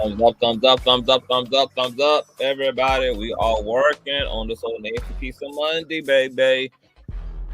Thumbs up, thumbs up, thumbs up, thumbs up, thumbs up. Everybody, we are working on this old nasty piece of Monday, baby.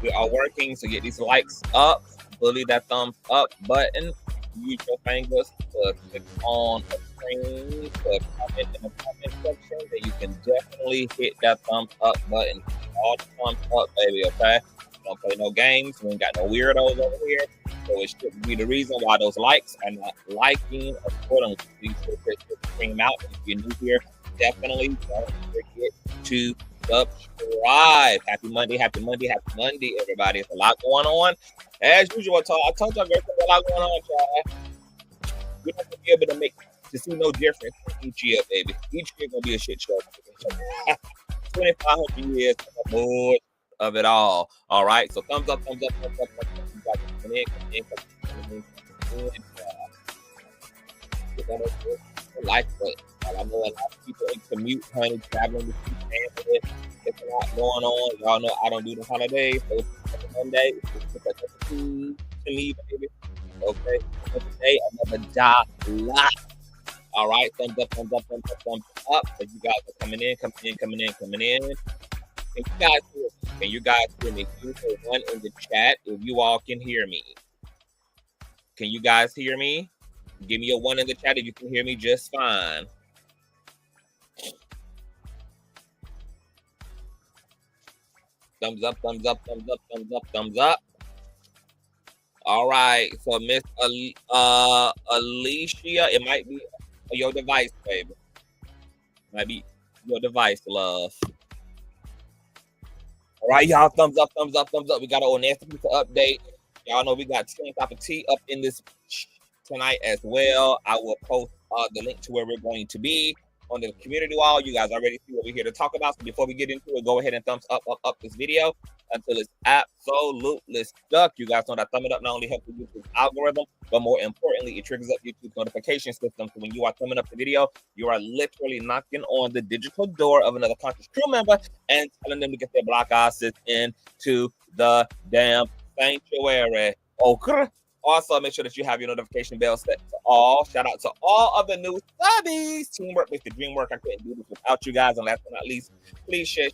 We are working to get these likes up. Bully that thumbs up button. Use your fingers to click on a screen to comment in the comment section. Then you can definitely hit that thumbs up button. All the thumbs up, baby, okay? Don't play no games. We ain't got no weirdos over here. So it should be the reason why those likes are not liking accordingly. Please feel free to scream out. If you're new here, definitely don't forget to subscribe. Happy Monday, happy Monday, happy Monday, everybody. There's a lot going on. As usual, I told y'all there's a lot going on, y'all. We're not gonna be able to see no difference each year, baby. Each year gonna be a shit show. 2,500 years on the board of it all. All right. So thumbs up, thumbs up, thumbs up, thumbs up. You guys come in. Like, but I know a lot of people in commute, honey, traveling with family. It's a lot going on. Y'all know I don't do the holidays, so it's Monday. It's to me, baby. Okay. Today, another job lot. All right. Thumbs up, thumbs up, thumbs up, thumbs up. So you guys are coming in. Can you guys hear me? Can you put one in the chat if you all can hear me? Can you guys hear me? Give me a one in the chat if you can hear me just fine. Thumbs up, thumbs up, thumbs up, thumbs up, thumbs up. All right. So Miss Alicia, it might be your device, baby. Might be your device, love. All right, y'all. Thumbs up, thumbs up, thumbs up. We got an old nasty piece of update. Y'all know we got Consciouztv up in this tonight as well. I will post the link to where we're going to be on the community wall. You guys already see what we're here to talk about. So before we get into it, go ahead and thumbs up this video until it's absolutely stuck. You guys know that thumbing up not only helps with YouTube's algorithm, but more importantly, it triggers up YouTube's notification system. So when you are thumbing up the video, you are literally knocking on the digital door of another conscious crew member and telling them to get their black asses into the damn sanctuary. Okay. Also, make sure that you have your notification bell set to all. Shout out to all of the new subbies. Teamwork makes the dream work. I couldn't do this without you guys. And last but not least, please share.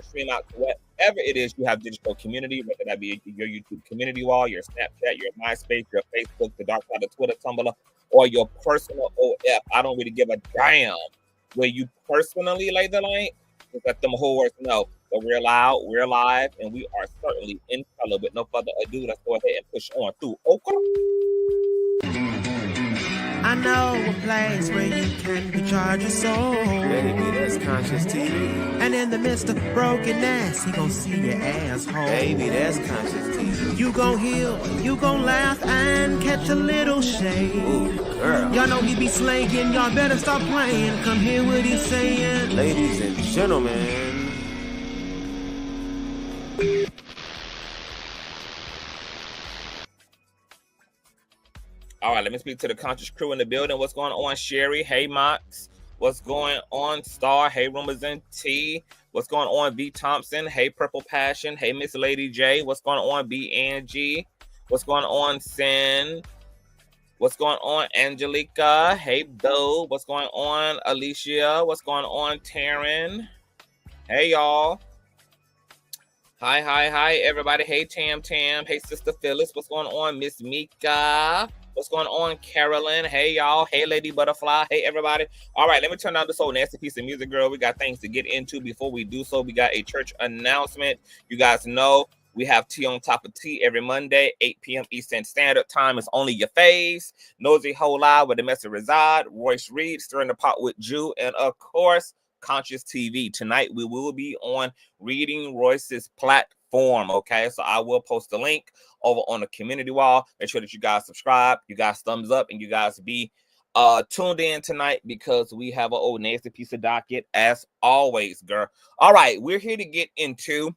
Stream out to whatever it is you have digital community, whether that be your YouTube community wall, your Snapchat, your MySpace, your Facebook, the dark side of Twitter, Tumblr, or your personal OF. I don't really give a damn where you personally lay the link. Just let them whores know. But we're loud, we're live, and we are certainly in color. With no further ado, let's go ahead and push on through. Okay. I know a place where you can recharge your soul. Baby, that's Consciouztv. And in the midst of brokenness, he gon' see your asshole. Baby, that's Consciouztv. You gon' heal, you gon' laugh, and catch a little shade. Ooh, girl. Y'all know he be slaying, y'all better stop playing. Come hear what he's saying. Ladies and gentlemen. All right, let me speak to the conscious crew in the building. What's going on, Sherry? Hey, Mox. What's going on, Star? Hey, Rumors and T. What's going on, V. Thompson? Hey, Purple Passion. Hey, Miss Lady J. What's going on, B. Angie? What's going on, Sin? What's going on, Angelica? Hey, Bo. What's going on, Alicia? What's going on, Taryn? Hey, y'all. Hi, everybody. Hey, Tam. Hey, Sister Phyllis. What's going on, Miss Mika? What's going on, Carolyn? Hey, y'all. Hey, Lady Butterfly. Hey, everybody. All right, let me turn down this old nasty piece of music, girl. We got things to get into. Before we do so, we got a church announcement. You guys know we have tea on top of tea every Monday, 8 p.m. Eastern Standard Time. It's only your face. Nosy Whole Lie, where the message reside. Royce Reid, stirring the pot with Jew. And, of course, Consciouztv. Tonight, we will be on Reading Royce's platform, okay? So I will post the link over on the community wall. Make sure that you guys subscribe, you guys thumbs up, and you guys be tuned in tonight because we have an old nasty piece of docket as always, girl. All right, we're here to get into an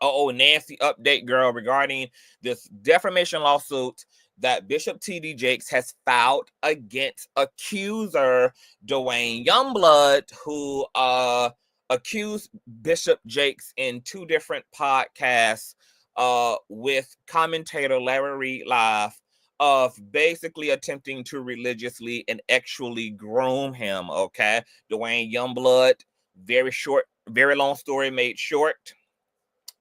old nasty update, girl, regarding this defamation lawsuit that Bishop T.D. Jakes has filed against accuser Duane Youngblood, who accused Bishop Jakes in two different podcasts with commentator Larry Reid Live of basically attempting to religiously and actually groom him, okay? Duane Youngblood, very long story made short,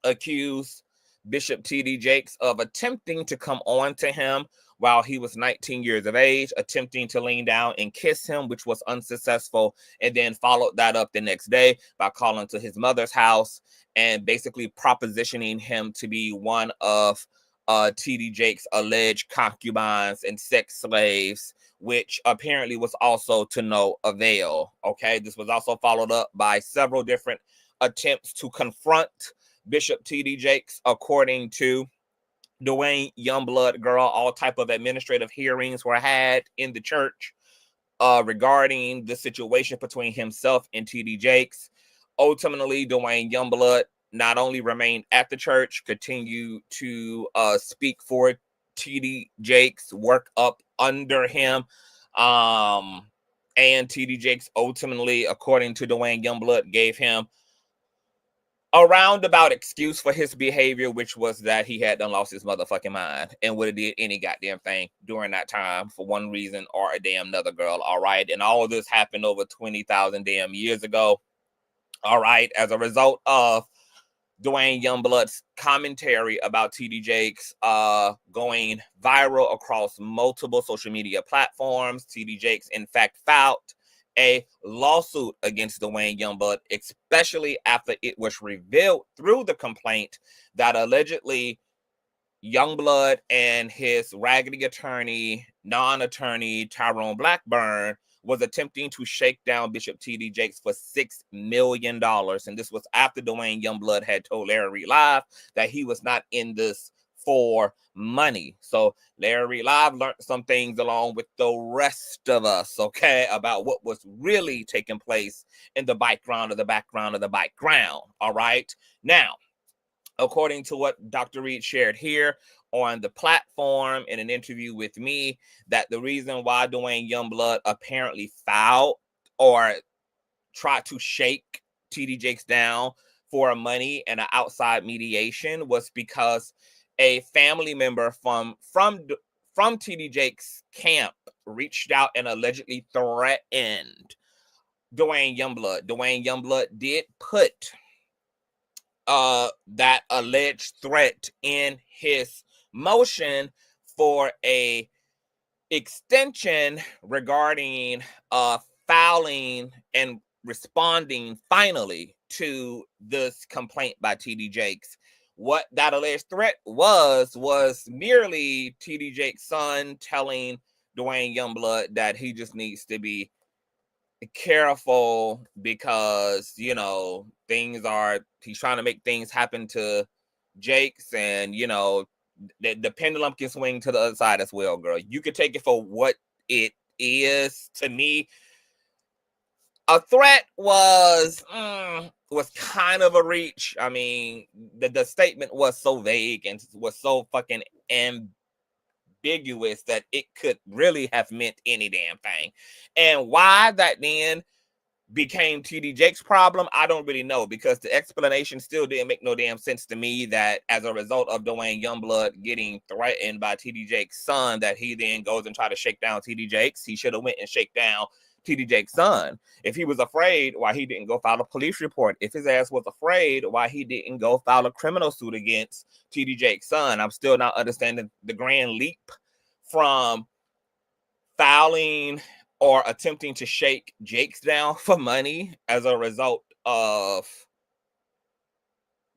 accused Bishop T.D. Jakes of attempting to come on to him while he was 19 years of age, attempting to lean down and kiss him, which was unsuccessful, and then followed that up the next day by calling to his mother's house and basically propositioning him to be one of T.D. Jakes' alleged concubines and sex slaves, which apparently was also to no avail. Okay, this was also followed up by several different attempts to confront Bishop T.D. Jakes, according to Duane Youngblood. Girl, all type of administrative hearings were had in the church regarding the situation between himself and T.D. Jakes. Ultimately, Duane Youngblood not only remained at the church, continued to speak for T.D. Jakes, work up under him, and T.D. Jakes ultimately, according to Duane Youngblood, gave him a roundabout excuse for his behavior, which was that he had done lost his motherfucking mind and would have did any goddamn thing during that time for one reason or a damn another, girl. All right. And all of this happened over 20,000 damn years ago. All right. As a result of Duane Youngblood's commentary about T.D. Jakes going viral across multiple social media platforms, T.D. Jakes, in fact, filed a lawsuit against Duane Youngblood, especially after it was revealed through the complaint that allegedly Youngblood and his raggedy attorney, non-attorney Tyrone Blackburn was attempting to shake down Bishop T.D. Jakes for $6 million. And this was after Duane Youngblood had told Larry Reid Live that he was not in this for money. So Larry Reid Live learned some things along with the rest of us, okay, about what was really taking place in the background of the background of the background. All right. Now, according to what Dr. Reid shared here on the platform in an interview with me, that the reason why Duane Youngblood apparently filed or tried to shake T.D. Jakes down for money and an outside mediation was because a family member from T.D. Jakes' camp reached out and allegedly threatened Duane Youngblood. Duane Youngblood did put that alleged threat in his motion for a extension regarding filing and responding finally to this complaint by T.D. Jakes. What that alleged threat was merely T.D. Jakes' son telling Duane Youngblood that he just needs to be careful because, you know, he's trying to make things happen to Jakes, and, you know, the pendulum can swing to the other side as well, girl. You can take it for what it is. To me, a threat was kind of a reach. I mean, the statement was so vague and was so fucking ambiguous that it could really have meant any damn thing. And why that then became T.D. Jakes' problem, I don't really know, because the explanation still didn't make no damn sense to me, that as a result of Duane Youngblood getting threatened by T.D. Jakes' son, that he then goes and try to shake down T.D. Jakes. He should have went and shake down T.D. Jakes' son. If he was afraid, why he didn't go file a police report? If his ass was afraid, why he didn't go file a criminal suit against T.D. Jakes' son? I'm still not understanding the grand leap from filing or attempting to shake Jakes down for money as a result of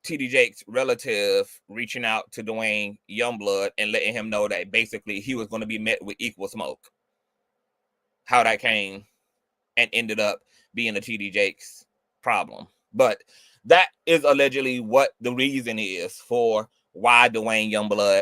T.D. Jakes' relative reaching out to Duane Youngblood and letting him know that basically he was going to be met with equal smoke. How that came and ended up being a T.D. Jakes problem. But that is allegedly what the reason is for why Duane Youngblood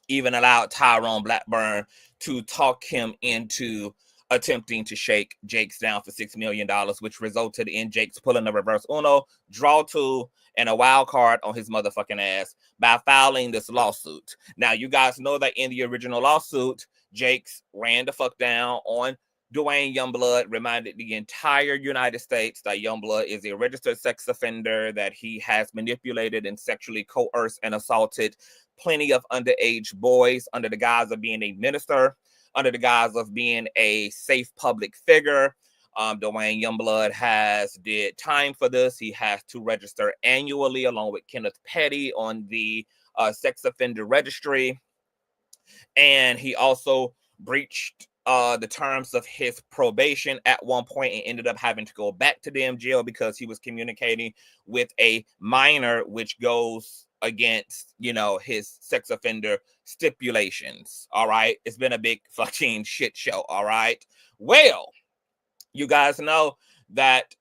even allowed Tyrone Blackburn to talk him into attempting to shake Jakes down for $6 million, which resulted in Jakes pulling a reverse Uno, draw two, and a wild card on his motherfucking ass by filing this lawsuit. Now, you guys know that in the original lawsuit, Jakes ran the fuck down on Duane Youngblood reminded the entire United States that Youngblood is a registered sex offender, that he has manipulated and sexually coerced and assaulted plenty of underage boys under the guise of being a minister, under the guise of being a safe public figure. Duane Youngblood has did time for this. He has to register annually along with Kenneth Petty on the sex offender registry. And he also breached the terms of his probation at one point and ended up having to go back to damn jail because he was communicating with a minor, which goes against, you know, his sex offender stipulations. All right. It's been a big fucking shit show. All right. Well, you guys know that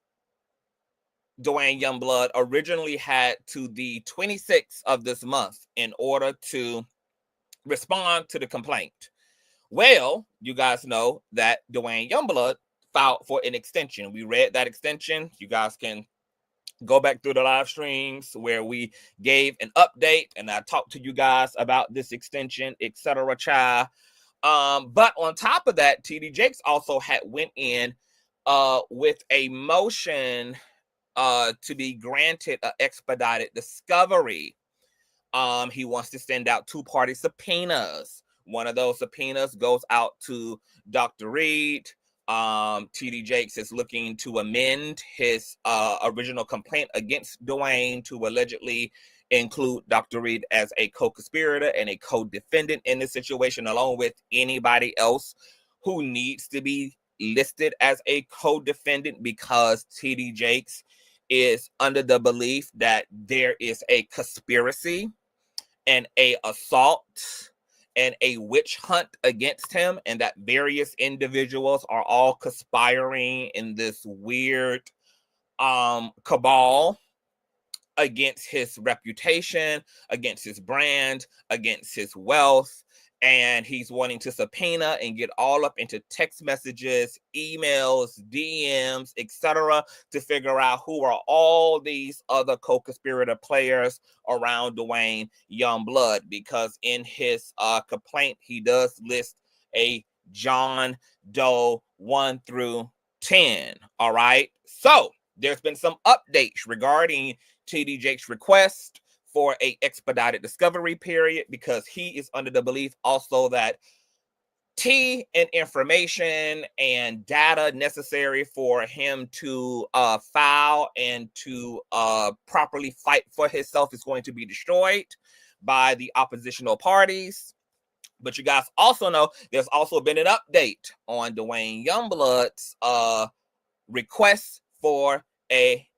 Duane Youngblood originally had to the 26th of this month in order to respond to the complaint. Well, you guys know that Duane Youngblood filed for an extension. We read that extension. You guys can go back through the live streams where we gave an update and I talked to you guys about this extension, etc. Child. But on top of that, TD Jakes also had went in with a motion to be granted an expedited discovery. He wants to send out two-party subpoenas. One of those subpoenas goes out to Dr. Reid. TD Jakes is looking to amend his original complaint against Duane to allegedly include Dr. Reid as a co-conspirator and a co-defendant in this situation, along with anybody else who needs to be listed as a co-defendant, because TD Jakes is under the belief that there is a conspiracy and a assault and a witch hunt against him, and that various individuals are all conspiring in this weird cabal against his reputation, against his brand, against his wealth. And he's wanting to subpoena and get all up into text messages, emails, DMs, etc., to figure out who are all these other co-conspirator players around Duane Youngblood. Because in his complaint, he does list a John Doe 1 through 10. All right. So there's been some updates regarding TD Jakes' request for a expedited discovery period, because he is under the belief also that T and information and data necessary for him to file and to properly fight for himself is going to be destroyed by the oppositional parties. But you guys also know there's also been an update on Duane Youngblood's request for a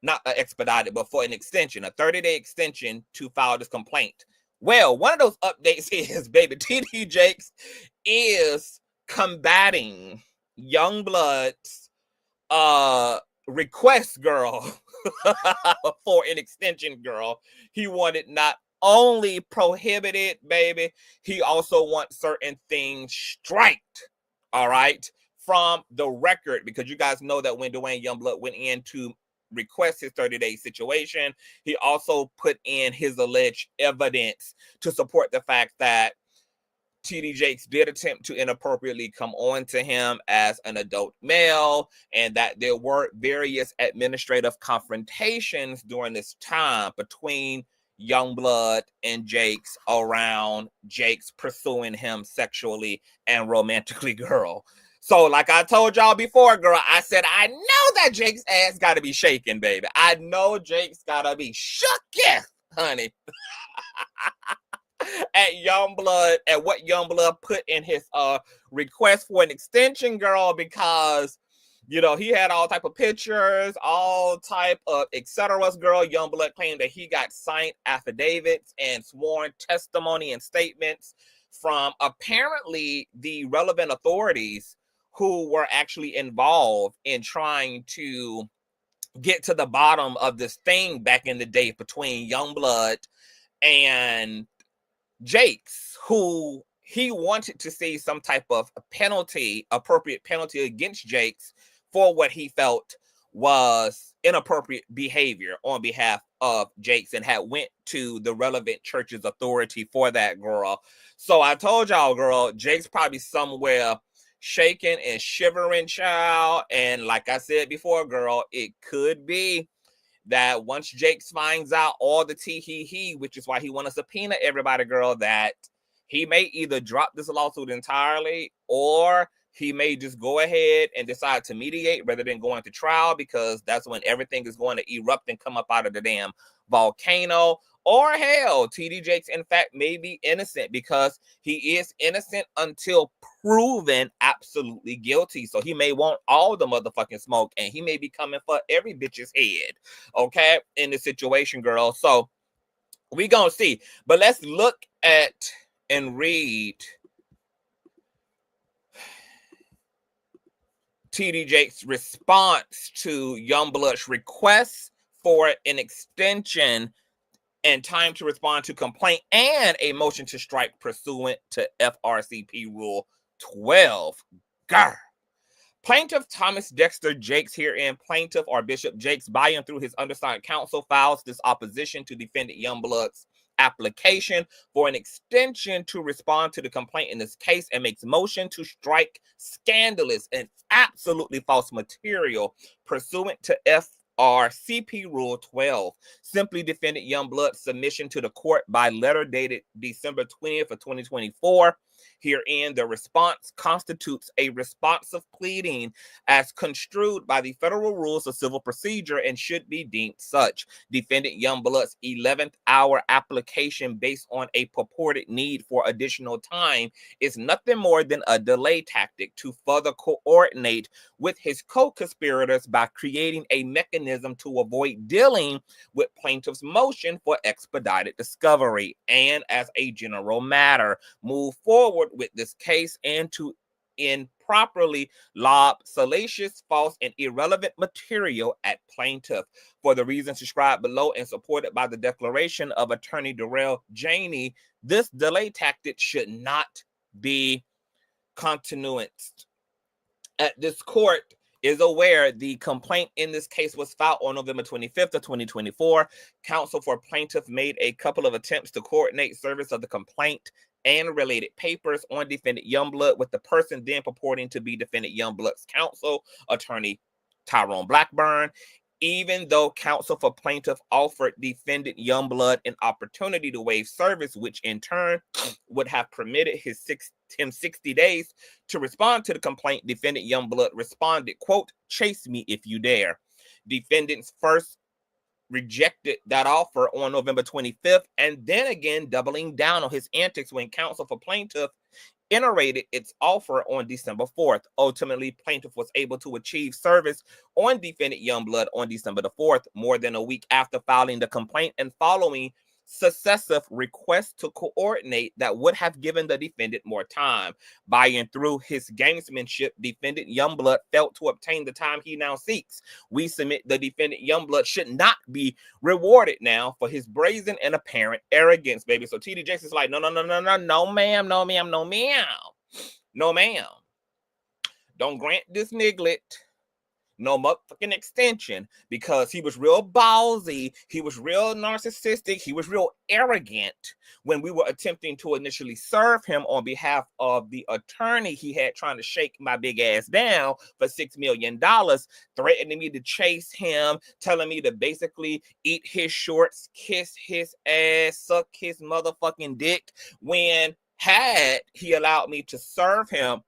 not expedited, but for an extension, a 30-day extension to file this complaint. Well, one of those updates is, baby, TD Jakes is combating Youngblood's request, girl, for an extension, girl. He wanted not only prohibited, baby, he also wants certain things striked, all right, from the record, because you guys know that when Duane Youngblood went in to request his 30-day situation, he also put in his alleged evidence to support the fact that TD Jakes did attempt to inappropriately come on to him as an adult male, and that there were various administrative confrontations during this time between Youngblood and Jakes around Jakes pursuing him sexually and romantically, girl. So like I told y'all before, girl, I said, I know that Jake's ass got to be shaking, baby. I know Jake's got to be shook, yeah, honey. At Youngblood, at what Youngblood put in his request for an extension, girl, because, you know, he had all type of pictures, all type of etc. Girl, Youngblood claimed that he got signed affidavits and sworn testimony and statements from apparently the relevant authorities who were actually involved in trying to get to the bottom of this thing back in the day between Youngblood and Jakes, who he wanted to see some type of penalty, appropriate penalty against Jakes for what he felt was inappropriate behavior on behalf of Jakes, and had went to the relevant church's authority for that, girl. So I told y'all, girl, Jakes probably somewhere shaking and shivering, child. And like I said before, girl, it could be that once Jakes finds out all the he, which is why he want to subpoena everybody, girl, that he may either drop this lawsuit entirely, or he may just go ahead and decide to mediate rather than going to trial, because that's when everything is going to erupt and come up out of the damn volcano. Or hell, TD Jakes, in fact, may be innocent, because he is innocent until proven absolutely guilty. So he may want all the motherfucking smoke, and he may be coming for every bitch's head, okay, in the situation, girl. So we gonna see. But let's look at and read TD Jakes' response to Youngblood's request for an extension and time to respond to complaint and a motion to strike pursuant to FRCP Rule 12. Grr. Plaintiff Thomas Dexter Jakes, herein plaintiff or Bishop Jakes, by and through his undersigned counsel, files this opposition to defendant Youngblood's application for an extension to respond to the complaint in this case, and makes motion to strike scandalous and absolutely false material pursuant to FRCP Rule 12. Simply defendant Youngblood's submission to the court by letter dated December 20th of 2024. Herein, the response constitutes a responsive pleading as construed by the federal rules of civil procedure and should be deemed such. Defendant Youngblood's 11th hour application based on a purported need for additional time is nothing more than a delay tactic to further coordinate with his co-conspirators by creating a mechanism to avoid dealing with plaintiff's motion for expedited discovery, and as a general matter, move forward with this case and to improperly lob salacious, false, and irrelevant material at plaintiff. For the reasons described below and supported by the declaration of Attorney Darrell Janey, this delay tactic should not be continuanced. At this court is aware the complaint in this case was filed on November 25th of 2024. Counsel for plaintiff made a couple of attempts to coordinate service of the complaint and related papers on defendant Youngblood with the person then purporting to be defendant Youngblood's counsel, attorney Tyrone Blackburn. Even though counsel for plaintiff offered defendant Youngblood an opportunity to waive service, which in turn would have permitted him 60 days to respond to the complaint, defendant Youngblood responded, quote, "Chase me if you dare." Defendants first rejected that offer on November 25th, and then again doubling down on his antics when counsel for plaintiff iterated its offer on December 4th. Ultimately, plaintiff was able to achieve service on defendant Youngblood on December the 4th, more than a week after filing the complaint and following successive requests to coordinate that would have given the defendant more time. By and through his gamesmanship, defendant Youngblood failed to obtain the time he now seeks. We submit the defendant Youngblood should not be rewarded now for his brazen and apparent arrogance, baby. So TD Jakes is like, no, ma'am, no, ma'am. Don't grant this niglet no motherfucking extension, because he was real ballsy, he was real narcissistic, he was real arrogant when we were attempting to initially serve him on behalf of the attorney he had trying to shake my big ass down for $6 million, threatening me to chase him, telling me to basically eat his shorts, kiss his ass, suck his motherfucking dick, when had he allowed me to serve him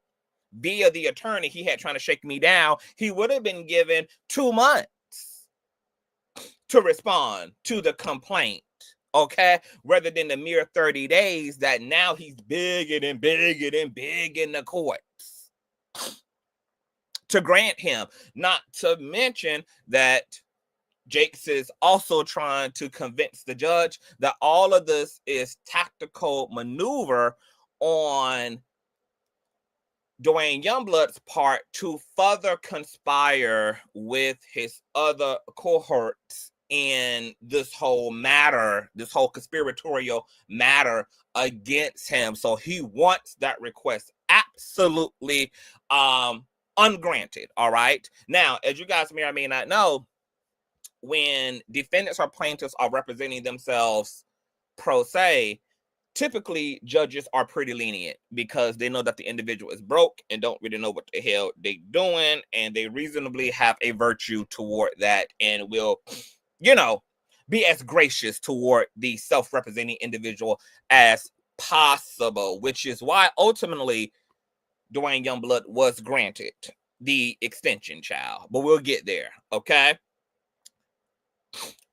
via the attorney he had trying to shake me down, he would have been given 2 months to respond to the complaint, okay? Rather than the mere 30 days that now he's bigging in the courts to grant him. Not to mention that Jakes is also trying to convince the judge that all of this is tactical maneuver on Duane Youngblood's part to further conspire with his other cohorts in this whole matter, this whole conspiratorial matter against him. So he wants that request absolutely ungranted, all right? Now, as you guys may or may not know, when defendants or plaintiffs are representing themselves pro se, typically judges are pretty lenient because they know that the individual is broke and don't really know what the hell they doing, and they reasonably have a virtue toward that and will, you know, be as gracious toward the self-representing individual as possible, which is why ultimately Duane Youngblood was granted the extension, child. But we'll get there, okay?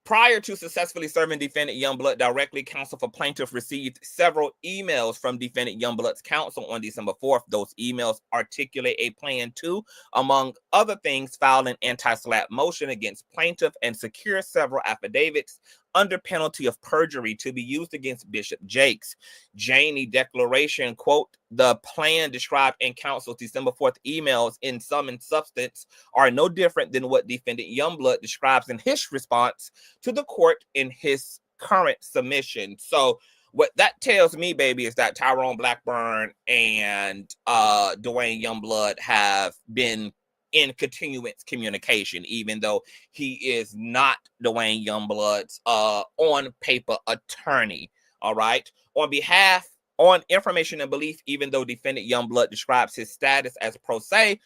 Prior to successfully serving defendant Youngblood directly, counsel for plaintiff received several emails from defendant Youngblood's counsel on December 4th. Those emails articulate a plan to, among other things, file an anti-SLAPP motion against plaintiff and secure several affidavits under penalty of perjury to be used against Bishop Jakes. Janey declaration, quote, the plan described in counsel's December 4th emails in sum and substance are no different than what defendant Youngblood describes in his response to the court in his current submission. So what that tells me, baby, is that Tyrone Blackburn and Duane Youngblood have been in continuous communication, even though he is not Duane Youngblood's on paper attorney. All right. On information and belief, even though defendant Youngblood describes his status as pro se,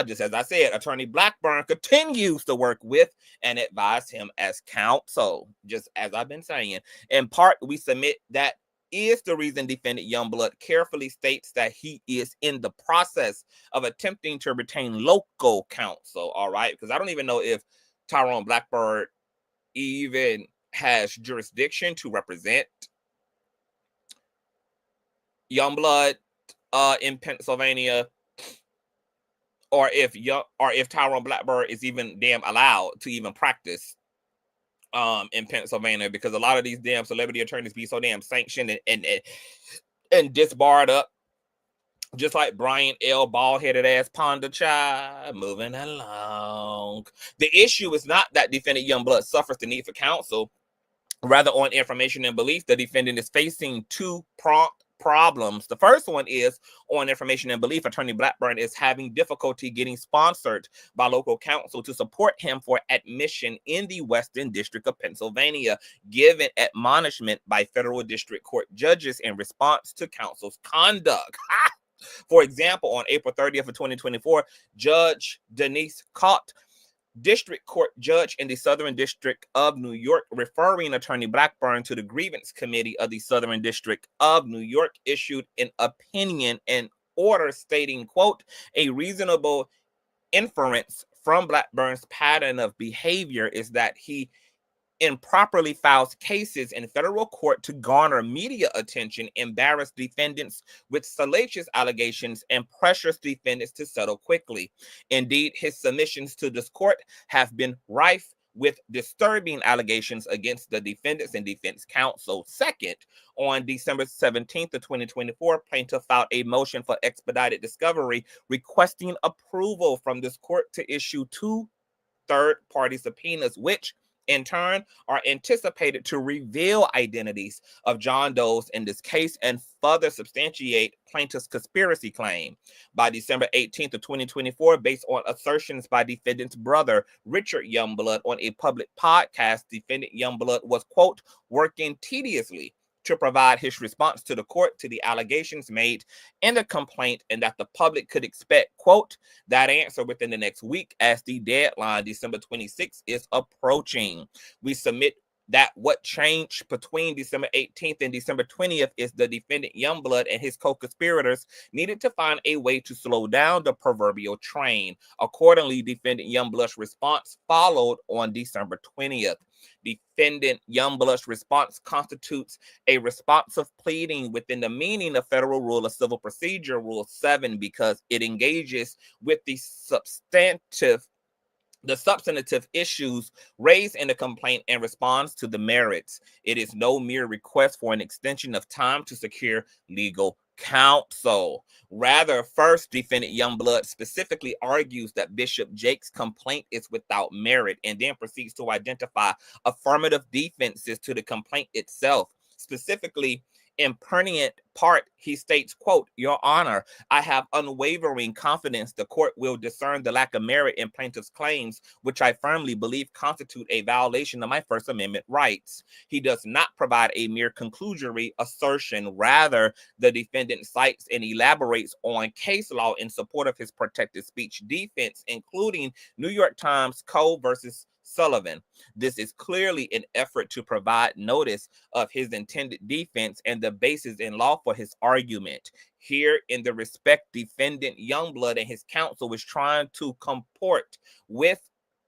just as I said, attorney Blackburn continues to work with and advise him as counsel, just as I've been saying. In part, we submit that is the reason defendant Youngblood carefully states that he is in the process of attempting to retain local counsel, all right? Because I don't even know if Tyrone Blackburn even has jurisdiction to represent Youngblood in Pennsylvania, or if Tyrone Blackburn is even damn allowed to even practice in Pennsylvania, because a lot of these damn celebrity attorneys be so damn sanctioned and disbarred up, just like Brian L. bald-headed ass Ponder child. Moving along. The issue is not that defendant Youngblood suffers the need for counsel. Rather, on information and belief, the defendant is facing two problems. The first one is on information and belief. Attorney Blackburn is having difficulty getting sponsored by local counsel to support him for admission in the Western District of Pennsylvania, given admonishment by federal district court judges in response to counsel's conduct. For example, on April 30th of 2024, Judge Denise Cott, district court judge in the Southern District of New York, referring attorney Blackburn to the grievance committee of the Southern District of New York, issued an opinion and order stating, quote, a reasonable inference from Blackburn's pattern of behavior is that he improperly files cases in federal court to garner media attention, embarrass defendants with salacious allegations, and pressures defendants to settle quickly. Indeed, his submissions to this court have been rife with disturbing allegations against the defendants and defense counsel. Second, on December 17th of 2024, plaintiff filed a motion for expedited discovery requesting approval from this court to issue 2 third-party subpoenas, which in turn are anticipated to reveal identities of John Does in this case and further substantiate plaintiff's conspiracy claim. By December 18th of 2024, based on assertions by defendant's brother, Richard Youngblood, on a public podcast, defendant Youngblood was, quote, working tediously to provide his response to the court to the allegations made in the complaint, and that the public could expect, quote, that answer within the next week as the deadline, December 26th, is approaching. We submit that what changed between December 18th and December 20th is the defendant Youngblood and his co-conspirators needed to find a way to slow down the proverbial train. Accordingly, defendant Youngblood's response followed on December 20th. Defendant Youngblood's response constitutes a responsive pleading within the meaning of Federal Rule of Civil Procedure, Rule 7, because it engages with the substantive issues raised in the complaint and responds to the merits. It is no mere request for an extension of time to secure legal counsel. Rather, first, defendant Youngblood specifically argues that Bishop Jakes' complaint is without merit, and then proceeds to identify affirmative defenses to the complaint itself. Specifically, In pertinent part, he states, quote, "Your Honor, I have unwavering confidence the court will discern the lack of merit in plaintiff's claims, which I firmly believe constitute a violation of my First Amendment rights." He does not provide a mere conclusory assertion. Rather, the defendant cites and elaborates on case law in support of his protected speech defense, including New York Times Co. versus Sullivan. This is clearly an effort to provide notice of his intended defense and the basis in law for his argument. Here, in the respect, defendant Youngblood and his counsel is trying to comport with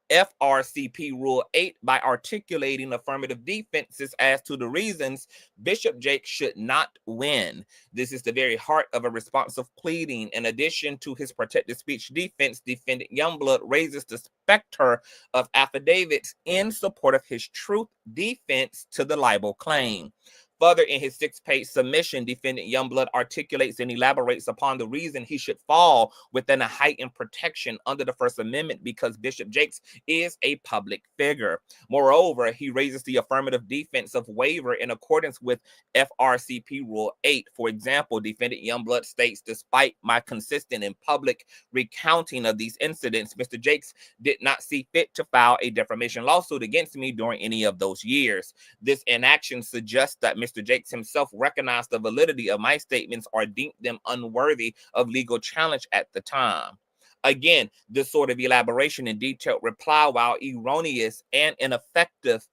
FRCP Rule 8 by articulating affirmative defenses as to the reasons Bishop Jakes should not win. This is the very heart of a responsive pleading. In addition to his protected speech defense, defendant Youngblood raises the specter of affidavits in support of his truth defense to the libel claim. Further, in his 6-page submission, defendant Youngblood articulates and elaborates upon the reason he should fall within a heightened protection under the First Amendment because Bishop Jakes is a public figure. Moreover, he raises the affirmative defense of waiver in accordance with FRCP Rule 8. For example, defendant Youngblood states, "Despite my consistent and public recounting of these incidents, Mr. Jakes did not see fit to file a defamation lawsuit against me during any of those years. This inaction suggests that Mr. Jakes himself recognized the validity of my statements or deemed them unworthy of legal challenge at the time." Again, this sort of elaboration and detailed reply, while erroneous and ineffectual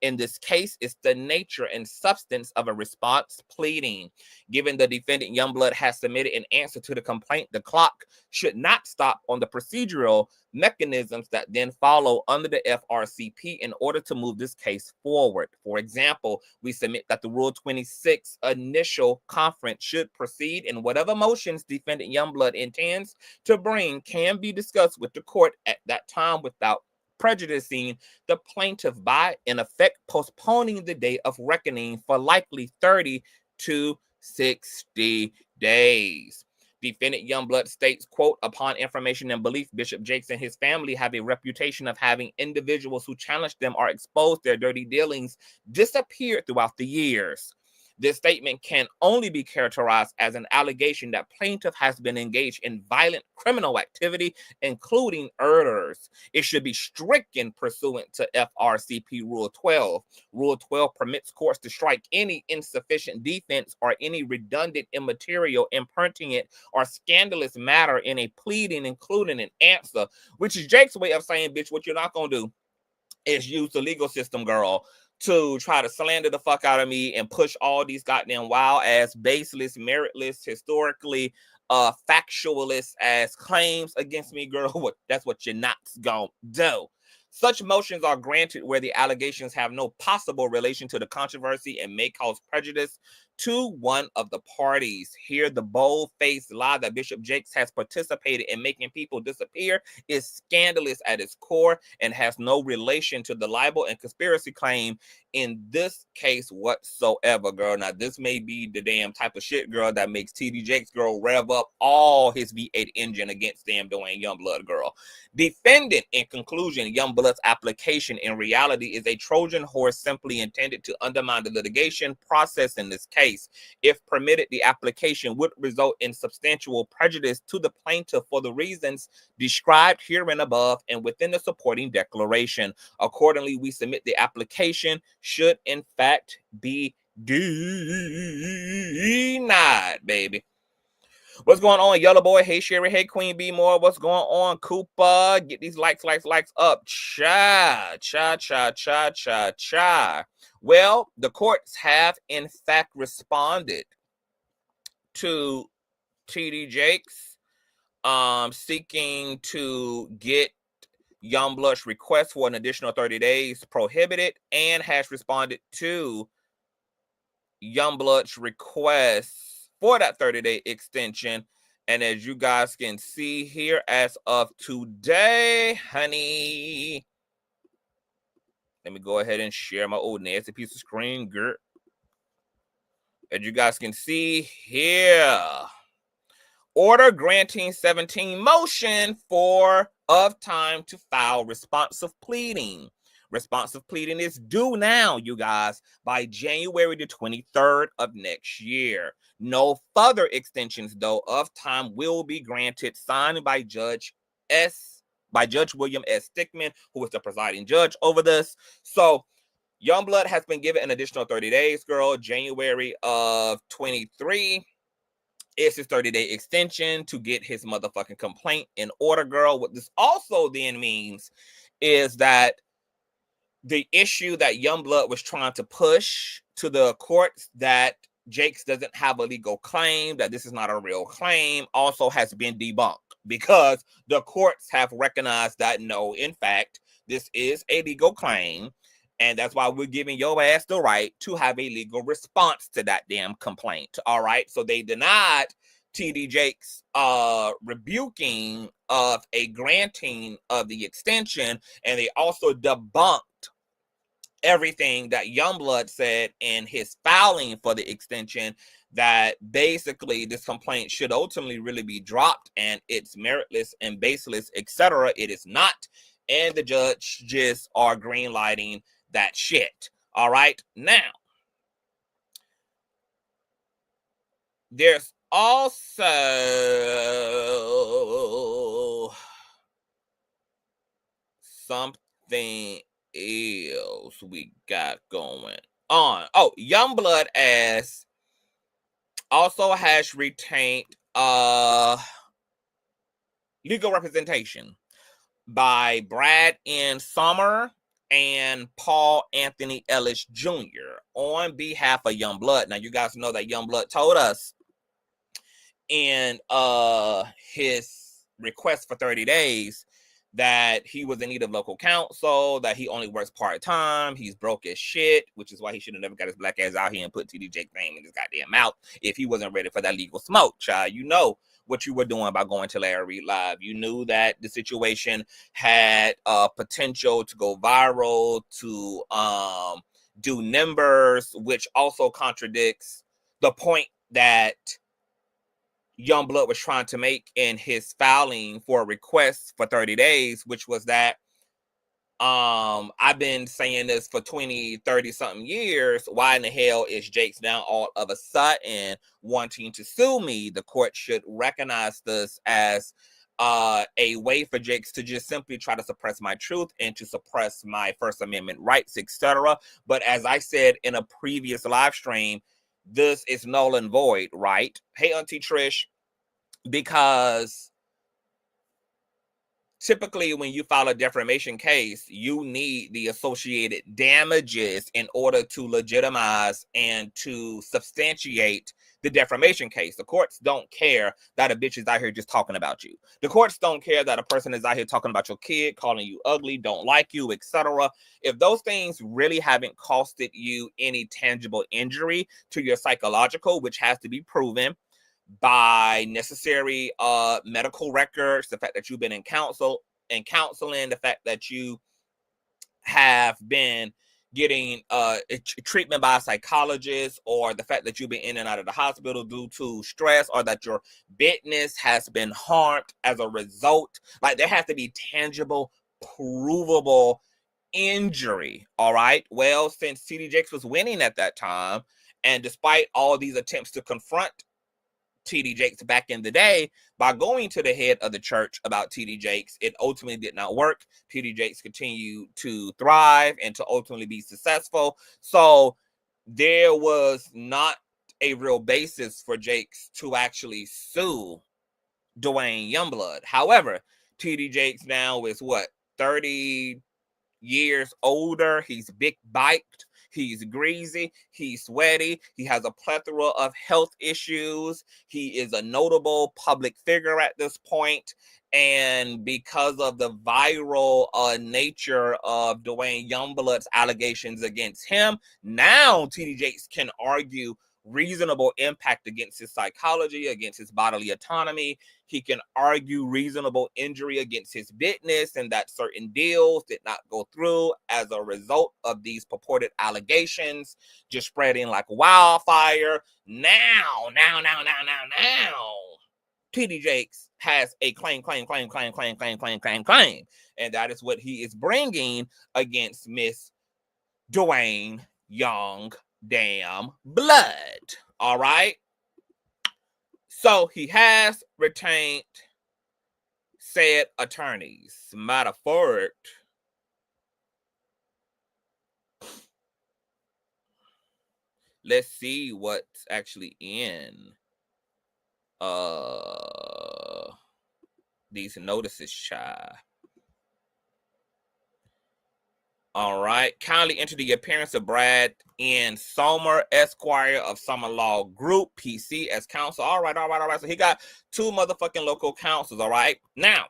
in this case, is the nature and substance of a response pleading. Given the defendant Youngblood has submitted an answer to the complaint, the clock should not stop on the procedural mechanisms that then follow under the FRCP in order to move this case forward. For example, we submit that the Rule 26 initial conference should proceed, and whatever motions defendant Youngblood intends to bring can be discussed with the court at that time without prejudicing the plaintiff by, in effect, postponing the day of reckoning for likely 30 to 60 days. Defendant Youngblood states, quote, "Upon information and belief, Bishop Jakes and his family have a reputation of having individuals who challenge them or expose their dirty dealings disappear throughout the years. This statement can only be characterized as an allegation that plaintiff has been engaged in violent criminal activity, including murders. It should be stricken pursuant to FRCP Rule 12. Rule 12 permits courts to strike any insufficient defense or any redundant, immaterial, impertinent, or scandalous matter in a pleading, including an answer," which is Jake's way of saying, bitch, what you're not going to do is use the legal system, girl, to try to slander the fuck out of me and push all these goddamn wild ass, baseless, meritless, historically factualist ass claims against me, girl. That's what you're not gonna do. Such motions are granted where the allegations have no possible relation to the controversy and may cause prejudice to one of the parties. Here, the bold-faced lie that Bishop Jakes has participated in making people disappear is scandalous at its core and has no relation to the libel and conspiracy claim in this case whatsoever, girl. Now, this may be the damn type of shit, girl, that makes TD Jakes, girl, rev up all his V8 engine against damn Duane Youngblood, girl. Defendant, in conclusion, Youngblood's application in reality is a Trojan horse simply intended to undermine the litigation process in this case. If permitted, the application would result in substantial prejudice to the plaintiff for the reasons described herein above and within the supporting declaration. Accordingly, we submit the application should in fact be denied, baby. What's going on, Yellow Boy? Hey, Sherry. Hey, Queen B More. What's going on, Cooper? Get these likes up. Cha. Well, the courts have in fact responded to TD Jakes seeking to get Youngblood's request for an additional 30 days prohibited, and has responded to Youngblood's request for that 30-day extension. And as you guys can see here, as of today, honey, let me go ahead and share my old nasty piece of screen, girl. As you guys can see here, order granting 17 motion of time to file responsive pleading. Responsive pleading is due now, you guys, by January the 23rd of next year. No further extensions, though, of time will be granted, signed by Judge William S. Stickman, who is the presiding judge over this. So Youngblood has been given an additional 30 days, girl. January of 23 is his 30-day extension to get his motherfucking complaint in order, girl. What this also then means is that the issue that Youngblood was trying to push to the courts, that Jakes doesn't have a legal claim, that this is not a real claim, also has been debunked, because the courts have recognized that no, in fact, this is a legal claim, and that's why we're giving your ass the right to have a legal response to that damn complaint. All right, so they denied TD Jakes rebuking of a granting of the extension, and they also debunked everything that Youngblood said in his filing for the extension, that basically this complaint should ultimately really be dropped and it's meritless and baseless, etc. It is not, and the judges are greenlighting that shit. All right, now there's also something else we got going on. Oh, Youngblood also has retained legal representation by Brad N. Sommer and Paul Anthony Ellis Jr. on behalf of Youngblood. Now, you guys know that Youngblood told us in his request for 30 days that he was in need of local counsel, that he only works part-time, he's broke as shit, which is why he should have never got his black ass out here and put TD Jake's name in his goddamn mouth if he wasn't ready for that legal smoke, child. You know what you were doing by going to Larry Reid Live. You knew that the situation had potential to go viral, to do numbers, which also contradicts the point that Youngblood was trying to make in his filing for a request for 30 days, which was that I've been saying this for 20, 30 something years. Why in the hell is Jakes now all of a sudden wanting to sue me? The court should recognize this as a way for Jakes to just simply try to suppress my truth and to suppress my First Amendment rights, etc. But as I said in a previous live stream, this is null and void, right? Hey, Auntie Trish, because typically when you file a defamation case, you need the associated damages in order to legitimize and to substantiate the defamation case. The courts don't care that a bitch is out here just talking about you. The courts don't care that a person is out here talking about your kid, calling you ugly, don't like you, etc. If those things really haven't costed you any tangible injury to your psychological, which has to be proven by necessary medical records, the fact that you've been in counseling, the fact that you have been getting treatment by a psychologist, or the fact that you've been in and out of the hospital due to stress, or that your business has been harmed as a result. Like, there has to be tangible, provable injury. All right. Well, since TD Jakes was winning at that time, and despite all these attempts to confront TD Jakes back in the day by going to the head of the church about TD Jakes, it ultimately did not work. TD Jakes continued to thrive and to ultimately be successful. So there was not a real basis for Jakes to actually sue Duane Youngblood. However, TD Jakes now is 30 years older. He's big biked. He's greasy, he's sweaty, he has a plethora of health issues, he is a notable public figure at this point, and because of the viral nature of Duane Youngblood's allegations against him, now TD Jakes can argue reasonable impact against his psychology, against his bodily autonomy. He can argue reasonable injury against his business, and that certain deals did not go through as a result of these purported allegations just spreading like wildfire. Now, TD Jakes has a claim. And that is what he is bringing against Miss Duane Youngblood. All right. So he has retained said attorneys. Matter of fact, let's see what's actually in these notices, child. All right. Kindly enter the appearance of Brad N. Sommer, Esquire of Summer Law Group, PC, as counsel. All right. So he got 2 motherfucking local counsels. All right. Now,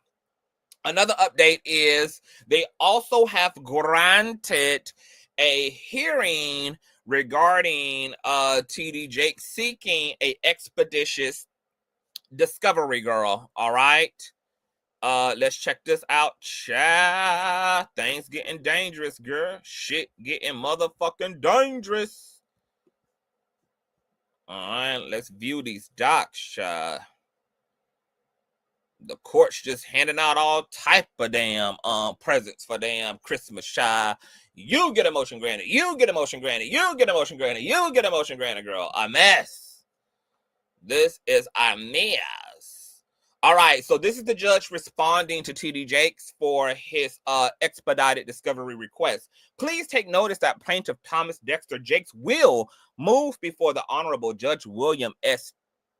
another update is they also have granted a hearing regarding TD Jakes seeking a expeditious discovery, girl. All right. Let's check this out. Child, things getting dangerous, girl. Shit getting motherfucking dangerous. All right, let's view these docs, child. The court's just handing out all type of damn presents for damn Christmas, child. You get a motion granted. You get a motion granted. You get a motion granted. You get a motion granted, girl. A mess. This is a mess. All right, so this is the judge responding to TD Jakes for his expedited discovery request. Please take notice that plaintiff Thomas Dexter Jakes will move before the Honorable Judge William S.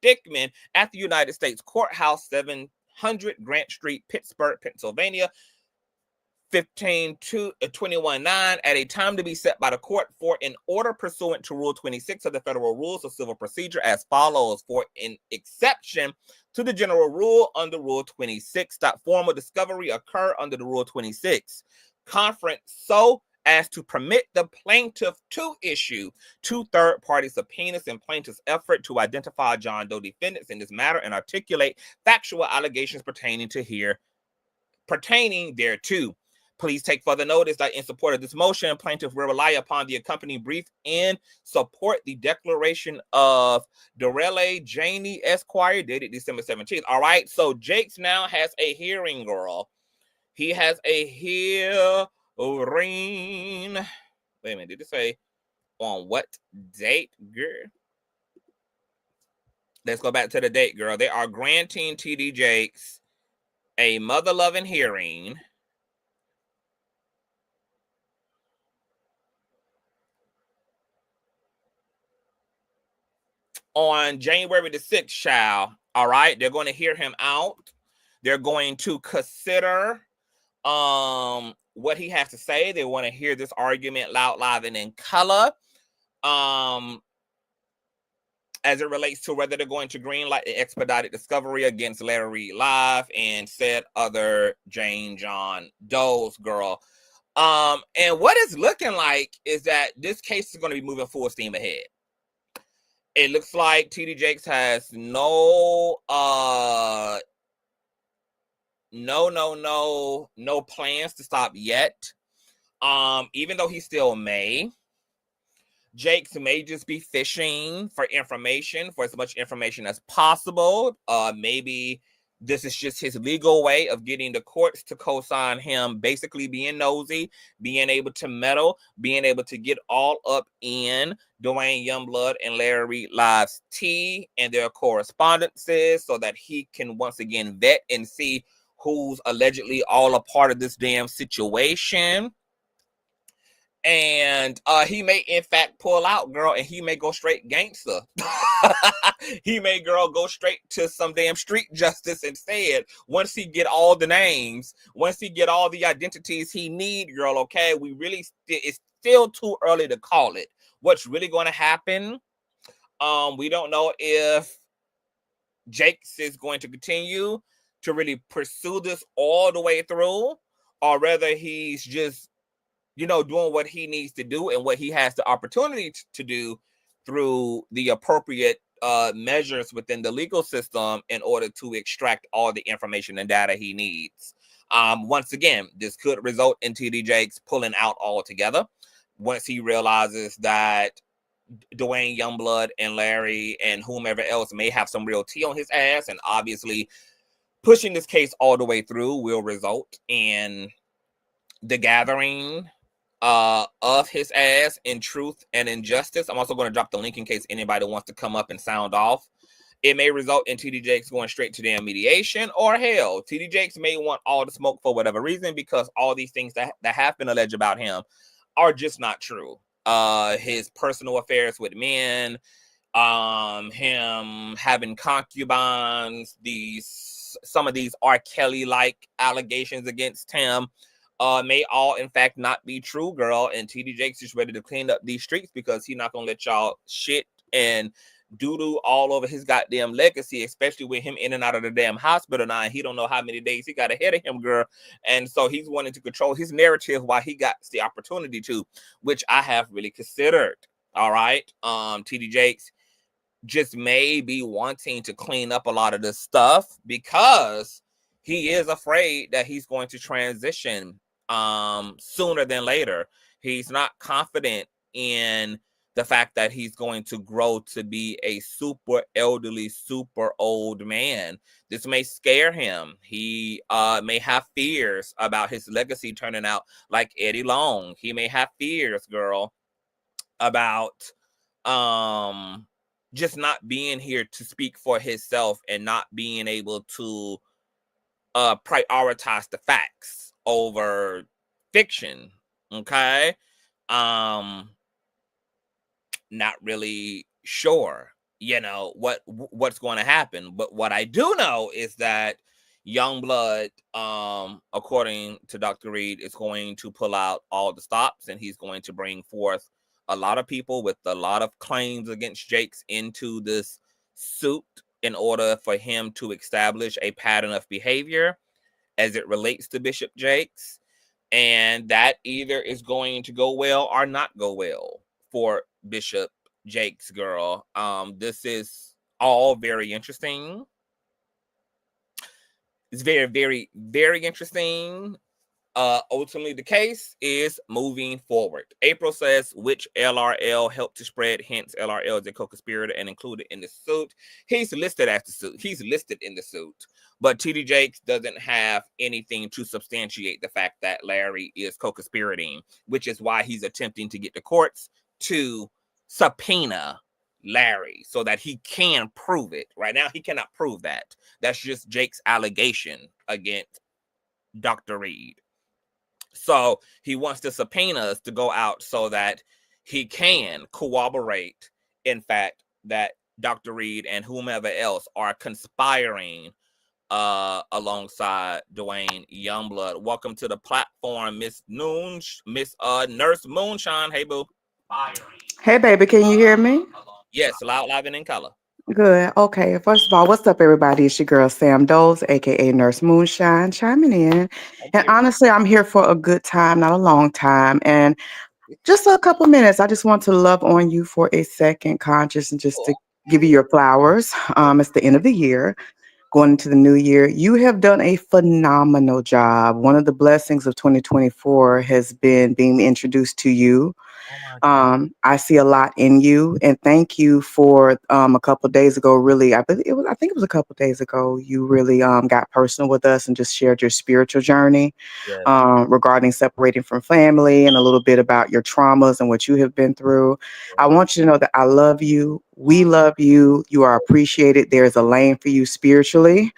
Stickman at the United States Courthouse, 700 Grant Street, Pittsburgh, Pennsylvania, 15-21-9 at a time to be set by the court for an order pursuant to Rule 26 of the Federal Rules of Civil Procedure as follows. For an exception to the general rule under Rule 26, that formal discovery occur under the Rule 26 conference so as to permit the plaintiff to issue 2 third-party subpoenas in plaintiff's effort to identify John Doe defendants in this matter and articulate factual allegations pertaining thereto. Please take further notice that in support of this motion, plaintiff will rely upon the accompanying brief and support the declaration of Dorele Janey Esquire, dated December 17th. All right, so Jakes now has a hearing, girl. He has a hearing. Wait a minute, did it say on what date, girl? Let's go back to the date, girl. They are granting TD Jakes a mother-loving hearing on January the 6th, child. All right, they're going to hear him out. They're going to consider what he has to say. They want to hear this argument loud, live, and in color. As it relates to whether they're going to greenlight the expedited discovery against Larry Reid Live and said other Jane John Doe's, girl. And what it's looking like is that this case is going to be moving full steam ahead. It looks like TD Jakes has no plans to stop yet. Even though he still may. Jakes may just be fishing for information, for as much information as possible. Maybe this is just his legal way of getting the courts to co-sign him, basically being nosy, being able to meddle, being able to get all up in Duane Youngblood and Larry Reid Live's tea and their correspondences so that he can once again vet and see who's allegedly all a part of this damn situation. And he may in fact pull out, girl, and he may go straight gangster. He may, girl, go straight to some damn street justice instead. Once he get all the names, once he get all the identities he need, girl, okay? It's still too early to call it. What's really going to happen? We don't know if Jakes is going to continue to really pursue this all the way through, or whether he's just doing what he needs to do and what he has the opportunity to do through the appropriate measures within the legal system in order to extract all the information and data he needs. Once again, this could result in TD Jakes pulling out altogether once he realizes that Duane Youngblood and Larry and whomever else may have some real tea on his ass, and obviously pushing this case all the way through will result in the gathering of his ass in truth and in justice. I'm also going to drop the link in case anybody wants to come up and sound off. It may result in TD Jakes going straight to damn mediation, or hell, TD Jakes may want all the smoke for whatever reason, because all these things that have been alleged about him are just not true. His personal affairs with men, him having concubines, some of these R. Kelly-like allegations against him, may all in fact not be true, girl. And TD Jakes is ready to clean up these streets, because he's not gonna let y'all shit and doo-doo all over his goddamn legacy, especially with him in and out of the damn hospital now, and he don't know how many days he got ahead of him, girl. And so he's wanting to control his narrative while he got the opportunity to, which I have really considered. All right. TD Jakes just may be wanting to clean up a lot of this stuff because he is afraid that he's going to transition sooner than later. He's not confident in the fact that he's going to grow to be a super elderly, super old man. This may scare him. He may have fears about his legacy turning out like Eddie Long. He may have fears, girl, about just not being here to speak for himself and not being able to prioritize the facts over fiction. Okay. Not really sure, what's going to happen. But what I do know is that Youngblood, according to Dr. Reid, is going to pull out all the stops, and he's going to bring forth a lot of people with a lot of claims against Jakes into this suit in order for him to establish a pattern of behavior as it relates to Bishop Jakes. And that either is going to go well or not go well for Bishop Jakes, girl. This is all very interesting. It's very, very, very interesting. Ultimately, the case is moving forward. April says, which LRL helped to spread, hence LRL is a co-conspirator and included in the suit. He's listed as the suit. He's listed in the suit. But TD Jakes doesn't have anything to substantiate the fact that Larry is co-conspirating, which is why he's attempting to get the courts to subpoena Larry so that he can prove it. Right now, he cannot prove that. That's just Jake's allegation against Dr. Reid. So he wants the subpoenas to go out so that he can corroborate, in fact, that Dr. Reid and whomever else are conspiring alongside Duane Youngblood. Welcome to the platform, Miss Nurse Moonshine. Hey, boo. Hey, baby, can you hear me? Yes, loud, live, and in color. Good. Okay. First of all, what's up, everybody? It's your girl, Sam Doles, aka Nurse Moonshine, chiming in. And honestly, I'm here for a good time, not a long time. And just a couple minutes. I just want to love on you for a second, Conscious, and just to give you your flowers. It's the end of the year, going into the new year. You have done a phenomenal job. One of the blessings of 2024 has been being introduced to you. I see a lot in you, and thank you for a couple of days ago. Really, I think it was a couple of days ago. You really got personal with us and just shared your spiritual journey regarding separating from family and a little bit about your traumas and what you have been through. I want you to know that I love you. We love you. You are appreciated. There's a lane for you spiritually.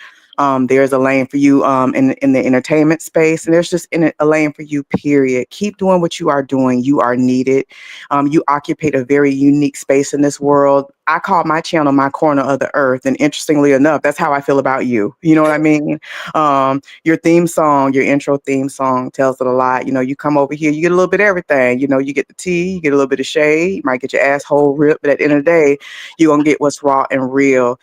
There's a lane for you in the entertainment space, and there's just a lane for you, period. Keep doing what you are doing. You are needed. You occupy a very unique space in this world. I call my channel my corner of the earth, and interestingly enough, that's how I feel about you. You know what I mean? Your theme song, your intro theme song tells it a lot. You come over here, you get a little bit of everything. You get the tea, you get a little bit of shade, you might get your asshole ripped, but at the end of the day, you're going to get what's raw and real.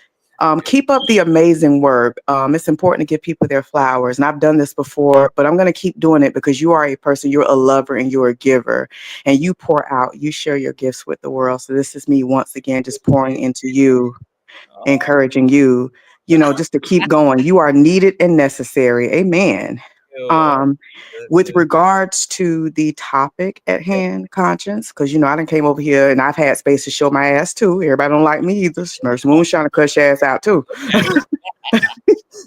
Keep up the amazing work. It's important to give people their flowers. And I've done this before, but I'm going to keep doing it because you are a person, you're a lover and you're a giver. And you pour out, you share your gifts with the world. So this is me once again, just pouring into you, encouraging you, just to keep going. You are needed and necessary. Amen. Um, with Goodness. regards to the topic at hand, conscience, because I done came over here and I've had space to show my ass too. Everybody don't like me either. Nurse Moonshine to cuss your ass out too.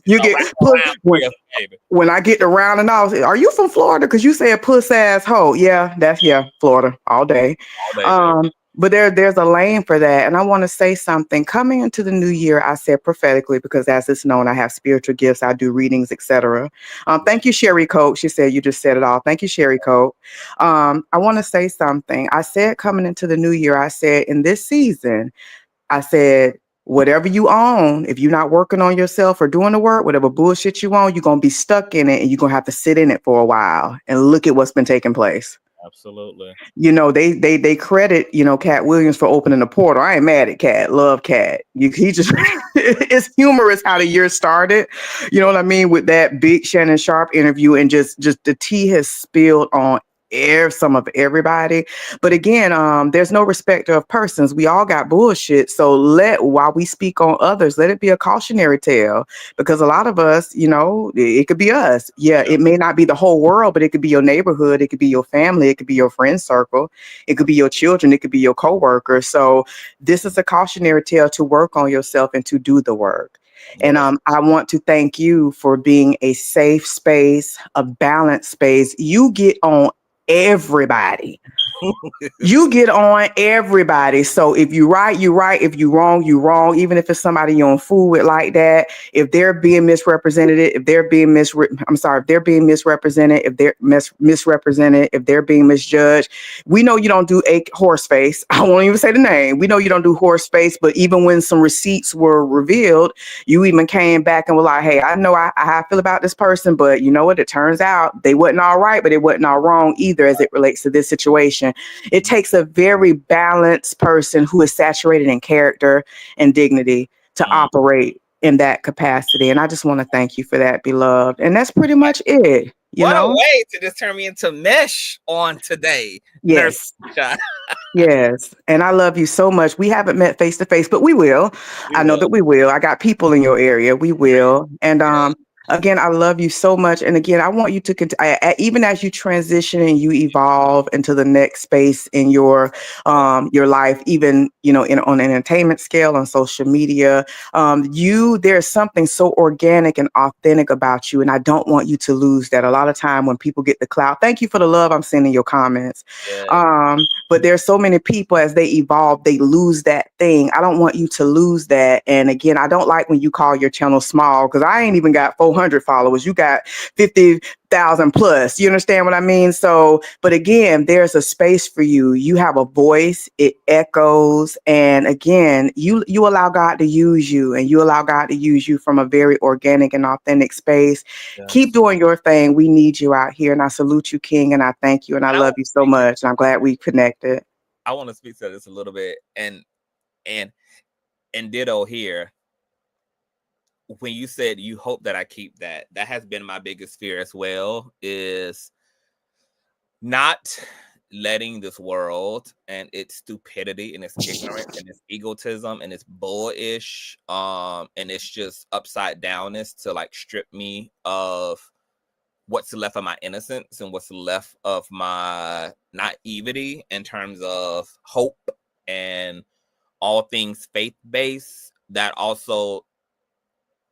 You No, get wrap put around when, for you, baby. when I get around and all. Are you from Florida? Because you said puss ass hoe. Yeah, that's Florida all day. All day, baby. But there's a lane for that. And I want to say something. Coming into the new year, I said prophetically, because as it's known, I have spiritual gifts, I do readings, etc. Thank you, Sherry Coat. She said you just said it all. Thank you, Sherry Coat. I want to say something. I said coming into the new year, I said in this season, I said, whatever you own, if you're not working on yourself or doing the work, whatever bullshit you own, you're going to be stuck in it and you're going to have to sit in it for a while and look at what's been taking place. Absolutely. They credit, Cat Williams for opening the portal. I ain't mad at Cat. Love Cat. He just it's humorous how the year started. You know what I mean? With that big Shannon Sharp interview, and just the tea has spilled on some of everybody. But again, there's no respecter of persons. We all got bullshit. So while we speak on others, let it be a cautionary tale, because a lot of us, it could be us. Yeah, it may not be the whole world, but it could be your neighborhood. It could be your family. It could be your friend circle. It could be your children. It could be your coworkers. So this is a cautionary tale to work on yourself and to do the work. And I want to thank you for being a safe space, a balanced space. You get on everybody. You get on everybody. So if you right, you right. If you wrong, you wrong. Even if it's somebody you don't fool with like that. If they're being misrepresented, if they're being if they're being misrepresented, if they're misrepresented, if they're being misjudged. We know you don't do a horse face. I won't even say the name. We know you don't do horse face, but even when some receipts were revealed, you even came back and were like, hey, I know how I feel about this person, but you know what? It turns out they wasn't all right, but they wasn't all wrong either as it relates to this situation. It takes a very balanced person who is saturated in character and dignity to operate in that capacity. And I just want to thank you for that, beloved. And that's pretty much it. What a way to just turn me into mesh on today. Yes. Yes. And I love you so much. We haven't met face to face, but we will. I know that we will. I got people in your area. We will. And again, I love you so much. And again, I want you to continue, even as you transition and you evolve into the next space in your life, even, on an entertainment scale, on social media, there's something so organic and authentic about you. And I don't want you to lose that. A lot of time when people get the clout, thank you for the love I'm seeing in your comments. But there's so many people, as they evolve, they lose that thing. I don't want you to lose that. And again, I don't like when you call your channel small, because I ain't even got 400 followers. You got 50,000 plus. You understand what I mean? So, but again, there's a space for you. You have a voice. It echoes. And again, you allow God to use you, and you allow God to use you from a very organic and authentic space. Yes. Keep doing your thing. We need you out here. And I salute you, King. And I thank you. And I love you so much. And I'm glad we connected. I want to speak to this a little bit, and ditto here. When you said you hope that I keep that has been my biggest fear as well, is not letting this world and its stupidity and its ignorance and its egotism and its bullish and it's just upside downness to like strip me of what's left of my innocence and what's left of my naivety in terms of hope and all things faith-based. That also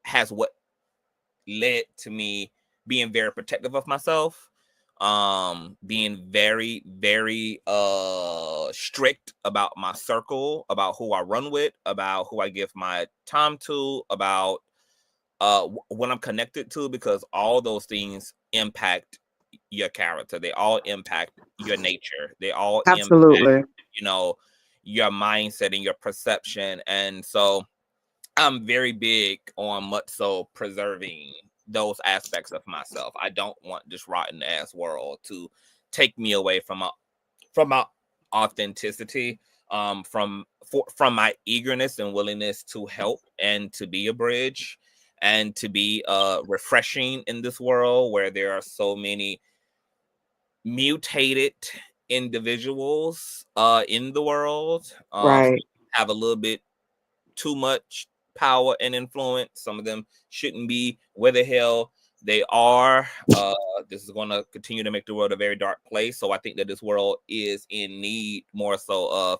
has what led to me being very protective of myself, being very, very strict about my circle, about who I run with, about who I give my time to, about what I'm connected to, because all those things impact your character. They all impact your nature. They all absolutely impact, your mindset and your perception. And so I'm very big on much so preserving those aspects of myself. I don't want this rotten ass world to take me away from my authenticity, from my eagerness and willingness to help and to be a bridge and to be refreshing in this world where there are so many mutated individuals in the world. Right. Have a little bit too much power and influence. Some of them shouldn't be where the hell They are. This is going to continue to make the world a very dark place. So I think that this world is in need more so of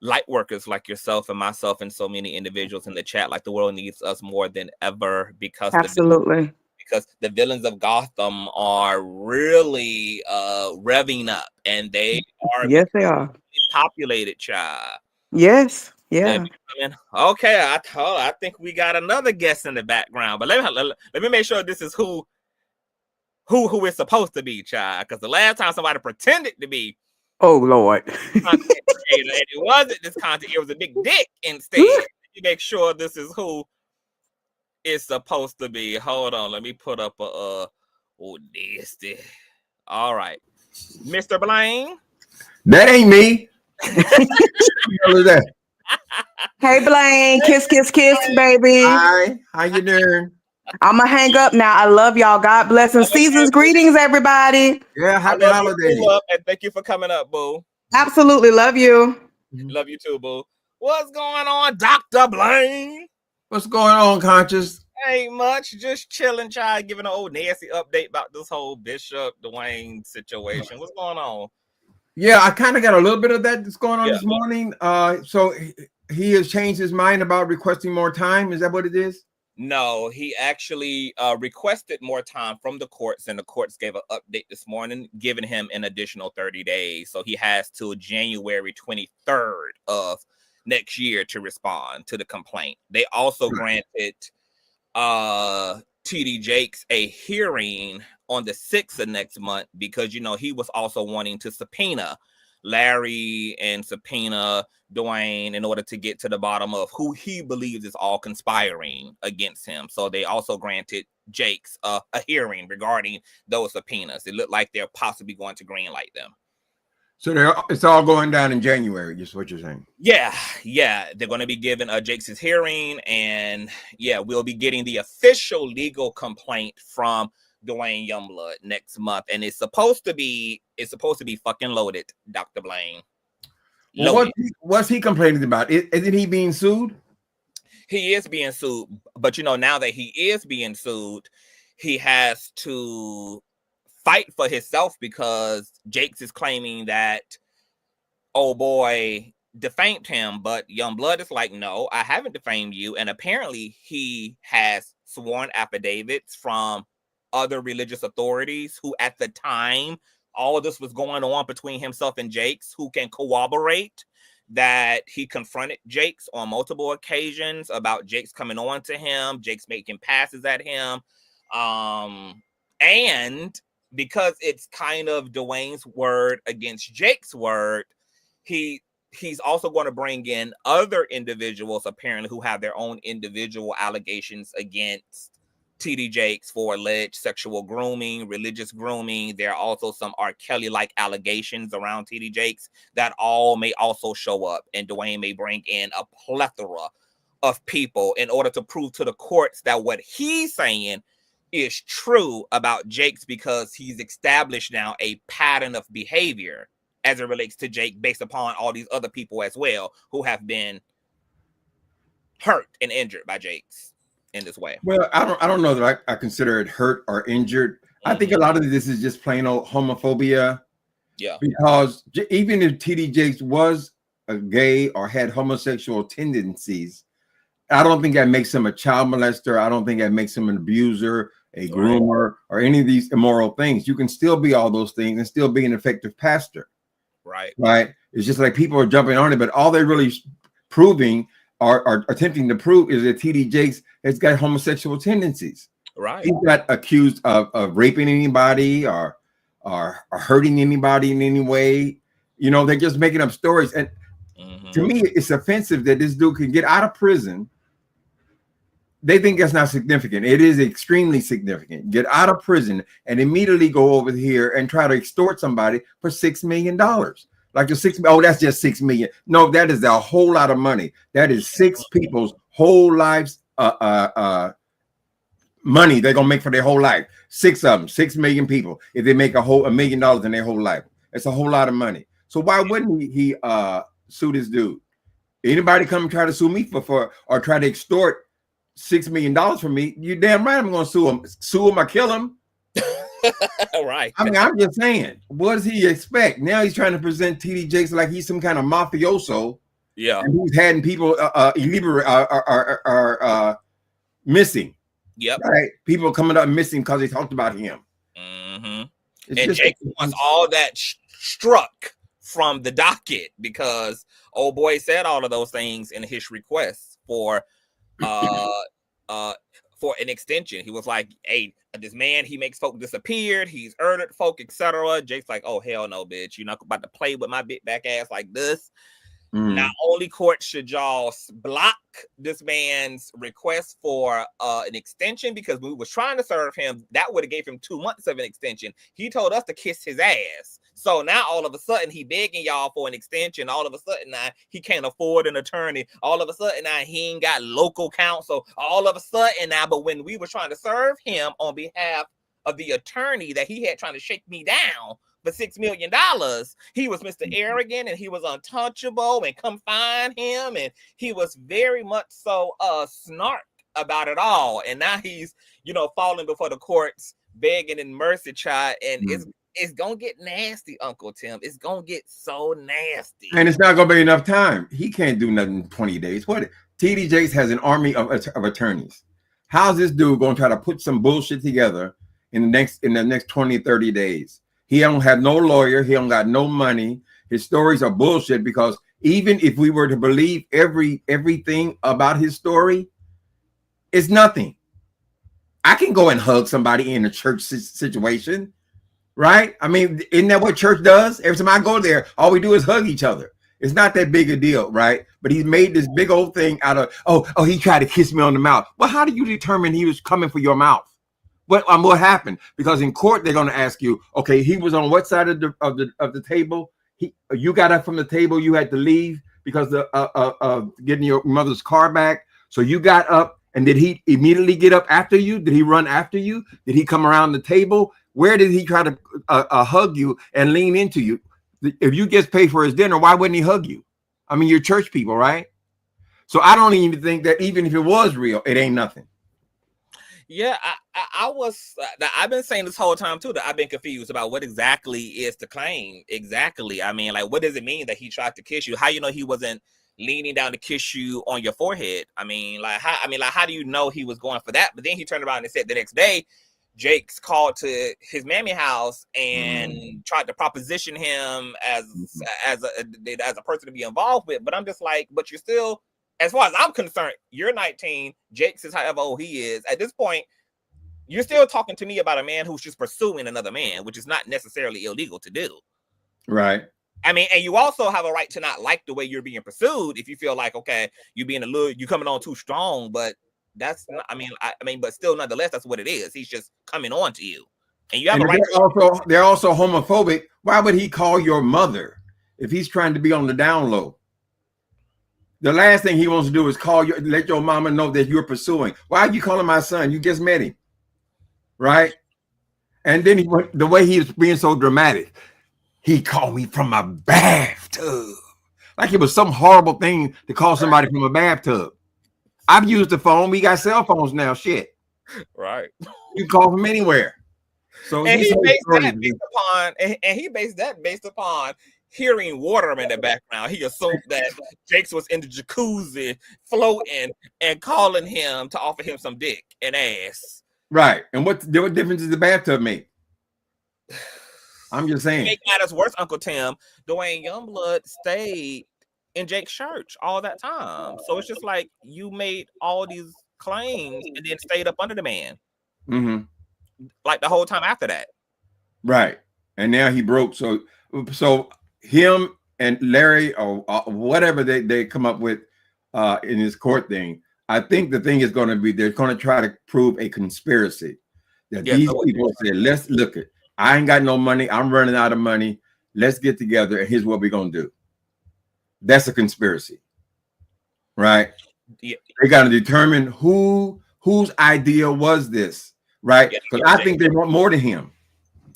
light workers like yourself and myself and so many individuals in the chat. Like the world needs us more than ever because Absolutely. the villains of Gotham are really revving up, and they are Yes, they are. populated, child. Yes. Yeah. Okay, I think we got another guest in the background, but let me make sure this is who it's supposed to be, child. Because the last time somebody pretended to be, oh Lord, content creator, and it wasn't this content; it was a big dick instead. Let me make sure this is who it's supposed to be. Hold on, let me put up a this. All right, Mr. Blaine. That ain't me. Who the hell is that? Hey Blaine, kiss, kiss, kiss, baby. Hi, how you doing? I'm gonna hang up now. I love y'all. God bless and seasons. Greetings, everybody. Yeah, happy holidays. And thank you for coming up, boo. Absolutely, love you. Love you too, boo. What's going on, Dr. Blaine? What's going on, Conscious? Ain't much, just chilling, child, giving an old nasty update about this whole Bishop Duane situation. What's going on? Yeah, I kind of got a little bit of that that's going on this morning. So he has changed his mind about requesting more time. Is that what it is? No, he actually requested more time from the courts, and the courts gave an update this morning, giving him an additional 30 days. So he has till January 23rd of next year to respond to the complaint. They also granted TD Jakes a hearing on the 6th of next month because, you know, he was also wanting to subpoena Larry and subpoena Duane in order to get to the bottom of who he believes is all conspiring against him. So they also granted Jakes a hearing regarding those subpoenas. It looked like they're possibly going to greenlight them. So it's all going down in January, is what you're saying? Yeah. They're going to be giving Jakes his hearing, and we'll be getting the official legal complaint from Duane Youngblood next month, and it's supposed to be fucking loaded, Dr. Blaine. Well, what's he complaining about? Isn't he being sued? He is being sued, but you know, now that he is being sued, he has to fight for himself because Jakes is claiming that oh boy defamed him, but Youngblood is like, no, I haven't defamed you, and apparently he has sworn affidavits from other religious authorities who at the time all of this was going on between himself and Jakes, who can corroborate that he confronted Jakes on multiple occasions about Jakes coming on to him, Jakes making passes at him. And because it's kind of Duane's word against Jakes' word, he's also going to bring in other individuals apparently who have their own individual allegations against TD Jakes for alleged sexual grooming, religious grooming. There are also some R. Kelly-like allegations around TD Jakes that all may also show up, and Duane may bring in a plethora of people in order to prove to the courts that what he's saying is true about Jakes, because he's established now a pattern of behavior as it relates to Jake based upon all these other people as well who have been hurt and injured by Jakes in this way. Well, I don't know that I consider it hurt or injured. I think a lot of this is just plain old homophobia. Yeah. Because even if TD Jakes was a gay or had homosexual tendencies, I don't think that makes him a child molester. I don't think that makes him an abuser, a groomer, or any of these immoral things. You can still be all those things and still be an effective pastor. Right. It's just like people are jumping on it, but all they're really proving or attempting to prove is that TD Jakes has got homosexual tendencies. Right. He's not accused of raping anybody or hurting anybody in any way. You know, they're just making up stories. And to me, it's offensive that this dude can get out of prison. They think that's not significant. It is extremely significant. Get out of prison and immediately go over here and try to extort somebody for $6 million. Like that's just $6 million. No, that is a whole lot of money. That is 6 people's whole lives money they're gonna make for their whole life. 6 of them, 6 million people. If they make $1 million in their whole life, it's a whole lot of money. So why wouldn't he sue this dude? Anybody come and try to sue me for or try to extort $6 million from me, you damn right I'm gonna sue him or kill him. Right. I mean, I'm just saying, what does he expect? Now he's trying to present TD Jakes like he's some kind of mafioso. Yeah. And he's had people missing. Yep. Right. People coming up missing because they talked about him. And Jake wants all that struck from the docket because old boy said all of those things in his request for an extension. He was like, hey, this man, he makes folk disappeared, he's murdered folk, etc. Jake's like, oh hell no, bitch, you're not about to play with my big back ass like this. Not only court should y'all block this man's request for an extension because we was trying to serve him, that would have gave him 2 months of an extension. He told us to kiss his ass. So now all of a sudden he begging y'all for an extension. All of a sudden now he can't afford an attorney. All of a sudden now he ain't got local counsel. All of a sudden now, but when we were trying to serve him on behalf of the attorney that he had trying to shake me down for $6 million, he was Mr. Arrogant and he was untouchable and come find him, and he was very much so snark about it all. And now he's, you know, falling before the courts begging in mercy, child, and it's gonna get nasty, Uncle Tim. It's gonna get so nasty, and it's not gonna be enough time. He can't do nothing in 20 days. What? TD Jakes has an army of attorneys. How's this dude gonna try to put some bullshit together in the next 20, 30 days? He don't have no lawyer. He don't got no money. His stories are bullshit because even if we were to believe everything about his story, it's nothing. I can go and hug somebody in a church situation, right? I mean, isn't that what church does? Every time I go there, all we do is hug each other. It's not that big a deal, right? But he's made this big old thing out of, oh, he tried to kiss me on the mouth. Well, how do you determine he was coming for your mouth? What happened? Because in court they're going to ask you, okay, he was on what side of the table? You got up from the table. You had to leave because of getting your mother's car back. So you got up, and did he immediately get up after you? Did he run after you? Did he come around the table? Where did he try to hug you and lean into you? If you get paid for his dinner, why wouldn't he hug you? I mean, you're church people, right? So I don't even think that even if it was real, it ain't nothing. Yeah, I've been saying this whole time too that I've been confused about what exactly is the claim. Exactly. I mean, like, what does it mean that he tried to kiss you? How you know he wasn't leaning down to kiss you on your forehead? I mean, how do you know he was going for that? But then he turned around and said the next day, Jake's called to his mammy house and tried to proposition him as a person to be involved with. But I'm just like, but you're still, as far as I'm concerned, you're 19. Jake's is however old he is. At this point, you're still talking to me about a man who's just pursuing another man, which is not necessarily illegal to do. Right. I mean, and you also have a right to not like the way you're being pursued if you feel like, okay, you coming on too strong, but that's not, I mean, but still, nonetheless, that's what it is. He's just coming on to you, and you have a right. They're also homophobic. Why would he call your mother if he's trying to be on the down low? The last thing he wants to do is let your mama know that you're pursuing. Why are you calling my son? You just met him, right? And then the way he was being so dramatic, he called me from my bathtub, like it was some horrible thing to call somebody from a bathtub. I've used the phone. We got cell phones now. Shit, right? You can call from anywhere. So and he based that based upon hearing water in the background. He assumed that Jakes was in the jacuzzi floating and calling him to offer him some dick and ass. Right. And what difference does the bathtub make? I'm just saying. Make matters worse, Uncle Tim, Duane Youngblood stayed in Jake's church all that time. So it's just like you made all these claims and then stayed up under the man. Like the whole time after that. Right. And now he broke. So him and Larry or whatever they come up with in his court thing, I think the thing is going to be they're going to try to prove a conspiracy that these people said, let's look at, I ain't got no money, I'm running out of money, let's get together and here's what we're going to do. That's a conspiracy, right? Yeah. They got to determine whose idea was this, right? Because I think they want more to him.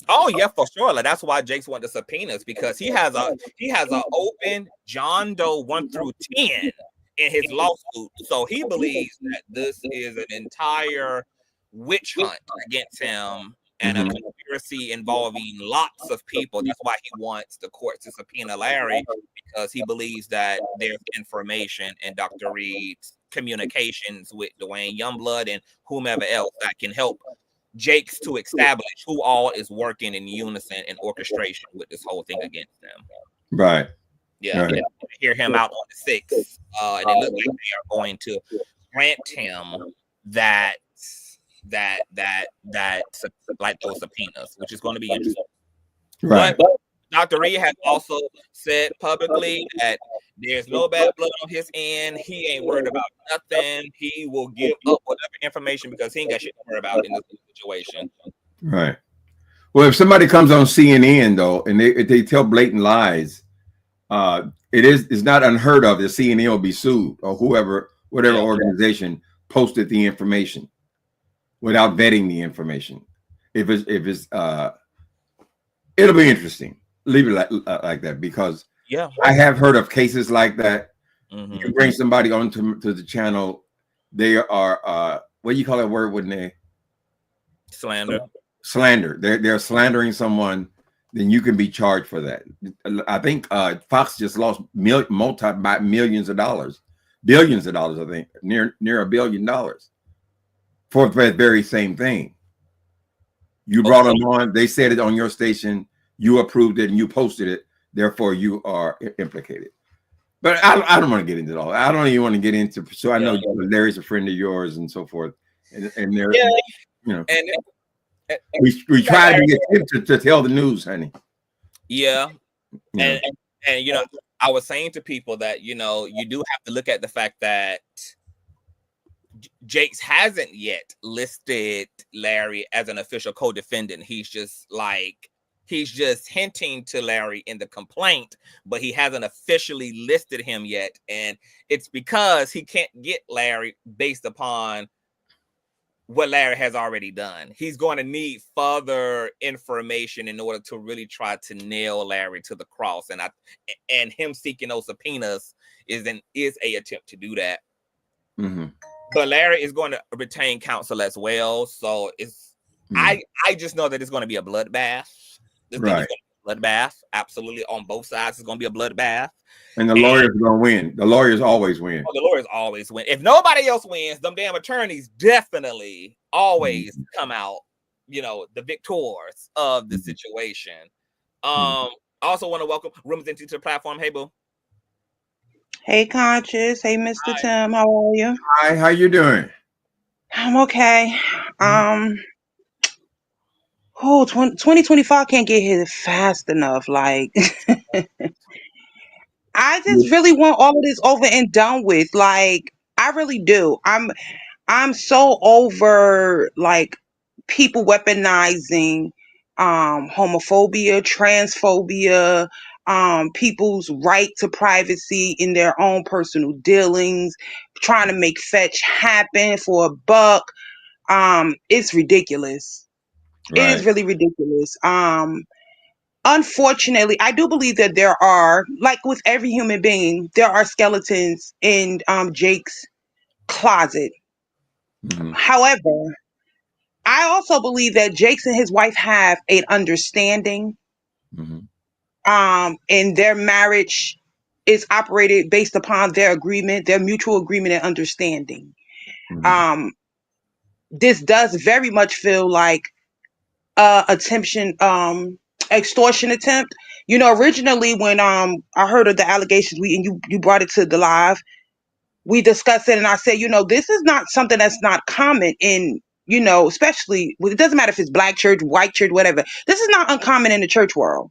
Oh yeah, for sure. Like that's why Jake's wanted the subpoenas, because he has an open John Doe 1 through 10 in his lawsuit. So he believes that this is an entire witch hunt against him and a conspiracy involving lots of people. That's why he wants the court to subpoena Larry, because he believes that there's information in Dr. Reid's communications with Duane Youngblood and whomever else that can help Jakes to establish who all is working in unison and orchestration with this whole thing against them. Right. Yeah. Right. Hear him out on the 6th. And it looks like they are going to grant him that like those subpoenas, which is going to be interesting. Right. But Dr. Reid has also said publicly that there's no bad blood on his end. He ain't worried about nothing. He will give up whatever information because he ain't got shit to worry about in this situation. Right. Well, if somebody comes on CNN though, and they tell blatant lies, it's not unheard of that CNN will be sued or whatever organization posted the information without vetting the information. If it's it'll be interesting. Leave it like that, because I have heard of cases like that. You bring somebody onto the channel, they are what do you call that word when they slander? They're slandering someone, then you can be charged for that. I think Fox just lost millions of dollars, billions of dollars. I think near $1 billion for that very same thing. You brought them on. They said it on your station. You approved it and you posted it. Therefore, you are implicated. But I don't want to get into it all. I don't even want to get into. So I know Larry's a friend of yours and so forth. And they're, we try to get him to tell the news, honey. Yeah. And I was saying to people that, you do have to look at the fact that Jakes hasn't yet listed Larry as an official co-defendant. He's just hinting to Larry in the complaint, but he hasn't officially listed him yet. And it's because he can't get Larry based upon what Larry has already done. He's going to need further information in order to really try to nail Larry to the cross. And him seeking those subpoenas is a attempt to do that. But Larry is going to retain counsel as well. So I just know that it's going to be a bloodbath. This thing is going to be a bloodbath. Absolutely. On both sides, it's going to be a bloodbath. And the lawyers are going to win. The lawyers always win. The lawyers always win. If nobody else wins, them damn attorneys definitely always come out, the victors of the situation. I also want to welcome Rooms into the platform. Hey, boo. Hey, Conscious. Hey, Mr. Tim. How are you? Hi, how you doing? I'm okay. 2025 can't get here fast enough. Like, I just really want all of this over and done with. Like, I really do. I'm so over like people weaponizing homophobia, transphobia, people's right to privacy in their own personal dealings, trying to make fetch happen for a buck. It's ridiculous. It is really ridiculous. Unfortunately, I do believe that there are, like with every human being, there are skeletons in Jake's closet. However, I also believe that Jakes and his wife have an understanding. And their marriage is operated based upon their agreement, their mutual agreement and understanding. This does very much feel like extortion attempt. Originally when I heard of the allegations, you brought it to the live, we discussed it, and I said, this is not something that's not common in, especially, it doesn't matter if it's black church, white church, whatever. This is not uncommon in the church world,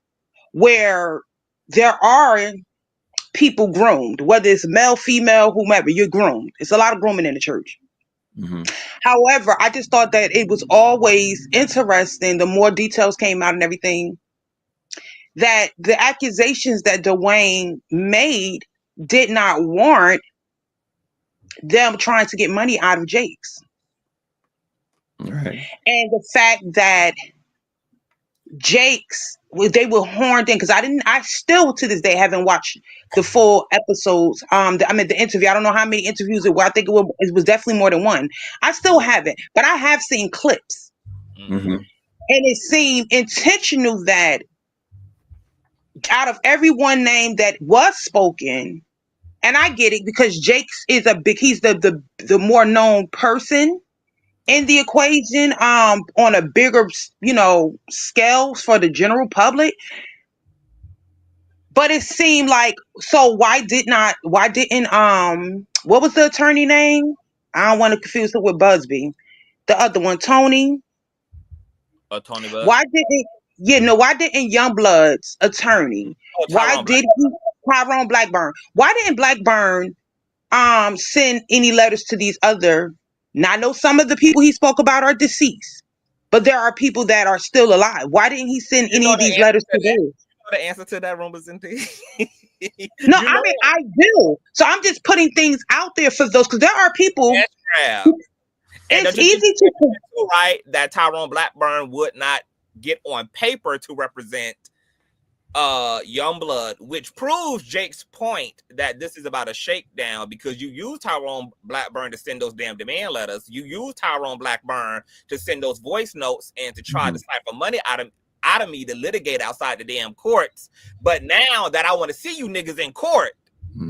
where there are people groomed, whether it's male, female, whomever, you're groomed. It's a lot of grooming in the church. However, I just thought that it was always interesting, the more details came out and everything, that the accusations that Duane made did not warrant them trying to get money out of Jakes. And the fact that Jakes they were horned in, because I still to this day haven't watched the full episodes. The interview. I don't know how many interviews it was. I think it was definitely more than one. I still haven't, but I have seen clips, Mm-hmm. and it seemed intentional that out of every one name that was spoken, and I get it because Jake's is he's the more known person in the equation, on a bigger, scale for the general public. But it seemed like, so why didn't what was the attorney name? I don't want to confuse it with Busby. The other one, Tony. Tony Bud. Why didn't Youngblood's attorney? Why did Tyrone Blackburn? Why didn't Blackburn send any letters to these other? Now I know some of the people he spoke about are deceased, but there are people that are still alive. Why didn't he send any of these letters to those? The answer to that, rumors and things. No, I mean, I do. So I'm just putting things out there for those, because there are people. It's easy to right that Tyrone Blackburn would not get on paper to represent Youngblood, which proves Jake's point that this is about a shakedown, because you use Tyrone Blackburn to send those damn demand letters. You use Tyrone Blackburn to send those voice notes and to try to cipher money out of me to litigate outside the damn courts. But now that I want to see you niggas in court,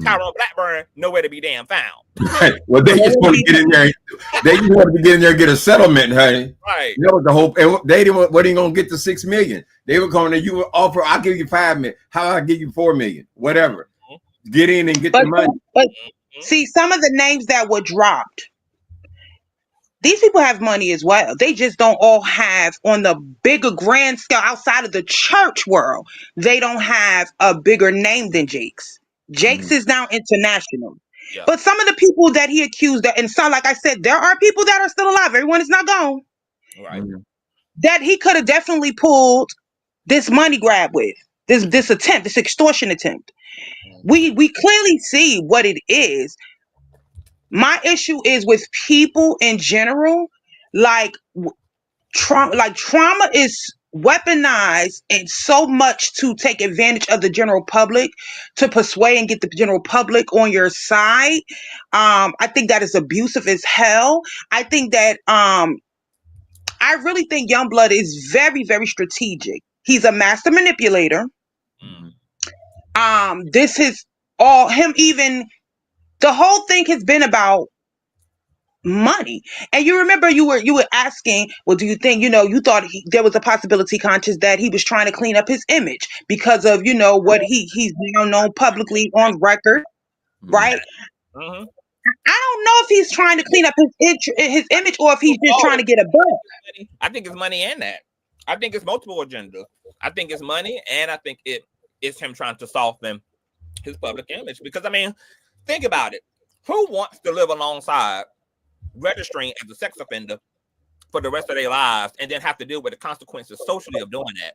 Tyrone Blackburn nowhere to be damn found. Right. Well, they just want to get in there. They just want to get in there and get a settlement, honey. Right. That was the hope. And they didn't. What are you gonna get the $6 million? They were coming. You would offer. I'll give you $5 million. How I give you $4 million? Whatever. Get in and get the money. But see, some of the names that were dropped, these people have money as well. They just don't all have, on the bigger grand scale outside of the church world, they don't have a bigger name than Jake's. Jake's is now international. Yeah. But some of the people that he accused, and so, like I said, there are people that are still alive. Everyone is not gone. Right. That he could have definitely pulled this money grab with, this attempt, this extortion attempt. We clearly see what it is. My issue is with people in general, like trauma is weaponized and so much to take advantage of the general public, to persuade and get the general public on your side. I think that is abusive as hell. I think that I really think Youngblood is very, very strategic. He's a master manipulator. This is all him. Even the whole thing has been about money. And you remember you were asking, well, do you think, you thought there was a possibility, Conscious, that he was trying to clean up his image because of, what he's now known publicly on record, right? I don't know if he's trying to clean up his image or if he's just trying to get a buck. I think it's money and that. I think it's multiple agendas. I think it's money, and I think it's him trying to soften his public image. Because, I mean, think about it. Who wants to live alongside registering as a sex offender for the rest of their lives and then have to deal with the consequences socially of doing that?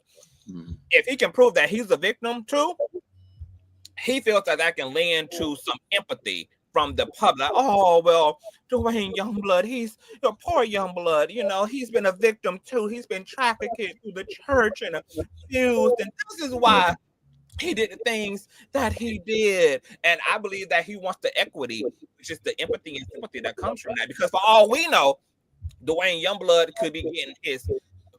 If he can prove that he's a victim too, he feels that can lend to some empathy from the public. Oh, well, Duane Youngblood, he's the poor Youngblood, he's been a victim too. He's been trafficked through the church and abused, and this is why he did the things that he did. And I believe that he wants the equity, which is the empathy and sympathy that comes from that. Because for all we know, Duane Youngblood could be getting his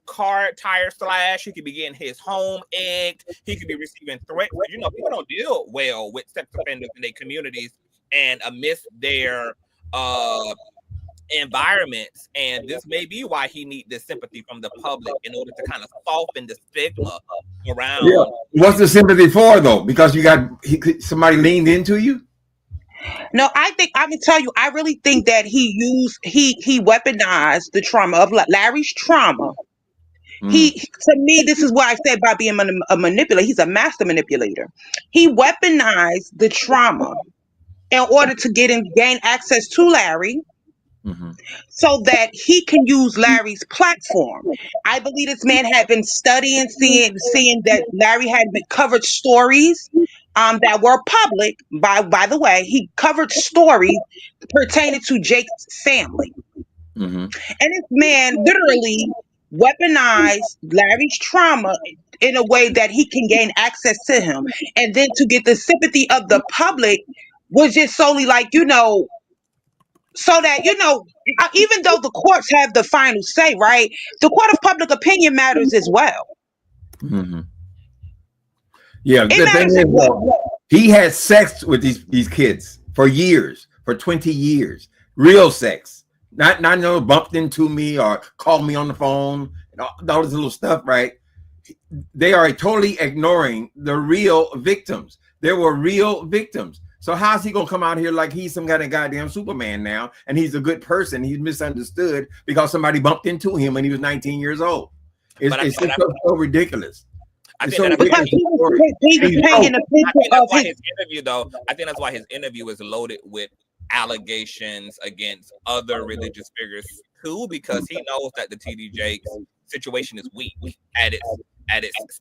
car tire slashed. He could be getting his home egged. He could be receiving threats. People don't deal well with sex offenders in their communities and amidst their environments. And this may be why he needs this sympathy from the public in order to kind of soften the stigma around. Yeah. What's the sympathy for, though? Because somebody leaned into you? No, I can tell you, I really think that he weaponized the trauma of Larry's trauma. To me, this is what I said about being a manipulator. He's a master manipulator. He weaponized the trauma in order to gain access to Larry, so that he can use Larry's platform. I believe this man had been studying, seeing that Larry had been covered stories that were public. By the way, he covered stories pertaining to Jake's family. And this man literally weaponize Larry's trauma in a way that he can gain access to him. And then to get the sympathy of the public was just solely like, so that, even though the courts have the final say, right? The court of public opinion matters as well. Mm-hmm. Yeah, It matters as well. He had sex with these kids for years, for 20 years. Real sex. Not no bumped into me or called me on the phone and all this little stuff, right? They are totally ignoring the real victims. There were real victims. So how's he gonna come out here like he's some kind of goddamn Superman now and he's a good person? He's misunderstood because somebody bumped into him when he was 19 years old. It's so ridiculous. I think that's why his interview, though. I think that's why his interview is loaded with allegations against other religious figures too, because he knows that the TD Jakes situation is weak at its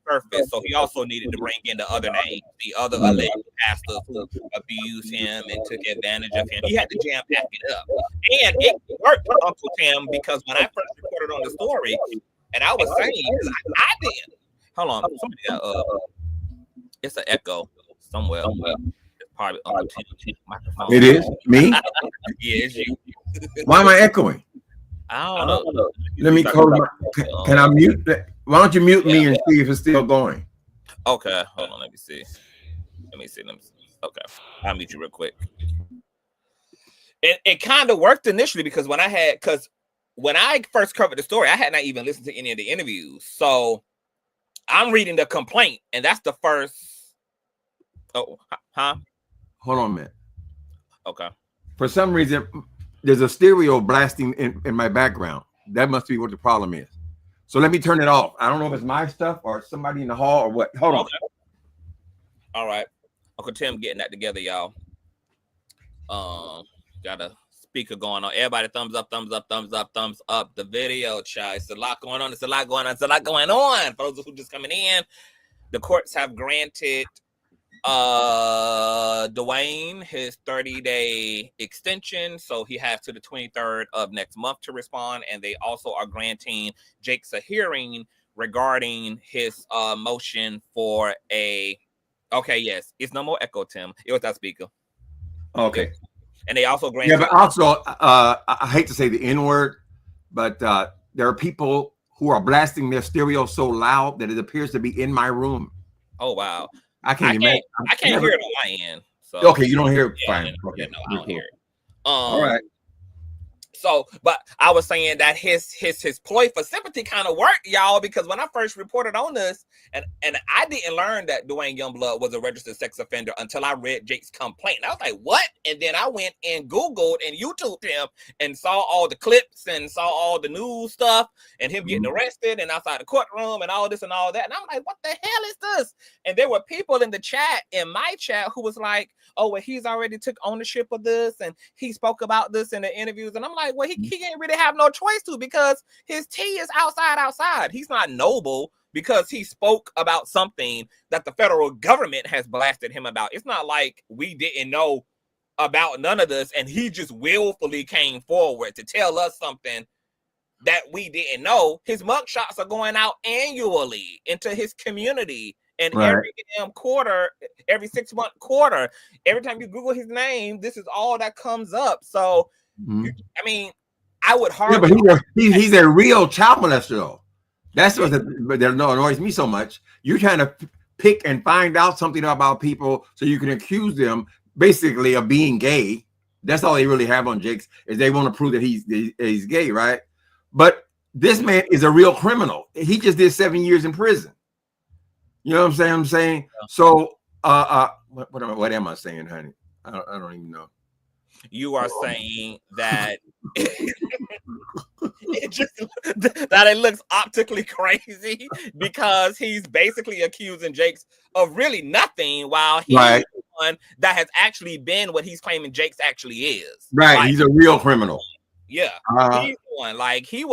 surface. So he also needed to bring in the other names, the other alleged pastors who abused him and took advantage of him. He had to jam pack it up, and it worked, Uncle Tim, because when I first reported on the story, and I was saying, I didn't. Hold on, somebody it's an echo somewhere. It's probably Uncle Tim microphone. It is me. Yeah, it's you. Why am I echoing? I don't know. Let me call. Can I mute that? Why don't you mute me and see if it's still going? Okay, hold on. Let me see. Okay, I'll mute you real quick. It kind of worked initially because when I first covered the story, I had not even listened to any of the interviews. So I'm reading the complaint, and that's the first. Oh, huh? Hold on a minute. Okay. For some reason, there's a stereo blasting in my background. That must be what the problem is. So let me turn it off. I don't know if it's my stuff or somebody in the hall or what. Hold on. All right. Uncle Tim getting that together, y'all. Got a speaker going on. Everybody thumbs up, thumbs up, thumbs up, thumbs up. The video, child. It's a lot going on. It's a lot going on. For those who just coming in, the courts have granted Duane his 30-day extension, so he has to the 23rd of next month to respond, and they also are granting Jakes a hearing regarding his motion for a yes, it's no more echo, Tim. It was that speaker. Okay. Yeah. And they also granted but also I hate to say the N-word, but there are people who are blasting their stereo so loud that it appears to be in my room. Oh wow. I can't imagine. I can't hear it on my end. So okay, you don't hear it. Yeah, fine. Okay. No, I don't hear it. All right. So, but I was saying that his ploy for sympathy kind of worked, y'all, because when I first reported on this, and I didn't learn that Duane Youngblood was a registered sex offender until I read Jake's complaint. And I was like, what? And then I went and Googled and YouTubed him and saw all the clips and saw all the news stuff and him getting arrested and outside the courtroom and all this and all that. And I'm like, what the hell is this? And there were people in the chat, in my chat, who was like, oh, well, he's already took ownership of this and he spoke about this in the interviews. And I'm like, well, he can't really have no choice to, because his tea is outside. He's not noble because he spoke about something that the federal government has blasted him about. It's not like we didn't know about none of this and he just willfully came forward to tell us something that we didn't know. His mugshots are going out annually into his community. And every damn quarter, every 6-month quarter, every time you Google his name, this is all that comes up. So, I mean, I would hardly. Yeah, but he's a real child molester, though. That's what annoys me so much. You're trying to pick and find out something about people so you can accuse them, basically, of being gay. That's all they really have on Jakes, is they want to prove that he's gay, right? But this man is a real criminal. He just did 7 years in prison. You know what I'm saying? So, what am I saying, honey? I don't even know. You are saying that it looks optically crazy because he's basically accusing Jakes of really nothing, while he's the one that has actually been what he's claiming Jakes actually is. Right, like, he's a real criminal. Yeah, he's the one. Like he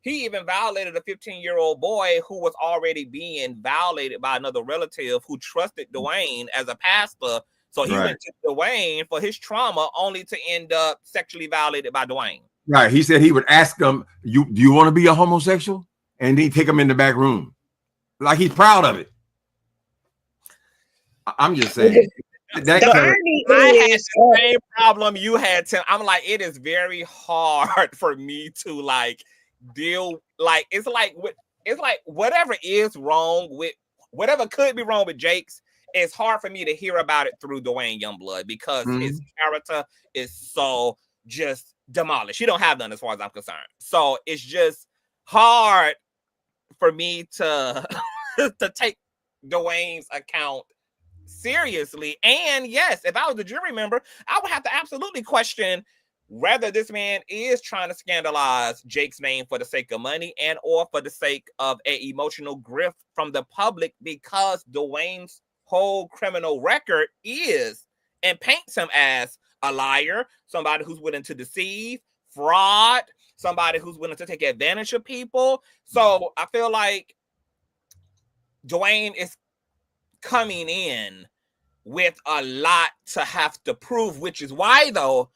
even violated a 15-year-old boy who was already being violated by another relative who trusted Duane as a pastor. So he went to Duane for his trauma, only to end up sexually violated by Duane. Right. He said he would ask him, "Do you want to be a homosexual?" and then take him in the back room, like he's proud of it. I'm just saying. The irony I had is, the same problem you had, Tim. I'm like, it is very hard for me to like deal. Like it's like whatever is wrong with whatever could be wrong with Jake's. It's hard for me to hear about it through Duane Youngblood because his character is so just demolished. He don't have none as far as I'm concerned. So it's just hard for me to to take Duane's account seriously. And yes, if I was a jury member, I would have to absolutely question whether this man is trying to scandalize Jake's name for the sake of money and or for the sake of an emotional grift from the public, because Duane's whole criminal record is and paints him as a liar, somebody who's willing to deceive, fraud, somebody who's willing to take advantage of people. So I feel like Duane is coming in with a lot to have to prove, which is why, though,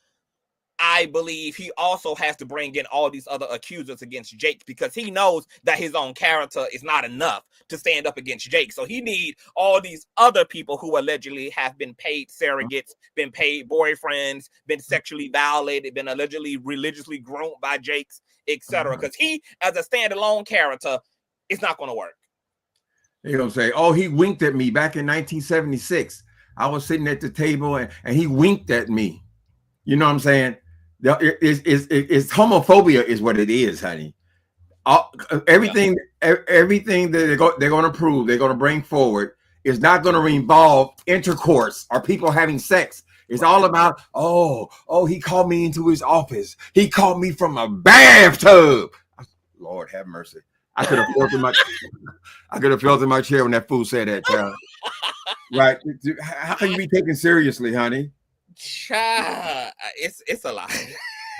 I believe he also has to bring in all these other accusers against Jake, because he knows that his own character is not enough to stand up against Jake. So he needs all these other people who allegedly have been paid surrogates, been paid boyfriends, been sexually violated, been allegedly religiously groomed by Jake's, etc. Because he, as a standalone character, is not going to work. They're going to say, oh, he winked at me back in 1976. I was sitting at the table and he winked at me. You know what I'm saying? It's homophobia is what it is, honey. Everything that they're going to prove, they're going to bring forward is not going to involve intercourse or people having sex. It's all about, oh, he called me into his office. He called me from a bathtub. Lord have mercy. I could have felt in my chair when that fool said that, child. Right? How can you be taken seriously, honey? It's a lot.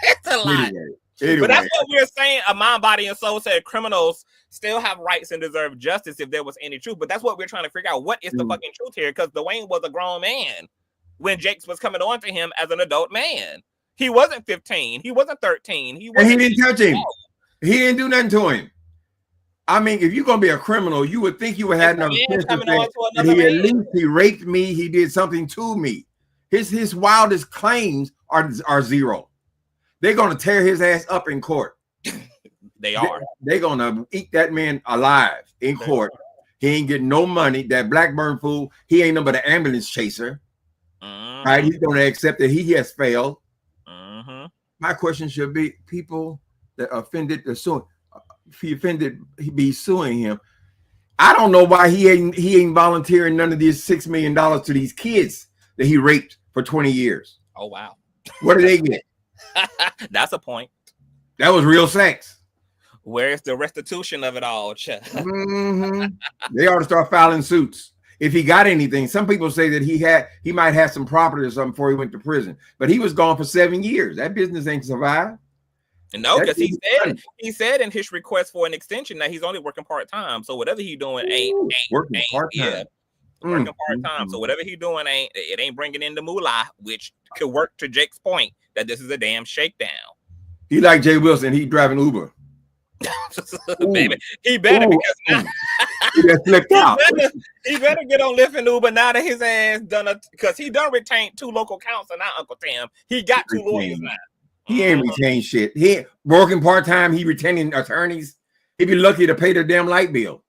It's a lot. Anyway. But that's what we're saying. A mind, body, and soul said criminals still have rights and deserve justice if there was any truth. But that's what we're trying to figure out. What is the fucking truth here? Because Duane was a grown man when Jakes was coming on to him as an adult man. He wasn't 15. He wasn't 13. He didn't touch him. He didn't do nothing to him. I mean, if you're gonna be a criminal, you would think you would have another chance to say, at least he raped me. He did something to me. His wildest claims are zero. They're gonna tear his ass up in court. They are. They're gonna eat that man alive in court. He ain't getting no money. That Blackburn fool, he ain't no but an ambulance chaser. Right? He's gonna accept that he has failed. My question should be: people that offended the suing. If he offended, he'd be suing him. I don't know why he ain't volunteering none of these $6 million to these kids that he raped for 20 years. Oh wow. What did they get? That's a point. That was real sex. Where's the restitution of it all? They ought to start filing suits. If he got anything, some people say that he might have some property or something before he went to prison, but he was gone for 7 years. That business ain't survived. No, because he said in his request for an extension that he's only working part-time. So whatever he's doing ain't working part-time. Working part-time. So whatever he's doing ain't bringing in the moolah, which could work to Jake's point that this is a damn shakedown. He like Jay Wilson. He driving Uber. Baby, he better because now he better get on Lyft and Uber now that his ass done because he done retained 2 local counsel now, Uncle Tim. He got 2 lawyers now. He ain't retained shit. He working part-time. He retaining attorneys. He'd be lucky to pay their damn light bill.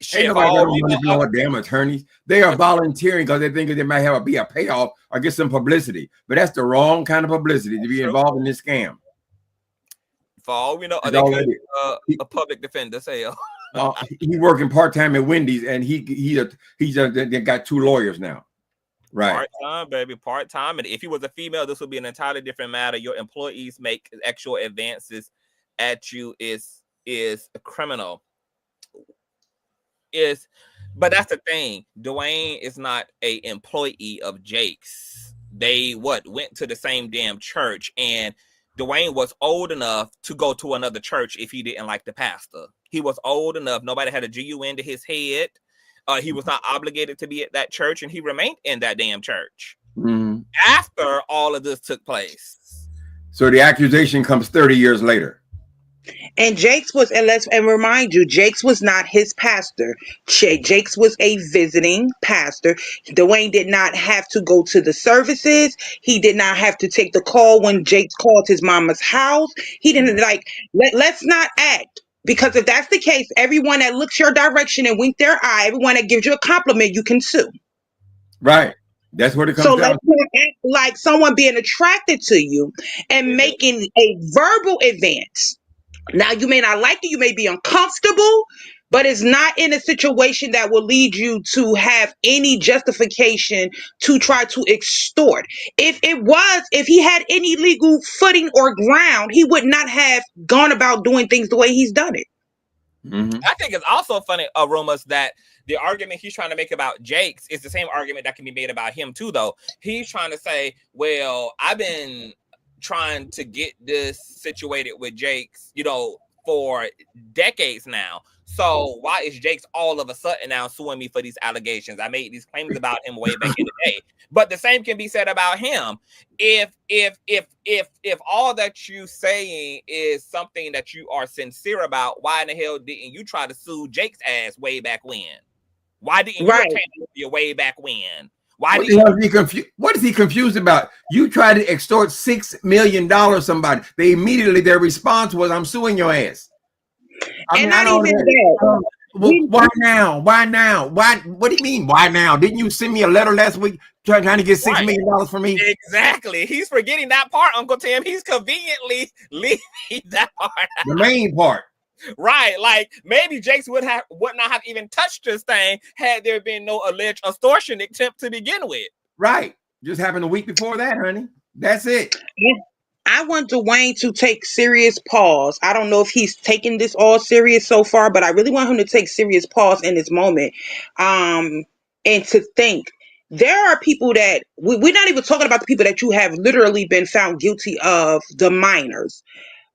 Shit, ain't nobody gonna know damn attorneys. They are volunteering because they think they might be a payoff or get some publicity. But that's the wrong kind of publicity to be involved in this scam. For all we know, they could a public defender say, he working part-time at Wendy's and he got 2 lawyers now. Right. Part-time, baby, part-time. And if he was a female, this would be an entirely different matter. Your employees make actual advances at you is a criminal. But that's the thing. Duane is not a employee of Jake's. They went to the same damn church, and Duane was old enough to go to another church if he didn't like the pastor. He was old enough. Nobody had a GUN to his head. He was not obligated to be at that church, and he remained in that damn church after all of this took place. So the accusation comes 30 years later. And Jakes was, and remind you, Jakes was not his pastor. Jakes was a visiting pastor. Duane did not have to go to the services. He did not have to take the call when Jakes called his mama's house. He didn't let's not act. Because if that's the case, everyone that looks your direction and wink their eye, everyone that gives you a compliment, you can sue. Right. That's what it comes So down let's not act like someone being attracted to you and making a verbal advance. Now, you may not like it, you may be uncomfortable, but it's not in a situation that will lead you to have any justification to try to extort. If he had any legal footing or ground, he would not have gone about doing things the way he's done it. I think it's also funny, rumors, that the argument he's trying to make about Jakes is the same argument that can be made about him too, though. He's trying to say, well, I've been trying to get this situated with Jakes, for decades now. So why is Jakes all of a sudden now suing me for these allegations? I made these claims about him way back in the day. But the same can be said about him. If all that you saying is something that you are sincere about, why in the hell didn't you try to sue Jakes' ass way back when? Why didn't you obtain your way back when? What is he confused about? You tried to extort $6 million somebody. Their response was, "I'm suing your ass." Why now? Why now? What do you mean? Why now? Didn't you send me a letter last week trying to get $6 million from me? Exactly. He's forgetting that part, Uncle Tim. He's conveniently leaving that part out. The main part. Right, like maybe Jakes would not have even touched this thing had there been no alleged extortion attempt to begin with. Right, just happened a week before that, honey. That's it. I want Duane to take serious pause. I don't know if he's taking this all serious so far, but I really want him to take serious pause in this moment, and to think. There are people that we're not even talking about the people that you have literally been found guilty of, the minors.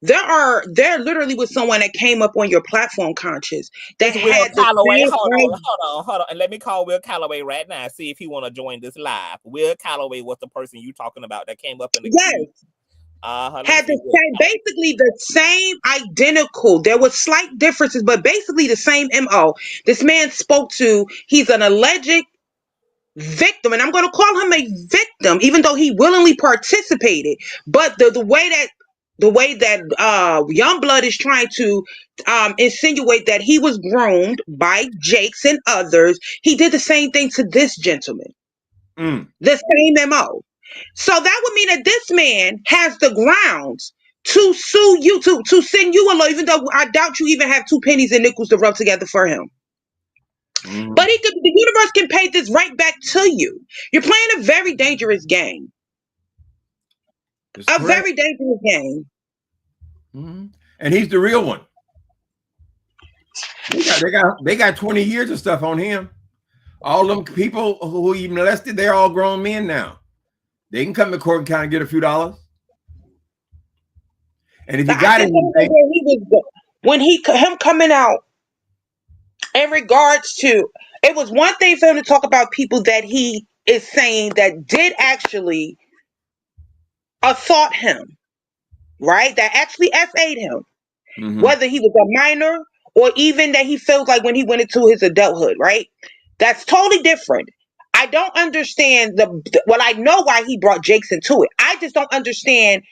There literally was someone that came up on your platform, Conscious, that had the Calloway. Hold on. And let me call Will Calloway right now. See if he want to join this live. Will Calloway was the person you talking about that came up in the queue. Had the same, basically the same identical. There was slight differences, but basically the same MO. This man spoke to, he's an alleged victim, and I'm going to call him a victim, even though he willingly participated. But the way that Youngblood is trying to insinuate that he was groomed by Jakes and others, he did the same thing to this gentleman. The same MO. So that would mean that this man has the grounds to sue you, to send you a law, even though I doubt you even have 2 pennies and nickels to rub together for him. But the universe can pay this right back to you. You're playing a very dangerous game. Very dangerous game. And he's the real one. They got 20 years of stuff on him. All them people who he molested, they're all grown men now. They can come to court and kind of get a few dollars. And if you got anything, him coming out in regards to, it was one thing for him to talk about people that he is saying that did actually assault him, right? That actually FA'd him, whether he was a minor or even that he feels like when he went into his adulthood, right? That's totally different. I don't understand I know why he brought Jakes into it. I just don't understand,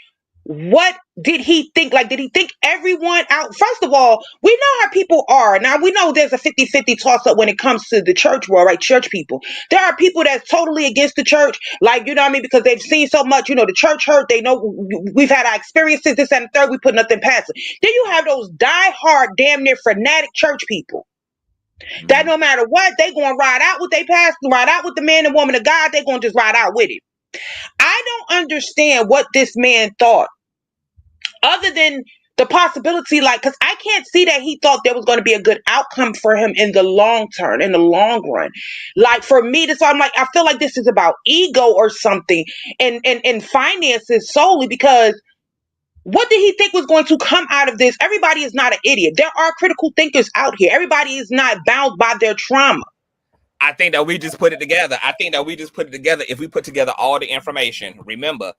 what did he think? Like, did he think everyone out? First of all, we know how people are. Now, we know there's a 50-50 toss-up when it comes to the church world, right? Church people. There are people that's totally against the church, like, you know what I mean? Because they've seen so much, the church hurt. They know we've had our experiences, this and the third. We put nothing past it. Then you have those die-hard, damn near fanatic church people. That no matter what, they going to ride out with their pastor, ride out with the man and woman of God. They going to just ride out with it. I don't understand what this man thought, other than the possibility, because I can't see that he thought there was going to be a good outcome for him in the long term, in the long run. Like, for me, I feel like this is about ego or something, and finances solely, because what did he think was going to come out of this? Everybody is not an idiot. There are critical thinkers out here. Everybody is not bound by their trauma. I think that we just put it together. If we put together all the information. Remember,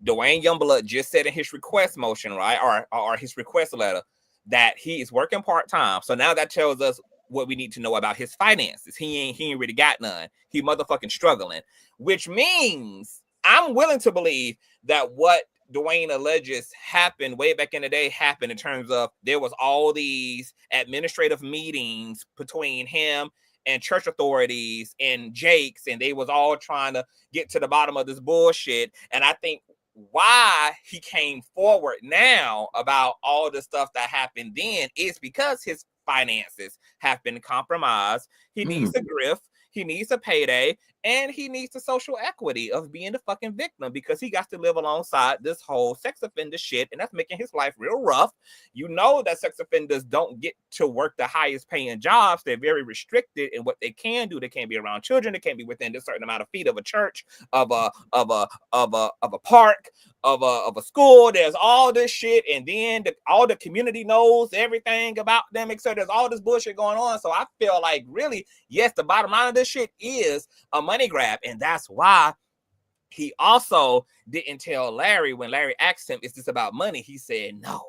Duane Youngblood just said in his request motion, right, or his request letter, that he is working part-time. So now that tells us what we need to know about his finances. He ain't really got none. He motherfucking struggling, which means I'm willing to believe that what Duane alleges happened way back in the day happened in terms of there was all these administrative meetings between him and church authorities and Jake's, and they was all trying to get to the bottom of this bullshit. And I think why he came forward now about all the stuff that happened then is because his finances have been compromised. He needs a grift, he needs a payday, and he needs the social equity of being the fucking victim, because he got to live alongside this whole sex offender shit, and that's making his life real rough. You know that sex offenders don't get to work the highest paying jobs. They're very restricted in what they can do. They can't be around children. They can't be within a certain amount of feet of a church, of a park, of a school. There's all this shit, and then all the community knows everything about them, except there's all this bullshit going on. So I feel like, really, yes, the bottom line of this shit is a money grab, and that's why he also didn't tell Larry when Larry asked him, "Is this about money?" He said no.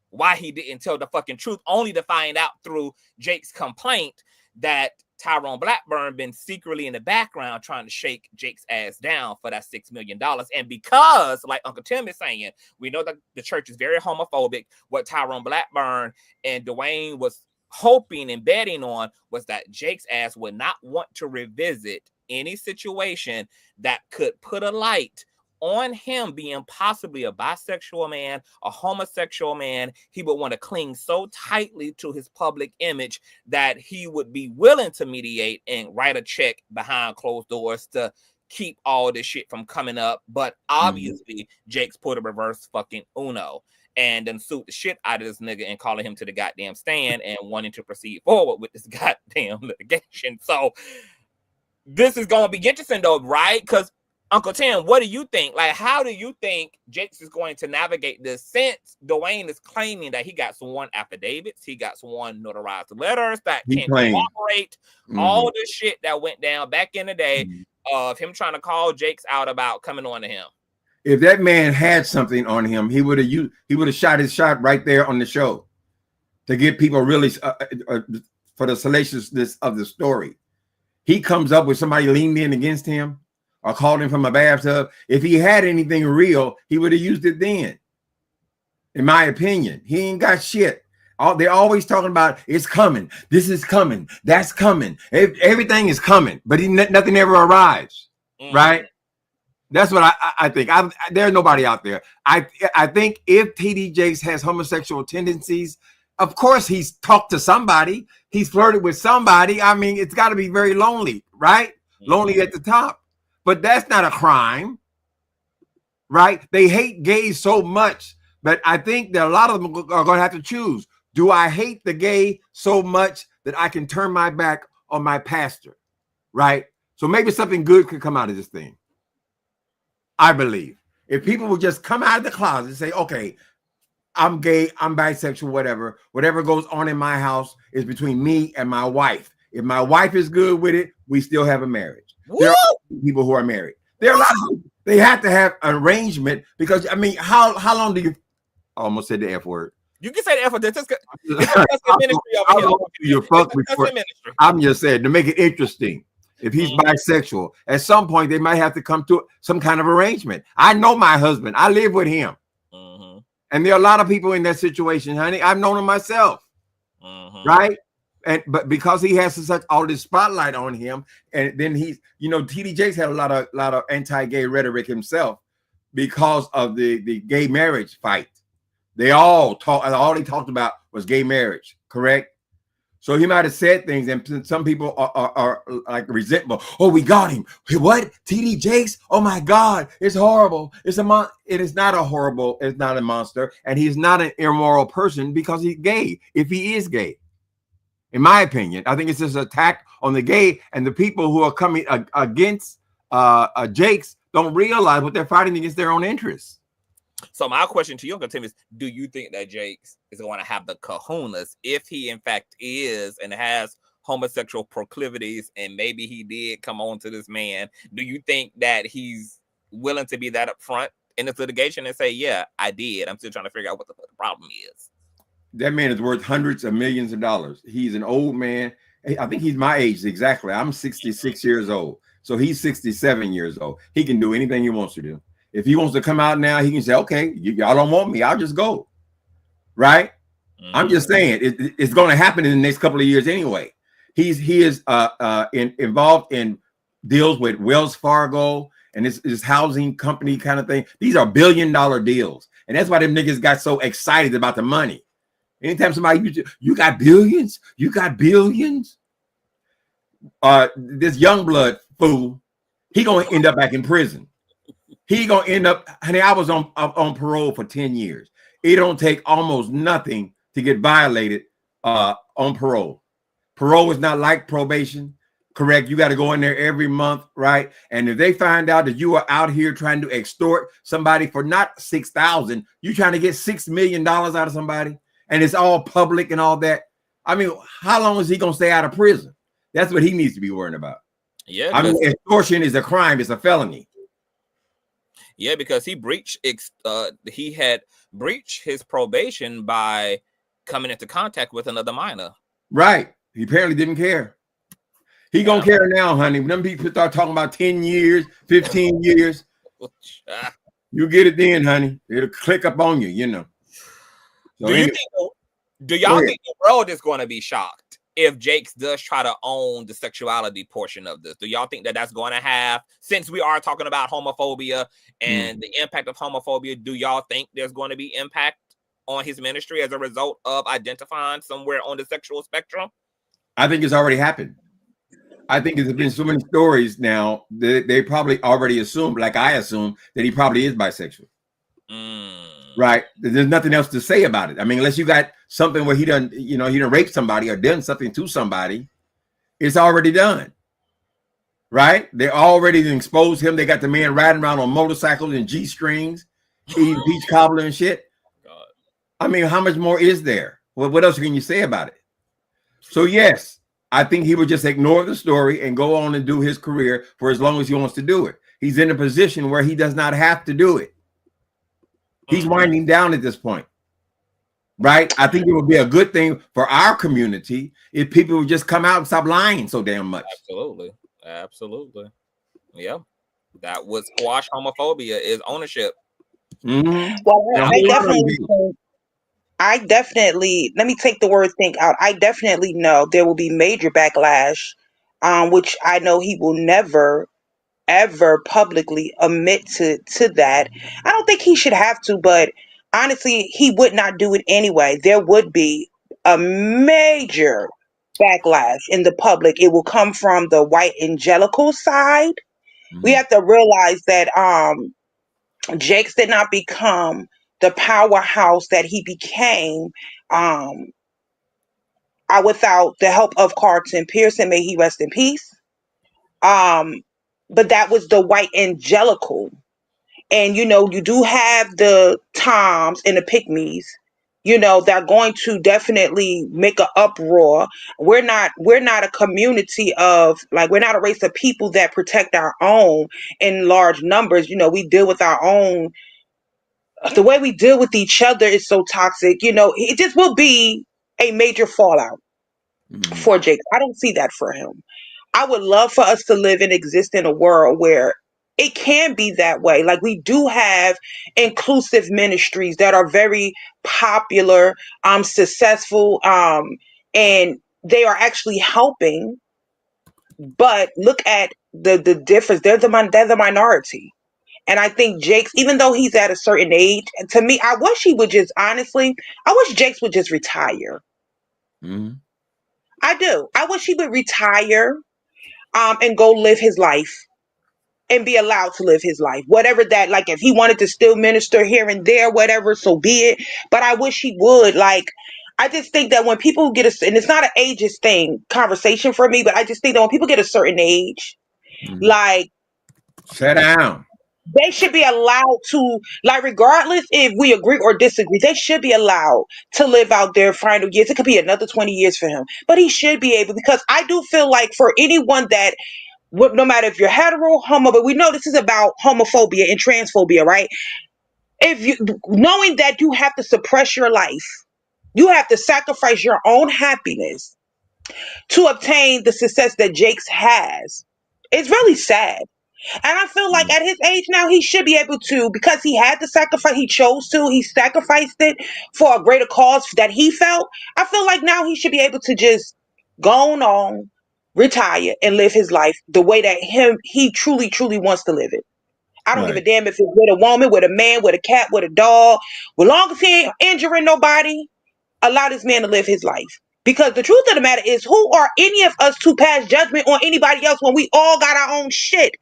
Why he didn't tell the fucking truth, only to find out through Jake's complaint that Tyrone Blackburn been secretly in the background trying to shake Jake's ass down for that $6 million. And because, like Uncle Tim is saying, we know that the church is very homophobic. What Tyrone Blackburn and Duane was hoping and betting on was that Jake's ass would not want to revisit any situation that could put a light on him being possibly a bisexual man, a homosexual man. He would want to cling so tightly to his public image that he would be willing to mediate and write a check behind closed doors to keep all this shit from coming up. But obviously, Jake's put a reverse fucking Uno and then sued the shit out of this nigga and calling him to the goddamn stand and wanting to proceed forward with this goddamn litigation. So this is going to be interesting though, right? Because Uncle Tim, what do you think? Like, how do you think Jakes is going to navigate this, since Duane is claiming that he got sworn affidavits, he got sworn notarized letters that can corroborate all this shit that went down back in the day of him trying to call Jakes out about coming on to him? If that man had something on him, he would have shot his shot right there on the show to get people really for the salaciousness of the story. He comes up with somebody leaned in against him or called him from a bathtub. If he had anything real, he would have used it then. In my opinion, he ain't got shit. They're always talking about it's coming. This is coming. That's coming. Everything is coming, but nothing ever arrives, right? That's what I think. There's nobody out there. I think if TD Jakes has homosexual tendencies, of course he's talked to somebody. He's flirted with somebody. I mean, it's got to be very lonely, right? Lonely at the top. But that's not a crime, right? They hate gays so much, but I think that a lot of them are going to have to choose. Do I hate the gay so much that I can turn my back on my pastor, right? So maybe something good could come out of this thing. I believe if people would just come out of the closet and say, okay, I'm gay, I'm bisexual, whatever goes on in my house is between me and my wife. If my wife is good with it, we still have a marriage. There are people who are married. There are a lot of people, they have to have an arrangement, because I mean, how long do you? I almost said the F word. You can say the F word. I'm just saying to make it interesting. If he's bisexual, at some point they might have to come to some kind of arrangement. I know my husband. I live with him, and there are a lot of people in that situation, honey. I've known him myself, right? But because he has such all this spotlight on him, and then he's, TD Jakes had a lot of anti-gay rhetoric himself because of the gay marriage fight. They all he talked about was gay marriage, correct? So he might have said things, and some people are like resentful. Oh, we got him. What? TD Jakes? Oh my God, it's horrible. It is not a horrible. It's not a monster, and he's not an immoral person because he's gay. If he is gay. In my opinion, I think it's just an attack on the gay, and the people who are coming against Jakes don't realize what they're fighting against their own interests. So my question to you, Uncle Tim, is: do you think that Jakes is going to have the kahunas, if he in fact is and has homosexual proclivities, and maybe he did come on to this man? Do you think that he's willing to be that upfront in this litigation and say, "Yeah, I did. I'm still trying to figure out what the problem is"? That man is worth hundreds of millions of dollars. He's an old man. I think he's my age exactly. I'm 66 years old. So he's 67 years old. He can do anything he wants to do. If he wants to come out now, he can say, okay, y'all don't want me, I'll just go. Right? I'm just saying it's going to happen in the next couple of years anyway. He is involved in deals with Wells Fargo and this housing company kind of thing. These are billion-dollar deals. And that's why them niggas got so excited about the money. Anytime somebody, you got billions, you got billions. This Youngblood fool, he gonna end up back in prison. He gonna end up, honey, I was on parole for 10 years. It don't take almost nothing to get violated on parole. Parole is not like probation, correct? You got to go in there every month, right? And if they find out that you are out here trying to extort somebody for not $6,000, you trying to get $6 million out of somebody, and it's all public and all that. I mean, how long is he gonna stay out of prison? That's what he needs to be worrying about. Yeah, I mean, extortion is a crime; it's a felony. Yeah, because he had breached his probation by coming into contact with another minor. Right. He apparently didn't care. He gonna care now, honey. When them people start talking about 10 years, 15 years, you get it then, honey. It'll click up on you, you know. So do y'all think the world is going to be shocked if Jakes does try to own the sexuality portion of this? Do y'all think that that's going to have, since we are talking about homophobia and the impact of homophobia, do y'all think there's going to be impact on his ministry as a result of identifying somewhere on the sexual spectrum? I think it's already happened. I think there's been so many stories now that they probably already assumed, like I assume, that he probably is bisexual. Right? There's nothing else to say about it. I mean, unless you got something where he done rape somebody or done something to somebody, it's already done. Right? They already exposed him. They got the man riding around on motorcycles and G-strings, eating peach cobbler and shit. God. I mean, how much more is there? Well, what else can you say about it? So yes, I think he would just ignore the story and go on and do his career for as long as he wants to do it. He's in a position where he does not have to do it. He's winding down at this point, right? I think it would be a good thing for our community if people would just come out and stop lying so damn much. Absolutely. Yeah, that would squash homophobia is ownership. Well, I definitely, let me take the word think out. I definitely know there will be major backlash, which I know he will never ever publicly admit to that. I don't think he should have to, but honestly, he would not do it anyway. There would be a major backlash in the public. It will come from the white evangelical side. We have to realize that Jakes did not become the powerhouse that he became without the help of Carlton Pearson. May he rest in peace. But that was the white evangelical. And, you do have the Toms and the Pygmies, they're going to definitely make an uproar. We're not a community of, like, we're not a race of people that protect our own in large numbers. We deal with our own. The way we deal with each other is so toxic. It just will be a major fallout for Jake. I don't see that for him. I would love for us to live and exist in a world where it can be that way. Like, we do have inclusive ministries that are very popular, successful, and they are actually helping. But look at the difference. They're the minority. And I think Jakes, even though he's at a certain age, to me, I wish he would just, honestly, I wish Jakes would just retire. I do. I wish he would retire. And go live his life and be allowed to live his life. Whatever that, like, if he wanted to still minister here and there, whatever, so be it. But I wish he would. Like, I just think that when people get and it's not an ageist conversation for me, but I just think that when people get a certain age, like, sit down. They should be allowed to, like, regardless if we agree or disagree, they should be allowed to live out their final years. It could be another 20 years for him, but he should be able, because I do feel like for anyone that, no matter if you're hetero, homo, but we know this is about homophobia and transphobia, right? If you, knowing that you have to suppress your life You have to sacrifice your own happiness to obtain the success that Jakes has. It's really sad. And I feel like at his age now, he should be able to, because he had to sacrifice, he chose to, he sacrificed it for a greater cause that he felt. I feel like now he should be able to just go on, retire, and live his life the way that he truly, truly wants to live it. I don't give a Right. damn if it's with a woman, with a man, with a cat, with a dog. As long as he ain't injuring nobody, allow this man to live his life. Because the truth of the matter is, who are any of us to pass judgment on anybody else when we all got our own shit?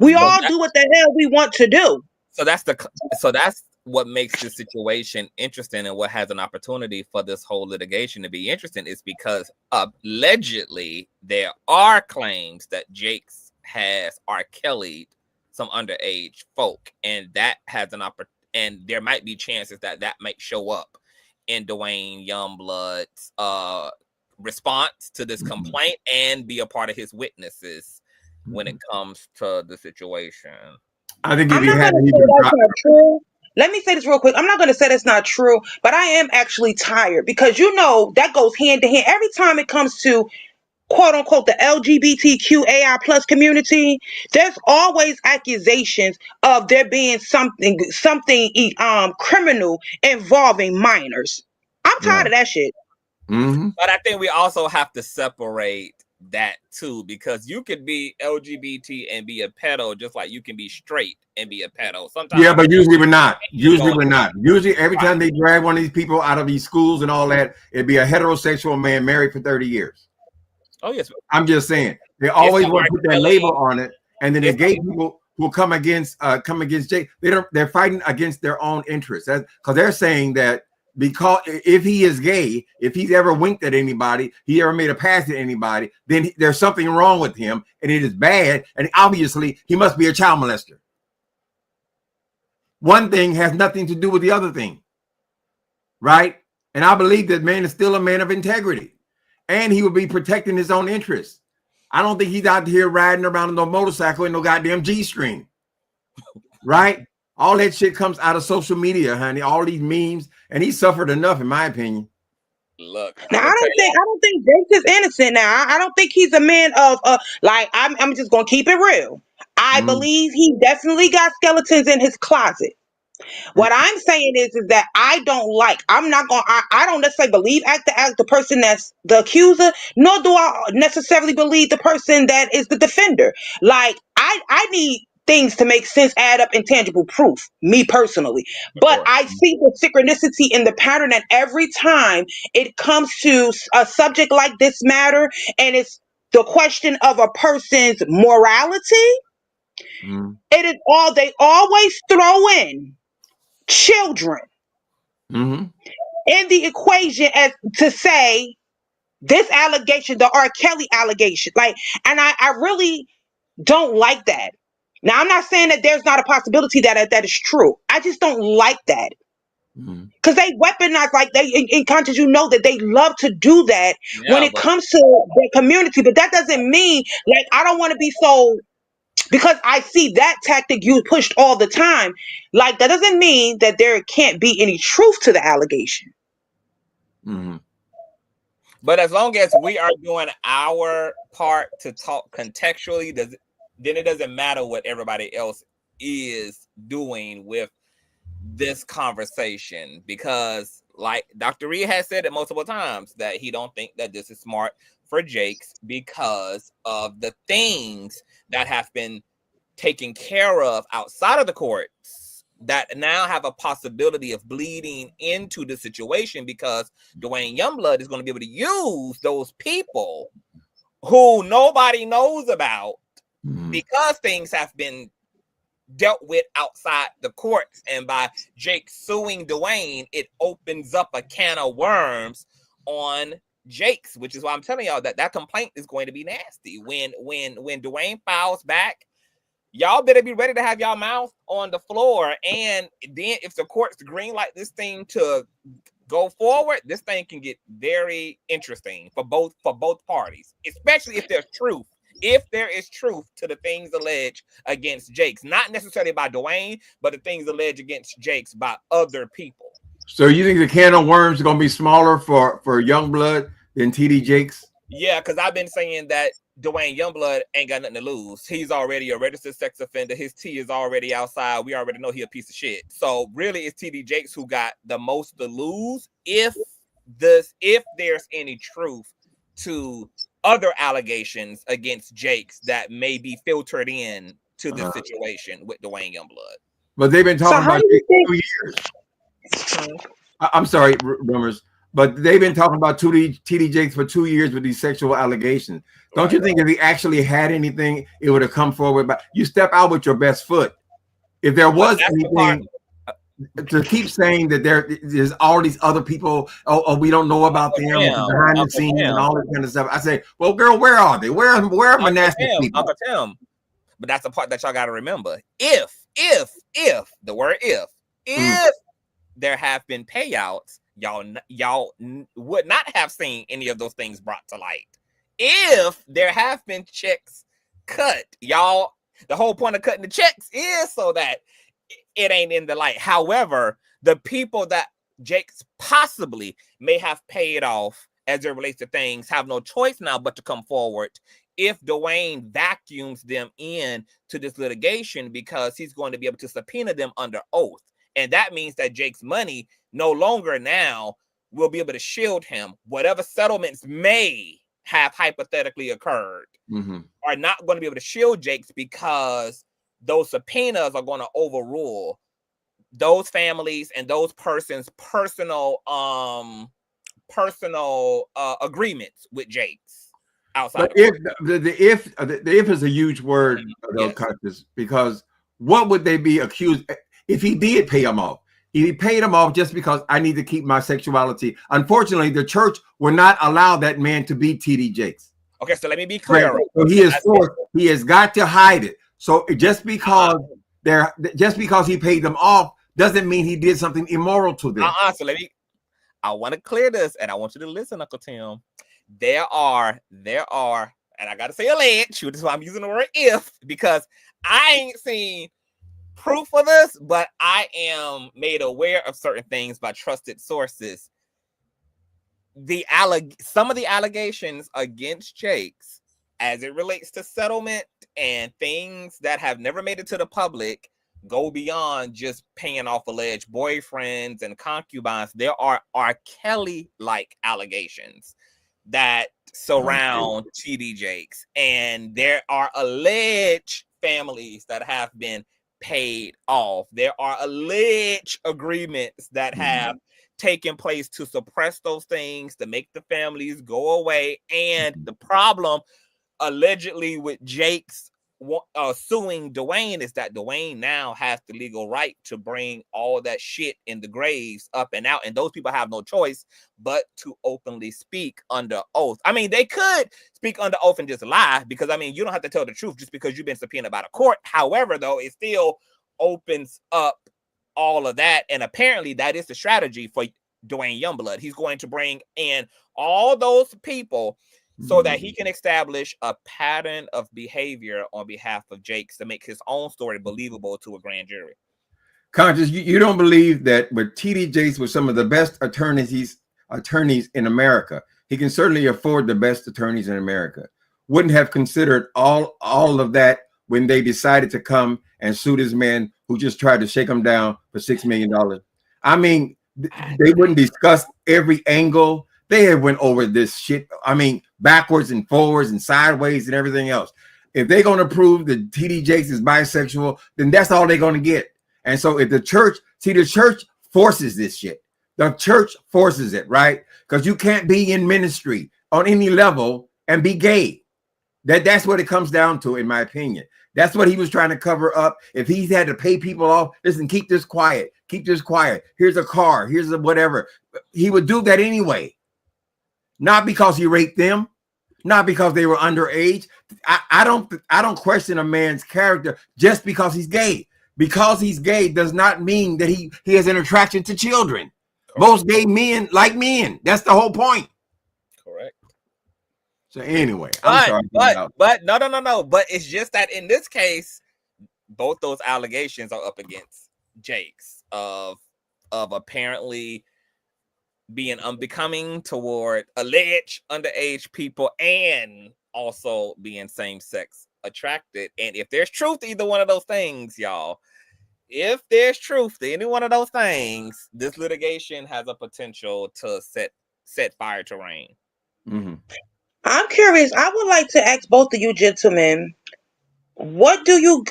We So all do what the hell we want to do. So that's what makes this situation interesting, and what has an opportunity for this whole litigation to be interesting is because allegedly there are claims that Jakes has R. Kelly'd some underage folk, and that has an and there might be chances that might show up in Duane Youngblood's response to this complaint and be a part of his witnesses when it comes to the situation. I think if I'm he not had, going to he say could that's not true. Let me say this real quick. I'm not going to say that's not true, but I am actually tired because that goes hand to hand. Every time it comes to quote unquote the LGBTQAI plus community, there's always accusations of there being something criminal involving minors. I'm tired of that shit. But I think we also have to separate that too, because you could be LGBT and be a pedo just like you can be straight and be a pedo. Sometimes, yeah, but usually we're not. Usually every time they drag one of these people out of these schools and all that, it'd be a heterosexual man married for 30 years. Oh yes, I'm just saying they always want to put that label on it, and then the gay people will come against Jake. They're fighting against their own interests, because they're saying that because if he is gay, if he's ever winked at anybody, he ever made a pass at anybody, then there's something wrong with him, and it is bad, and obviously he must be a child molester. One thing has nothing to do with the other thing, right? And I believe that man is still a man of integrity, and he will be protecting his own interests. I don't think he's out here riding around on no motorcycle in no goddamn G-string, right? All that shit comes out of social media, honey. All these memes, and he suffered enough, in my opinion. Look, now I don't think Jake is innocent. Now I don't think he's a man of like I'm just gonna keep it real. I believe he definitely got skeletons in his closet. What I'm saying is that I don't necessarily believe the person that's the accuser, nor do I necessarily believe the person that is the defender. Like I need things to make sense, add up, and tangible proof, me personally. But I see the synchronicity in the pattern that every time it comes to a subject like this matter, and it's the question of a person's morality, it is they always throw in children in the equation as to say this allegation, the R. Kelly allegation. Like, and I really don't like that. Now, I'm not saying that there's not a possibility that is true. I just don't like that. Because they weaponize, like they in conscious, that they love to do that when it comes to their community. But that doesn't mean, like, I don't want to be so, because I see that tactic used pushed all the time. Like, that doesn't mean that there can't be any truth to the allegation. But as long as we are doing our part to talk contextually, then it doesn't matter what everybody else is doing with this conversation, because like Dr. Reid has said it multiple times that he don't think that this is smart for Jakes because of the things that have been taken care of outside of the courts that now have a possibility of bleeding into the situation, because Duane Youngblood is going to be able to use those people who nobody knows about because things have been dealt with outside the courts. And by Jake suing Duane, it opens up a can of worms on Jake's, which is why I'm telling y'all that complaint is going to be nasty. When Duane files back, y'all better be ready to have y'all mouth on the floor. And then if the courts green light this thing to go forward, this thing can get very interesting for both parties, especially if there's truth. If there is truth to the things alleged against Jakes, not necessarily by Duane, but the things alleged against Jakes by other people. So you think the can of worms is gonna be smaller for Youngblood than TD Jakes? Yeah, because I've been saying that Duane Youngblood ain't got nothing to lose. He's already a registered sex offender. His T is already outside. We already know he a piece of shit. So really, it's TD Jakes who got the most to lose if there's any truth to other allegations against Jakes that may be filtered in to this situation with Duane Youngblood. But they've been talking about you think? 2 years. I'm sorry, Rumors, but they've been talking about TD Jakes for 2 years with these sexual allegations. Don't you think if he actually had anything, it would have come forward? But you step out with your best foot. If there was anything, to keep saying that there's all these other people, we don't know about them behind the scenes and all that kind of stuff. I say, well, girl, where are they? Where are monastic people? Uncle Tim. But that's the part that y'all got to remember. If the word if there have been payouts, y'all would not have seen any of those things brought to light. If there have been checks cut, y'all, the whole point of cutting the checks is so that it ain't in the light. However, the people that Jakes possibly may have paid off as it relates to things have no choice now but to come forward if Duane vacuums them in to this litigation, because he's going to be able to subpoena them under oath. And that means that Jake's money no longer now will be able to shield him. Whatever settlements may have hypothetically occurred are not going to be able to shield Jake's, because those subpoenas are going to overrule those families and those persons' personal agreements with Jake's outside. But if the if is a huge word, Conscious, because what would they be accused if he did pay him off? He paid him off just because I need to keep my sexuality. Unfortunately, the church will not allow that man to be TD Jakes. Okay, so let me be clear. Right. So he is forced. He has got to hide it. So just because he paid them off doesn't mean he did something immoral to them. So I want to clear this, and I want you to listen, Uncle Tim. There are, and I gotta say alleged. That's why I'm using the word if, because I ain't seen proof of this, but I am made aware of certain things by trusted sources. Some of the allegations against Jakes, as it relates to settlement and things that have never made it to the public, go beyond just paying off alleged boyfriends and concubines. There are R. Kelly-like allegations that surround TD Jakes, and there are alleged families that have been paid off. There are alleged agreements that have taken place to suppress those things, to make the families go away. And the problem allegedly with Jakes suing Duane is that Duane now has the legal right to bring all that shit in the graves up and out, and those people have no choice but to openly speak under oath. I mean, they could speak under oath and just lie, because I mean, you don't have to tell the truth just because you've been subpoenaed by the court. However, though, it still opens up all of that, and apparently that is the strategy for Duane Youngblood. He's going to bring in all those people so that he can establish a pattern of behavior on behalf of Jakes to make his own story believable to a grand jury. Conscious, you don't believe that with TD Jakes was some of the best attorneys in America. He can certainly afford the best attorneys in America. Wouldn't have considered all of that when they decided to come and sue this man who just tried to shake him down for $6 million. I mean, they wouldn't discuss every angle. They had went over this shit. I mean, backwards and forwards and sideways and everything else. If they're going to prove that TD Jakes is bisexual, then that's all they're going to get. And so if the church forces this shit. The church forces it, right? Because you can't be in ministry on any level and be gay. That's what it comes down to, in my opinion. That's what he was trying to cover up. If he had to pay people off, listen, keep this quiet. Keep this quiet. Here's a car. Here's a whatever. He would do that anyway. Not because he raped them, not because they were underage. I don't question a man's character just because he's gay. Because he's gay does not mean that he has an attraction to children. Most gay men like men. That's the whole point. Correct. So anyway, but no. But it's just that in this case, both those allegations are up against Jakes of of apparently being unbecoming toward alleged underage people and also being same-sex attracted. And if there's truth to either one of those things, y'all, if there's truth to any one of those things, this litigation has a potential to set fire to rain. Mm-hmm. I'm curious. I would like to ask both of you gentlemen, what do you?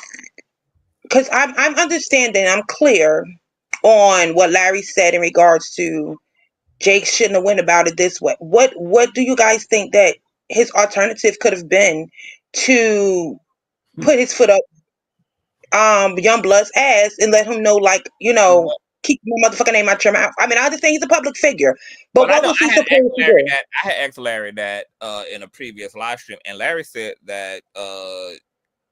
Because I'm understanding. I'm clear on what Larry said in regards to Jake shouldn't have went about it this way. What do you guys think that his alternative could have been to put his foot up Youngblood's ass and let him know, like, keep my motherfucking name out your mouth? I mean, I understand he's a public figure, but what was he supposed to do? I had asked Larry that in a previous live stream, and Larry said that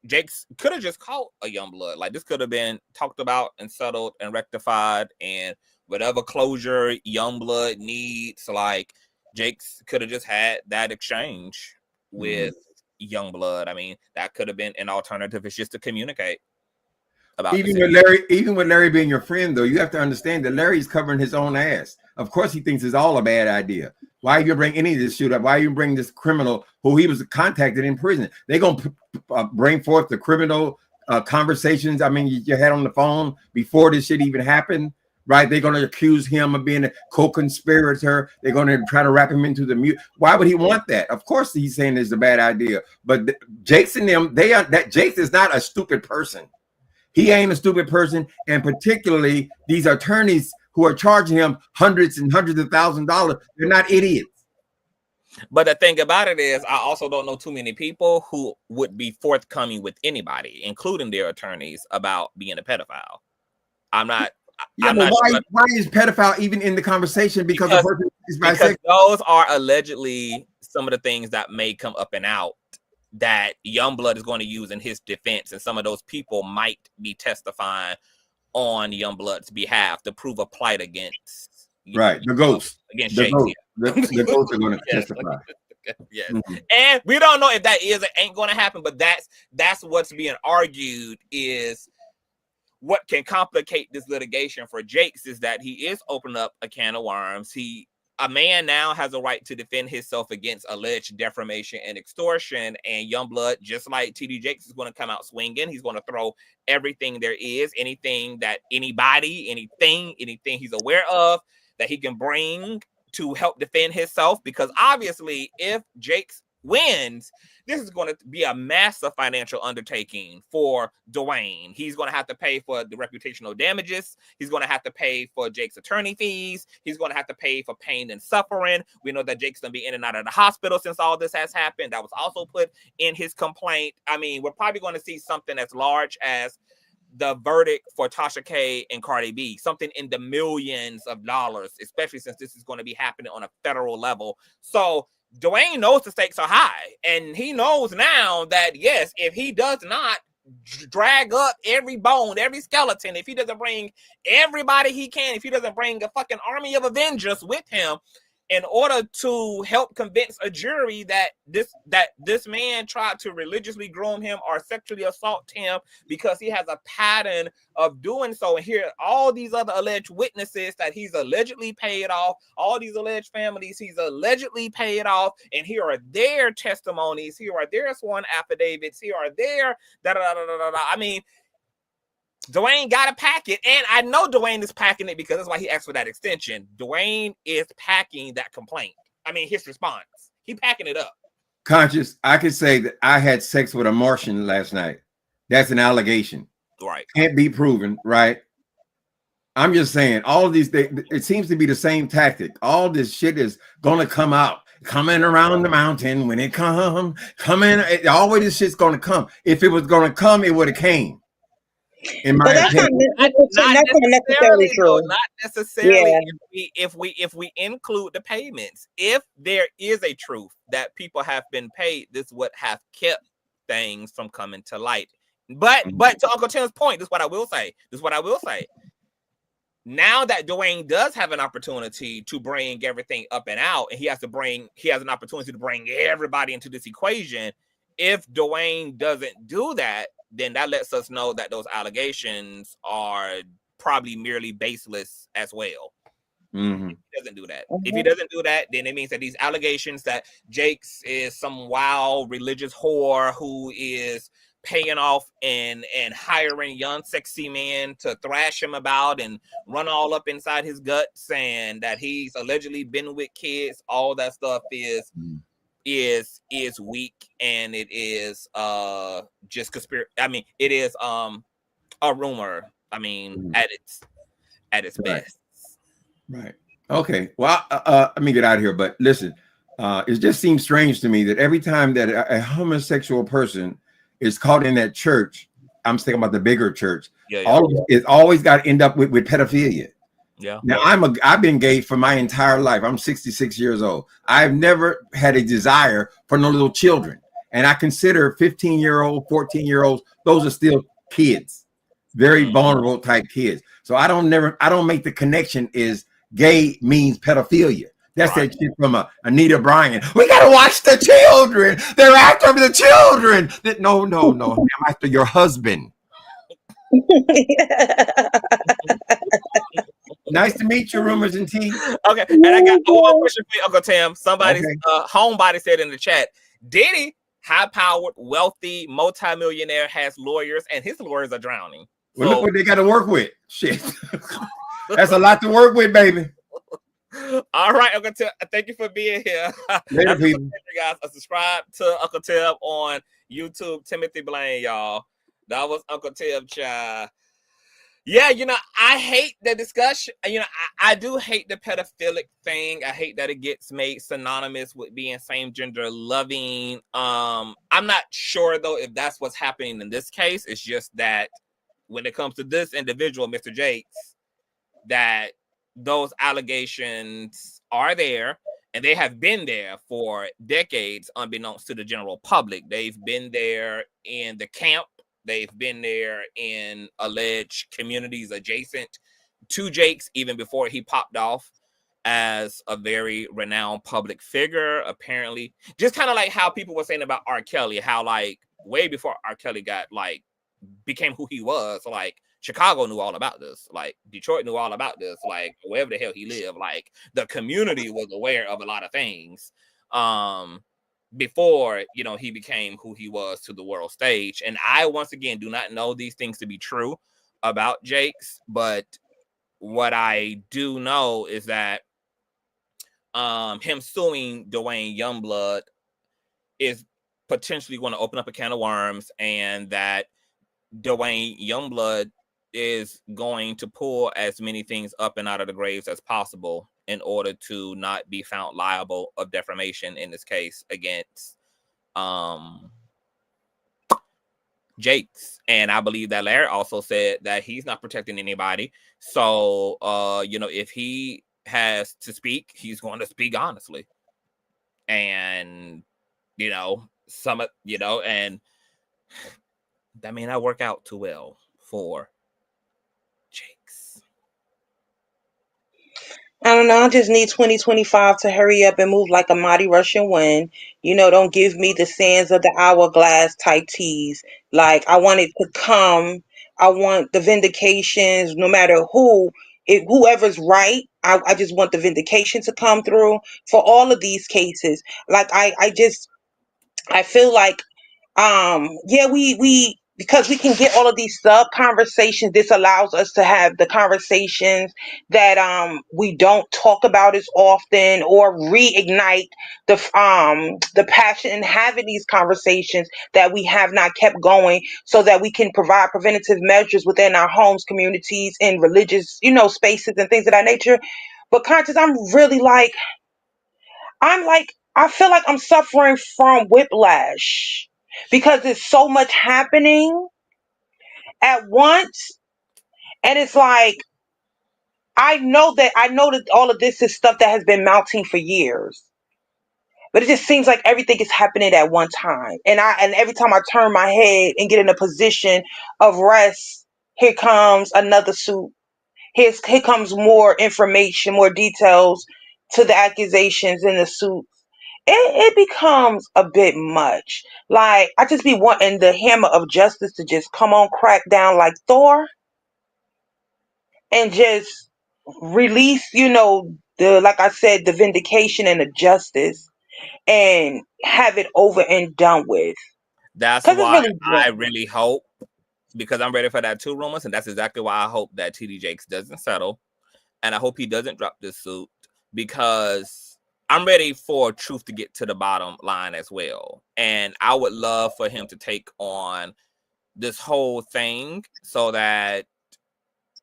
Jake's could have just called a Youngblood. Like, this could have been talked about and settled and rectified, and whatever closure Youngblood needs, like, Jake's could have just had that exchange with Youngblood. I mean, that could have been an alternative. It's just to communicate about even with Larry being your friend, though, you have to understand that Larry's covering his own ass. Of course, he thinks it's all a bad idea. Why you bring any of this shit up? Why you bring this criminal who he was contacted in prison? They're gonna bring forth the criminal conversations. I mean, you had on the phone before this shit even happened, right? They're gonna accuse him of being a co-conspirator. They're gonna try to wrap him into the mute. Why would he want that? Of course, he's saying it's a bad idea. But Jake's and them, Jake is not a stupid person. He ain't a stupid person, and particularly these attorneys who are charging him hundreds and hundreds of $1,000s, they're not idiots. But the thing about it is, I also don't know too many people who would be forthcoming with anybody, including their attorneys, about being a pedophile. I'm not. Yeah, I'm but not why is pedophile even in the conversation? Because the person is bisexual. Because those are allegedly some of the things that may come up and out that Youngblood is going to use in his defense, and some of those people might be testifying on Youngblood's behalf to prove a plight against the ghost. Against the Jake. ghost. The ghosts are going to testify. Yes. And we don't know if that is or ain't going to happen, but that's what's being argued. Is what can complicate this litigation for Jakes is that he is opening up a can of worms. A man now has a right to defend himself against alleged defamation and extortion, and Youngblood, just like TD Jakes, is going to come out swinging. He's going to throw everything there is, anything he's aware of that he can bring to help defend himself, because obviously if Jakes wins, this is going to be a massive financial undertaking for Duane. He's going to have to pay for the reputational damages. He's going to have to pay for Jake's attorney fees. He's going to have to pay for pain and suffering. We know that Jake's going to be in and out of the hospital since all this has happened. That was also put in his complaint. I mean, we're probably going to see something as large as the verdict for Tasha K and Cardi B, something in the millions of dollars, especially since this is going to be happening on a federal level. So Duane knows the stakes are high, and he knows now that, yes, if he does not drag up every bone, every skeleton, if he doesn't bring everybody he can, if he doesn't bring a fucking army of Avengers with him in order to help convince a jury that this man tried to religiously groom him or sexually assault him because he has a pattern of doing so. And here are all these other alleged witnesses that he's allegedly paid off, all these alleged families he's allegedly paid off, and here are their testimonies, here are their sworn affidavits, here are their da-da-da-da-da-da. I mean, Duane got to pack it, and I know Duane is packing it because that's why he asked for that extension. Duane is packing that complaint. I mean, his response. He packing it up. Conscious, I could say that I had sex with a Martian last night. That's an allegation. Right. Can't be proven, right? I'm just saying, all of these things, it seems to be the same tactic. All this shit is going to come out. Coming around the mountain when it come, always this shit's going to come. If it was going to come, it would have came. But that's not necessarily true. Not necessarily. Yeah. If we include the payments, if there is a truth that people have been paid, this would have kept things from coming to light. But to Uncle Tim's point, this is what I will say. Now that Duane does have an opportunity to bring everything up and out, and he has an opportunity to bring everybody into this equation. If Duane doesn't do that, then that lets us know that those allegations are probably merely baseless as well. Mm-hmm. If he doesn't do that. If he doesn't do that, then it means that these allegations that Jakes is some wild religious whore who is paying off and hiring young sexy men to thrash him about and run all up inside his guts, and that he's allegedly been with kids, all that stuff is weak, and it is just conspiracy. I mean, it is a rumor. I mean, at its best. Right. Okay. Well, let me get out of here. But listen, it just seems strange to me that every time that a homosexual person is caught in that church, I'm thinking about the bigger church. It's always got to end up with pedophilia. Yeah. Now I've been gay for my entire life. I'm 66 years old. I've never had a desire for no little children, and I consider 15-year-old, 14-year-olds, those are still kids, very vulnerable type kids. So I don't make the connection is gay means pedophilia. That's that shit from Anita Bryant. We gotta watch the children. They're after the children. No. I'm after your husband. Nice to meet you, Rumors and Tea. Okay, and I got one question for you, Uncle Tim. Somebody's homebody said in the chat, Diddy, high-powered, wealthy, multimillionaire, has lawyers, and his lawyers are drowning. Well, look what they got to work with. Shit. That's a lot to work with, baby. All right, Uncle Tim, thank you for being here. Later, people. Guys, subscribe to Uncle Tim on YouTube, Timothy Blaine, y'all. That was Uncle Tim, child. Yeah, I hate the discussion. I do hate the pedophilic thing. I hate that it gets made synonymous with being same gender loving. I'm not sure though if that's what's happening in this case. It's just that when it comes to this individual, Mr. Jakes, that those allegations are there, and they have been there for decades, unbeknownst to the general public. They've been there in the camp. They've been there in alleged communities adjacent to Jakes, even before he popped off as a very renowned public figure, apparently. Just kind of like how people were saying about R. Kelly, how like way before R. Kelly became who he was, like Chicago knew all about this, like Detroit knew all about this, like wherever the hell he lived, like the community was aware of a lot of things. Before he became who he was to the world stage. And I once again do not know these things to be true about Jakes, but what I do know is that him suing Duane Youngblood is potentially going to open up a can of worms, and that Duane Youngblood is going to pull as many things up and out of the graves as possible in order to not be found liable of defamation in this case against Jakes. And I believe that Larry also said that he's not protecting anybody. So, if he has to speak, he's going to speak honestly. And, and that may not work out too well for Jakes. I don't know. I just need 2025 to hurry up and move like a mighty Russian wind. Don't give me the sands of the hourglass type tease. Like, I want it to come. I want the vindications, no matter whoever's right. I just want the vindication to come through for all of these cases. Like, I feel like, we because we can get all of these sub conversations. This allows us to have the conversations that we don't talk about as often, or reignite the passion in having these conversations that we have not kept going, so that we can provide preventative measures within our homes, communities, in religious spaces and things of that nature. But Conscious, I feel like I'm suffering from whiplash, because there's so much happening at once. And it's like, I know that all of this is stuff that has been mounting for years, but it just seems like everything is happening at one time. And every time I turn my head and get in a position of rest, here comes another suit. Here comes more information, more details to the accusations in the suit. It becomes a bit much. Like, I just be wanting the hammer of justice to just come on, crack down like Thor. and just release, like I said, the vindication and the justice, and have it over and done with. That's Because it's why really I boring. really hope, because I'm ready for that 2 rumors, and that's exactly why I hope that TD Jakes doesn't settle, and I hope he doesn't drop this suit, because I'm ready for truth to get to the bottom line as well. And I would love for him to take on this whole thing so that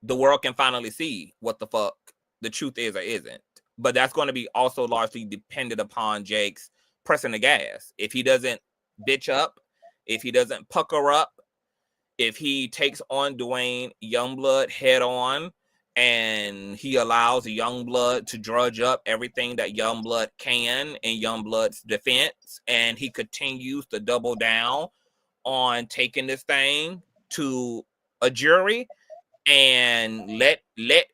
the world can finally see what the fuck the truth is or isn't. But that's going to be also largely dependent upon Jake's pressing the gas. If he doesn't bitch up, if he doesn't pucker up, if he takes on Duane Youngblood head on, and he allows Youngblood to drudge up everything that Youngblood can in Youngblood's defense, and he continues to double down on taking this thing to a jury, and let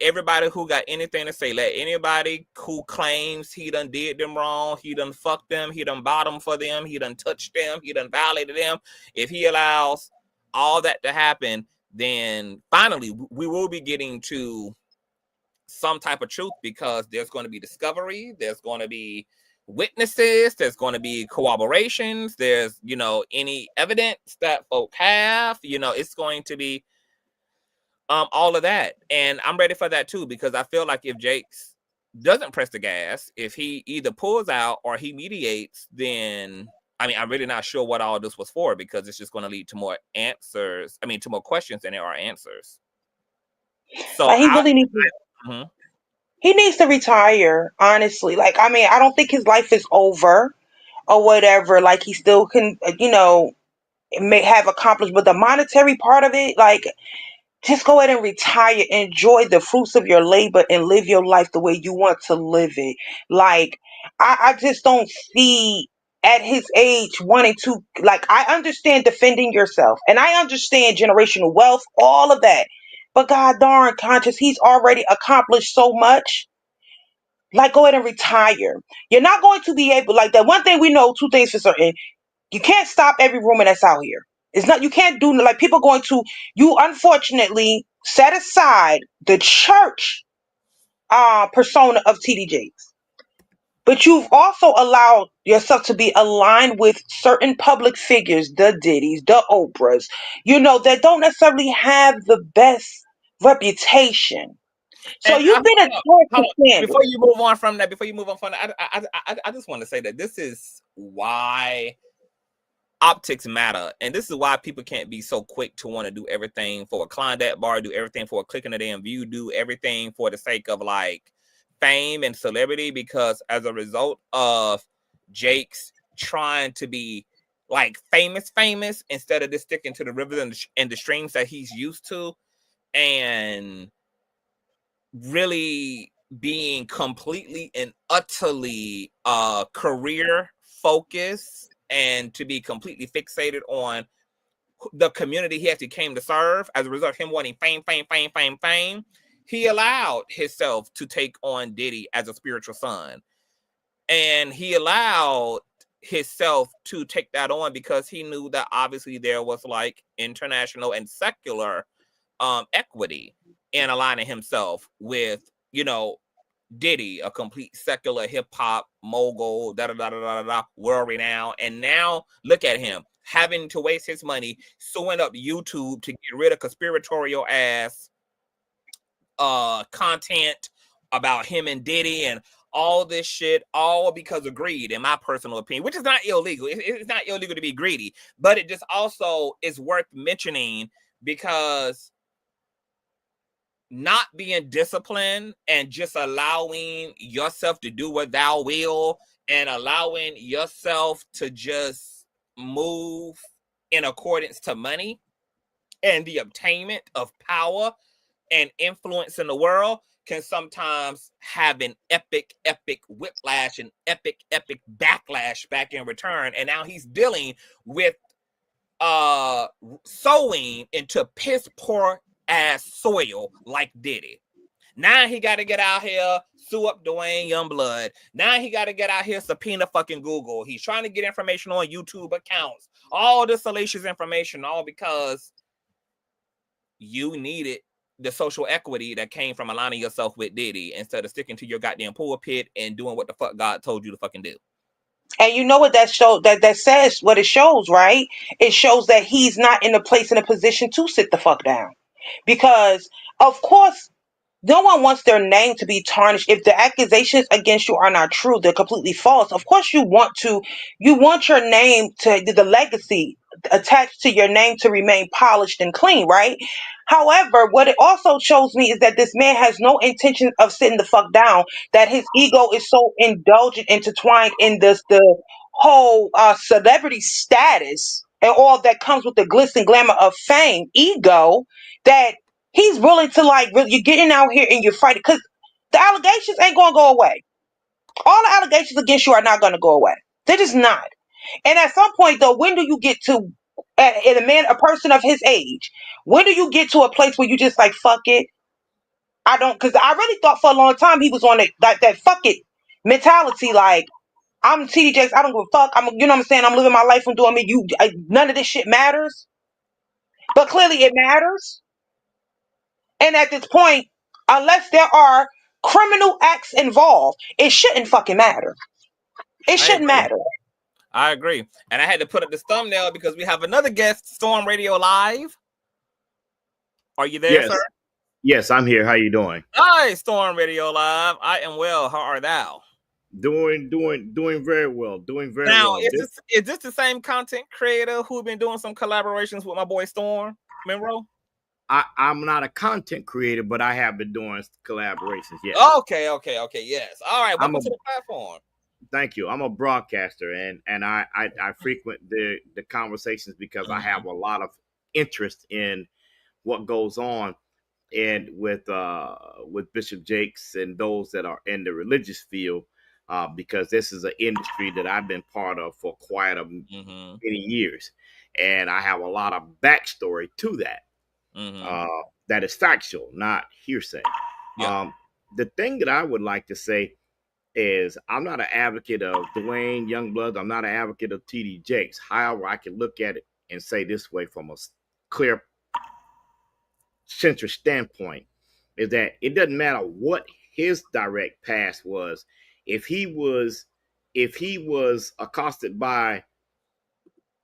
everybody who got anything to say, let anybody who claims he done did them wrong, he done fucked them, he done bottom for them, he done touched them, he done violated them, if he allows all that to happen, then finally we will be getting to some type of truth, because there's going to be discovery, there's going to be witnesses, there's going to be corroborations, there's, any evidence that folk have, it's going to be all of that. And I'm ready for that too, because I feel like if Jakes doesn't press the gas, if he either pulls out or he mediates, then I'm really not sure what all this was for, because it's just going to lead to more answers. To more questions than there are answers. So Like, he really needs to, he needs to retire, honestly. Like, I don't think his life is over or whatever. Like, he still can, may have accomplished, but the monetary part of it, like, just go ahead and retire. Enjoy the fruits of your labor and live your life the way you want to live it. Like, I just don't see at his age wanting to, like, I understand defending yourself and I understand generational wealth, all of that. But God darn, Conscious, he's already accomplished so much. Like, go ahead and retire. You're not going to be able, like, that one thing we know, two things for certain. You can't stop every rumor that's out here. It's not, you can't do, like, people going to, you unfortunately set aside the church persona of TD Jakes. But you've also allowed yourself to be aligned with certain public figures, the Diddy's, the Oprahs, that don't necessarily have the best reputation. So And you've been exposed to before scandal. you move on from that, I just want to say that this is why optics matter, and this is why people can't be so quick to want to do everything for a Klondike bar, do everything for a click in the damn view, do everything for the sake of like fame and celebrity, because as a result of Jake's trying to be like famous instead of just sticking to the rivers and the streams that he's used to, and really being completely and utterly career focused, and to be completely fixated on the community he actually came to serve. As a result of him wanting fame, he allowed himself to take on Diddy as a spiritual son, and he allowed himself to take that on because he knew that obviously there was like international and secular equity in aligning himself with, Diddy, a complete secular hip hop mogul, world renowned. And now look at him having to waste his money sewing up YouTube to get rid of conspiratorial ass content about him and Diddy and all this shit, all because of greed, in my personal opinion, which is not illegal. It's not illegal to be greedy, but it just also is worth mentioning, because not being disciplined and just allowing yourself to do what thou will, and allowing yourself to just move in accordance to money and the obtainment of power and influence in the world, can sometimes have an epic whiplash and epic backlash back in return. And now he's dealing with sowing into piss poor ass soil like Diddy. Now he got to get out here, sue up Duane Youngblood. Now he got to get out here, subpoena fucking Google. He's trying to get information on YouTube accounts. All this salacious information, all because you need it the social equity that came from aligning yourself with Diddy instead of sticking to your goddamn pulpit and doing what the fuck God told you to fucking do. And you know what that show that says, what it shows, right? It shows that he's not in a position to sit the fuck down. Because of course no one wants their name to be tarnished. If the accusations against you are not true, they're completely false. Of course you want your name to, the legacy attached to your name, to remain polished and clean, right? However, what it also shows me is that this man has no intention of sitting the fuck down, that his ego is so indulgent, intertwined in the whole celebrity status and all that comes with the glitz and glamour of fame, ego, that he's willing to, like, really, you're getting out here and you're fighting, because the allegations ain't gonna go away. All the allegations against you are not gonna go away. They're just not. And at some point, though, when do you get to, a person of his age, when do you get to a place where you just like, fuck it? I don't, because I really thought for a long time he was on that fuck it mentality, like, I'm TD Jakes, I don't give a fuck. You know what I'm saying? I'm living my life, I'm doing me. None of this shit matters. But clearly it matters. And at this point, unless there are criminal acts involved, it shouldn't fucking matter. It shouldn't matter. I agree. And I had to put up this thumbnail because we have another guest, Storm Radio Live. Are you there, sir? Yes, I'm here. How you doing? Hi, Storm Radio Live. I am well. How are thou? Doing very well. Doing very now, well. Is this the same content creator who's been doing some collaborations with my boy Storm Monroe? I'm not a content creator, but I have been doing collaborations. Yes. Okay. Yes. All right. Welcome to the platform. Thank you. I'm a broadcaster, and I frequent the conversations because I have a lot of interest in what goes on and with Bishop Jakes and those that are in the religious field, because this is an industry that I've been part of for quite many years, and I have a lot of backstory to that. That is factual, not hearsay. Yeah. The thing that I would like to say is I'm not an advocate of Duane Youngblood. I'm not an advocate of TD Jakes. However, I can look at it and say this way from a clear central standpoint, is that it doesn't matter what his direct past was. If he was accosted by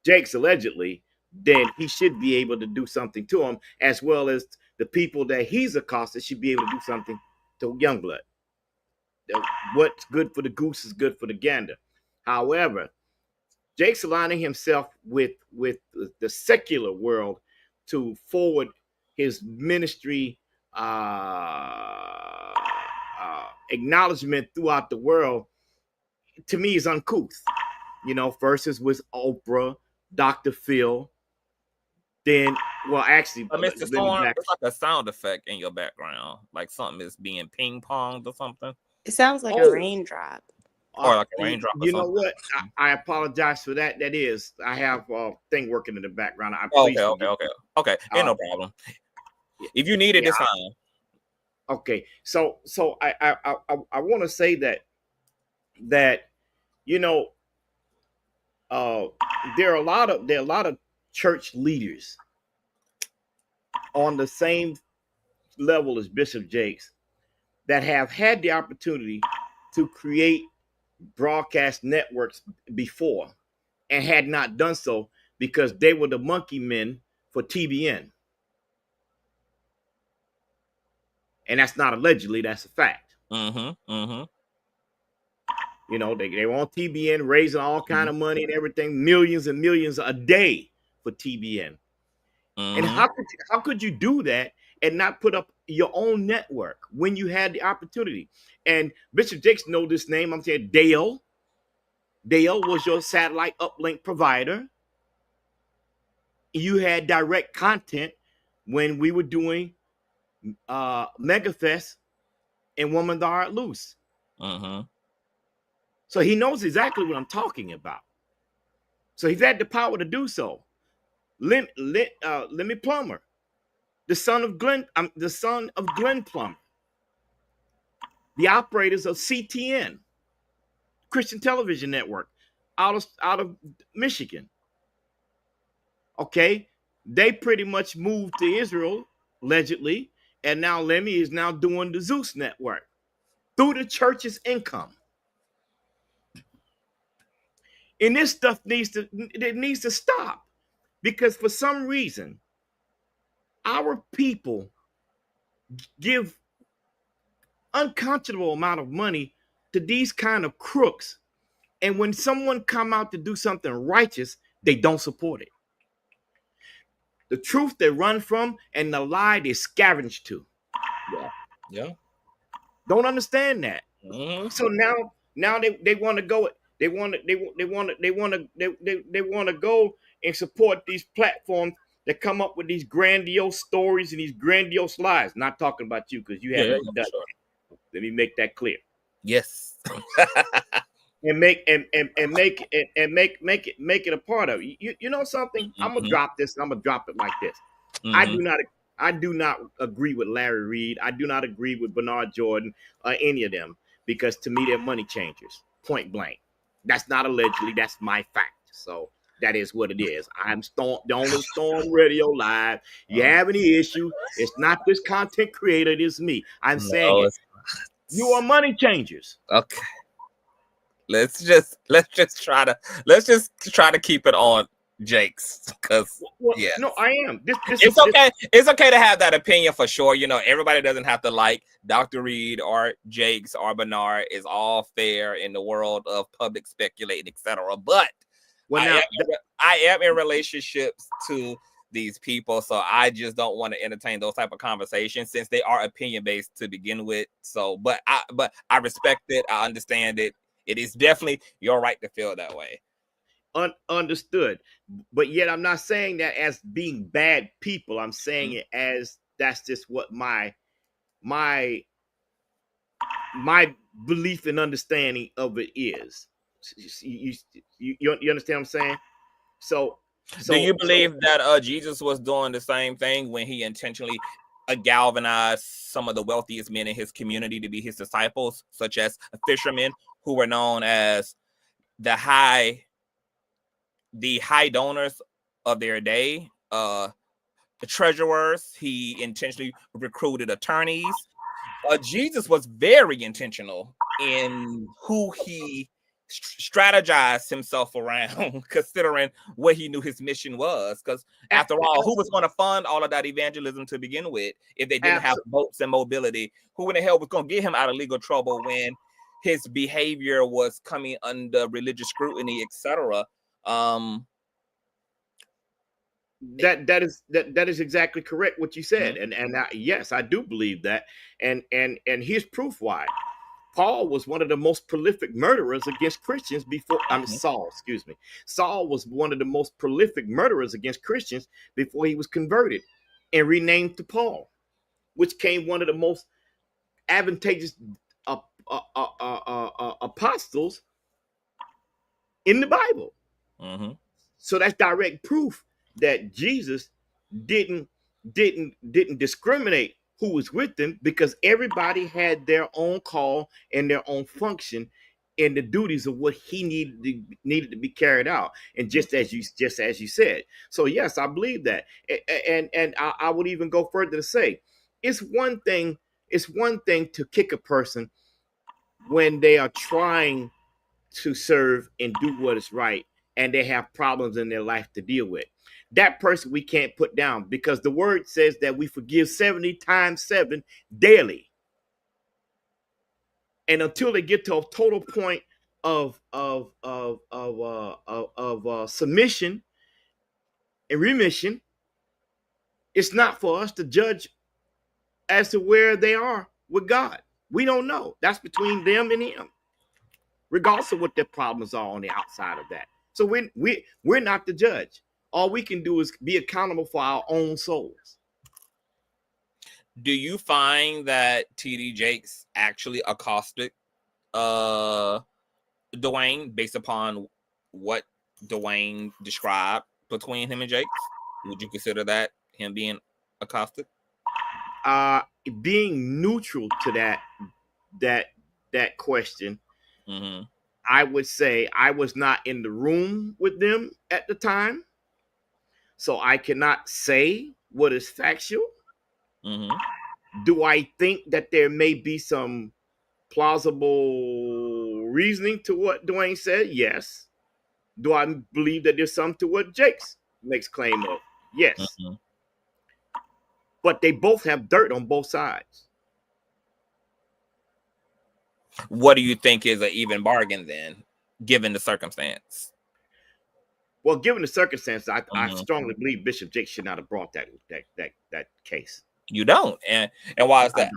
Jakes allegedly, then he should be able to do something to him, as well as the people that he's accosted should be able to do something to Youngblood. What's good for the goose is good for the gander. However, Jakes aligning himself with the secular world to forward his ministry acknowledgement throughout the world, to me, is uncouth. You know, first is with Oprah, Dr. Phil. Then, well, actually, Mr. Storm, it's like a sound effect in your background, like something is being ping ponged or something. It sounds like a raindrop. Or like a raindrop. You know what? I apologize for that. That is, I have a thing working in the background. Okay. Ain't no problem. If you need it, it's fine. Okay. So I want to say that you know, there are a lot of church leaders on the same level as Bishop Jakes that have had the opportunity to create broadcast networks before and had not done so because they were the monkey men for TBN. And that's not allegedly, that's a fact. You know, they were on TBN raising all kind of money and everything, millions and millions a day for TBN. And how could you do that and not put up your own network when you had the opportunity? And Bishop Jakes know this name. I'm saying Dale. Dale was your satellite uplink provider. You had direct content when we were doing Megafest and Woman Thou Art Loose. So he knows exactly what I'm talking about. So he's had the power to do so. Lemmy Plummer, the son of Glenn Plummer, the operators of CTN, Christian Television Network, out of Michigan. Okay, they pretty much moved to Israel allegedly And now Lemmy is now doing the Zeus Network through the church's income. And this stuff needs to stop, because for some reason our people give unconscionable amount of money to these kind of crooks, and when someone come out to do something righteous, they don't support it. The truth they run from, and the lie they scavenge to. Yeah. Don't understand that. Mm-hmm. So now they want to go. They want to go and support these platforms that come up with these grandiose stories and these grandiose lies. Not talking about you, because you haven't done sure. that. Let me make that clear. Yes. And make it a part of it. You know something? Mm-hmm. I'm gonna drop this. And I'm gonna drop it like this. Mm-hmm. I do not agree with Larry Reid. I do not agree with Bernard Jordan or any of them, because to me they're money changers. Point blank. That's not allegedly. That's my fact. So that is what it is. I'm on the Storm Radio Live. You have any issue? It's not this content creator. It is me. I'm saying it. You are money changers. Okay. Let's just try to keep it on Jake's, because no, I am. It's okay. It's okay to have that opinion for sure. You know, everybody doesn't have to like Dr. Reid or Jake's or Bernard. Is all fair in the world of public speculating, etc. But I am in relationships to these people, so I just don't want to entertain those type of conversations, since they are opinion based to begin with. So, but I respect it. I understand it. It is definitely your right to feel that way. Understood. But yet I'm not saying that as being bad people. I'm saying it as that's just what my belief and understanding of it is. You understand what I'm saying? So do you believe that Jesus was doing the same thing when he intentionally galvanized some of the wealthiest men in his community to be his disciples, such as fishermen who were known as the high donors of their day, the treasurers? He intentionally recruited attorneys. Jesus was very intentional in who he strategized himself around, considering what he knew his mission was. Because after all, who was going to fund all of that evangelism to begin with if they didn't have boats and mobility? Who in the hell was going to get him out of legal trouble when his behavior was coming under religious scrutiny, etc.? That is exactly correct what you said, and yes, I do believe that, and here's proof why. Paul was one of the most prolific murderers against Christians before. Saul was one of the most prolific murderers against Christians before he was converted and renamed to Paul, which came one of the most advantageous apostles in the Bible. Mm-hmm. So that's direct proof that Jesus didn't discriminate who was with them, because everybody had their own call and their own function and the duties of what he needed to be carried out. And just as you said. So yes, I believe that. And I would even go further to say, it's one thing to kick a person when they are trying to serve and do what is right, and they have problems in their life to deal with. That person we can't put down, because the word says that we forgive 70 times 7 daily. And until they get to a total point of submission and remission, it's not for us to judge as to where they are with God. We don't know. That's between them and him, regardless of what their problems are on the outside of that. So we're not the judge. All we can do is be accountable for our own souls. Do you find that TD Jakes actually accosted Duane based upon what Duane described between him and Jakes? Would you consider that him being accosted? Being neutral to that question, mm-hmm. I would say I was not in the room with them at the time, so I cannot say what is factual. Mm-hmm. Do I think that there may be some plausible reasoning to what Duane said? Yes. Do I believe that there's some to what Jakes makes claim of? Yes. Mhm. But they both have dirt on both sides. What do you think is an even bargain then, given the circumstance? Well, given the circumstances, I Mhm. strongly believe Bishop Jakes should not have brought that case. You don't, and why is that?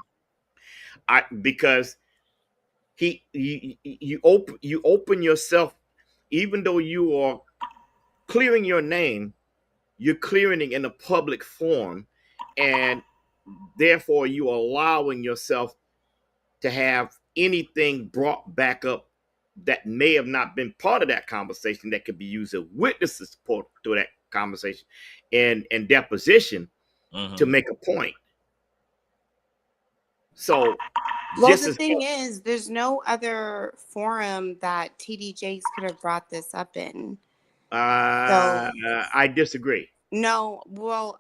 Because you open yourself, even though you are clearing your name, you're clearing it in a public forum, and therefore you are allowing yourself to have anything brought back up that may have not been part of that conversation that could be used as witnesses support to that conversation and deposition to make a point. So well, the thing is, there's no other forum that TD Jakes could have brought this up in. I disagree. No, well,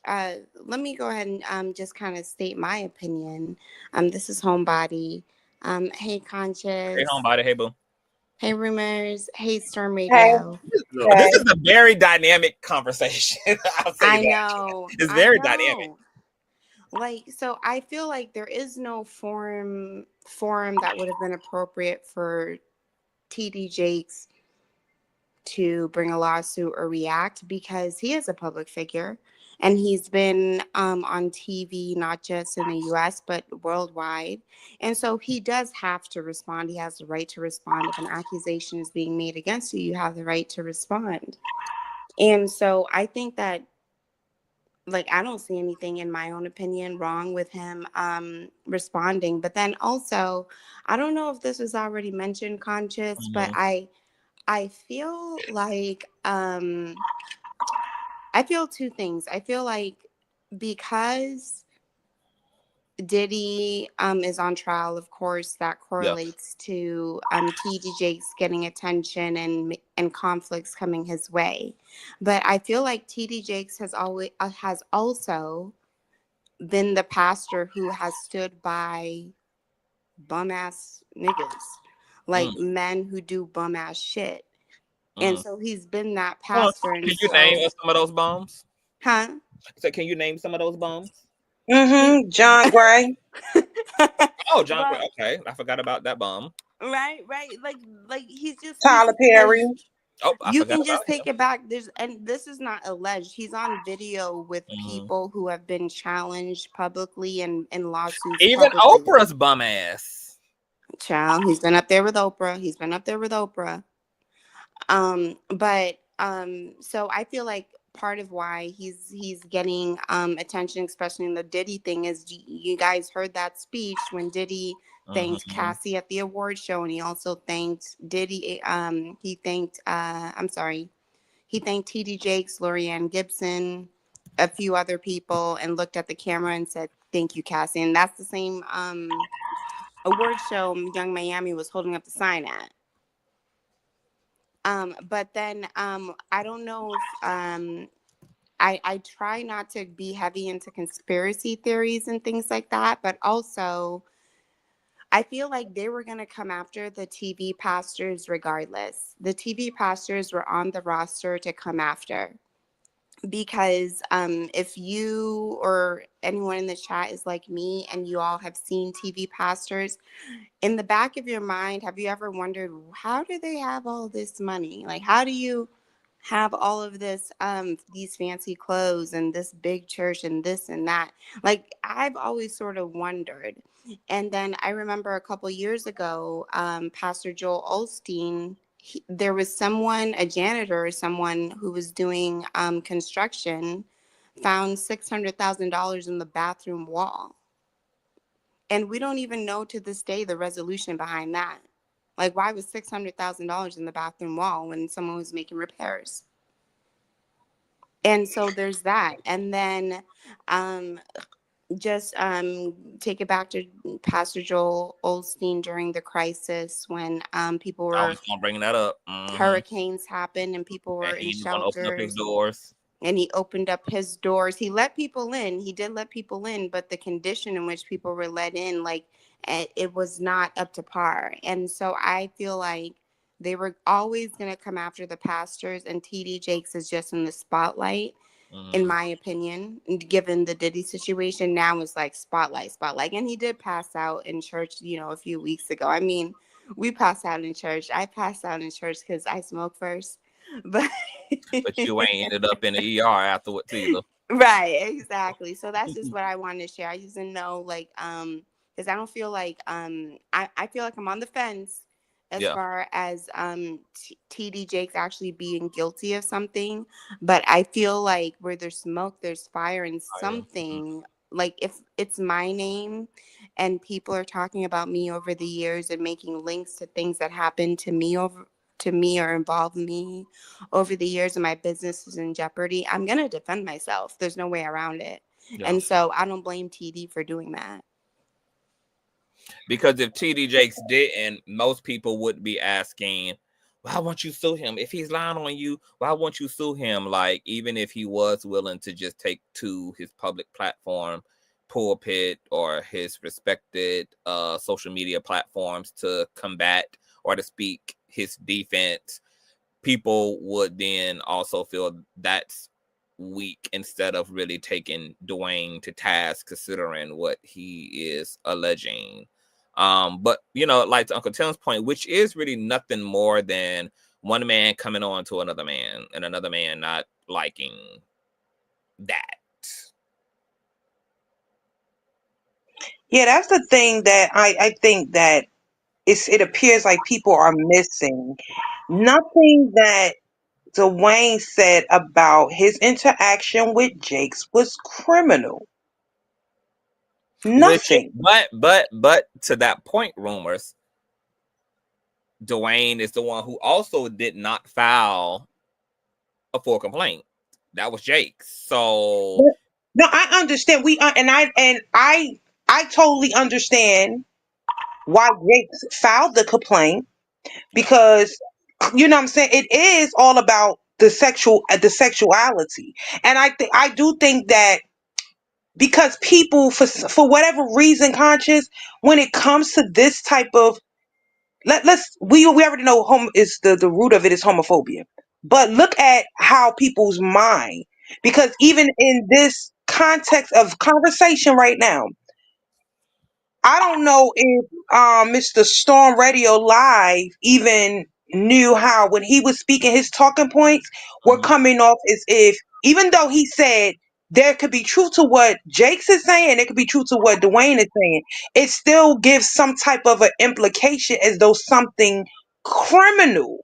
let me go ahead and just kind of state my opinion. This is Homebody. Hey, Conscious. Hey, Homebody. Hey, Boo. Hey, Rumors. Hey, Storm Hey. Radio. This is a very dynamic conversation. I'll say I that. know. It's very dynamic. Like, so I feel like there is no forum that would have been appropriate for TD Jakes to bring a lawsuit or react, because he is a public figure and he's been on TV, not just in the US, but worldwide. And so he does have to respond. He has the right to respond. If an accusation is being made against you, you have the right to respond. And so I think that, like, I don't see anything, in my own opinion, wrong with him responding. But then also, I don't know if this was already mentioned, Conscious, but I feel like I feel two things. I feel like because Diddy is on trial, of course, that correlates to TD Jakes getting attention and conflicts coming his way. But I feel like TD Jakes has also been the pastor who has stood by bum ass niggas, like men who do bum ass shit. And so he's been that pastor. Can you name some of those bums? Huh? So can you name some of those bums? John Gray. Oh, John Gray. Okay, I forgot about that bum. Right. Like he's just Tyler Perry. Oh, you can just take it back. And this is not alleged. He's on video with people who have been challenged publicly and in lawsuits. Even publicly. Oprah's bum ass. Child, he's been up there with Oprah. So I feel like part of why he's getting attention, especially in the Diddy thing, is you guys heard that speech when Diddy thanked Cassie at the award show, and he also thanked Diddy. He thanked TD Jakes, Lorianne Gibson, a few other people, and looked at the camera and said, "Thank you, Cassie." And that's the same award show Young Miami was holding up the sign at. But then I don't know if I try not to be heavy into conspiracy theories and things like that, but also I feel like they were going to come after the TV pastors regardless. The TV pastors were on the roster to come after. Because if you or anyone in the chat is like me and you all have seen TV pastors, in the back of your mind, have you ever wondered, how do they have all this money? Like, how do you have all of this, these fancy clothes and this big church and this and that? Like, I've always sort of wondered. And then I remember a couple years ago, Pastor Joel Osteen, there was a janitor or someone who was doing construction, found $600,000 in the bathroom wall. And we don't even know to this day the resolution behind that. Like, why was $600,000 in the bathroom wall when someone was making repairs? And so there's that. And then just take it back to Pastor Joel Osteen during the crisis when people were... I was going to bring that up. Hurricanes happened and people were in shelters. Open up his doors. and he opened up his doors. He let people in. He did let people in, but the condition in which people were let in, like, it was not up to par. And so I feel like they were always going to come after the pastors, and TD Jakes is just in the spotlight, in my opinion, given the Diddy situation. Now it's like spotlight. And he did pass out in church, a few weeks ago. I mean, we passed out in church. I passed out in church because I smoke first. But you ain't ended up in the ER afterwards either. Right, exactly. So that's just what I wanted to share. I just didn't know, like, because I don't feel like I feel like I'm on the fence as far as TD Jakes actually being guilty of something, but I feel like where there's smoke, there's fire, and something like if it's my name and people are talking about me over the years and making links to things that happened to me or involve me over the years, and my business is in jeopardy, I'm going to defend myself. There's no way around it. Yeah. And so I don't blame TD for doing that. Because if TD Jakes didn't, most people would be asking, why won't you sue him? If he's lying on you, why won't you sue him? Like, even if he was willing to just take to his public platform, pulpit, or his respected social media platforms to combat or to speak his defense, people would then also feel that's weak instead of really taking Duane to task, considering what he is alleging. But like to Uncle Tim's point, which is really nothing more than one man coming on to another man and another man not liking that. Yeah, that's the thing that I think that it appears like people are missing. Nothing that Duane said about his interaction with Jakes was criminal. Nothing. But to that point, rumors, Duane is the one who also did not file a full complaint. That was Jakes. So no, I understand. I totally understand why Jakes filed the complaint, because you know what I'm saying, it is all about the sexuality. And I do think that because people, for whatever reason, Conscious, when it comes to this type of, we already know is the root of it is homophobia. But look at how people's mind, because even in this context of conversation right now, I don't know if Mr. Storm Radio Live even knew how, when he was speaking, his talking points were coming off as if, even though he said there could be truth to what Jakes is saying, there could be truth to what Duane is saying, it still gives some type of an implication as though something criminal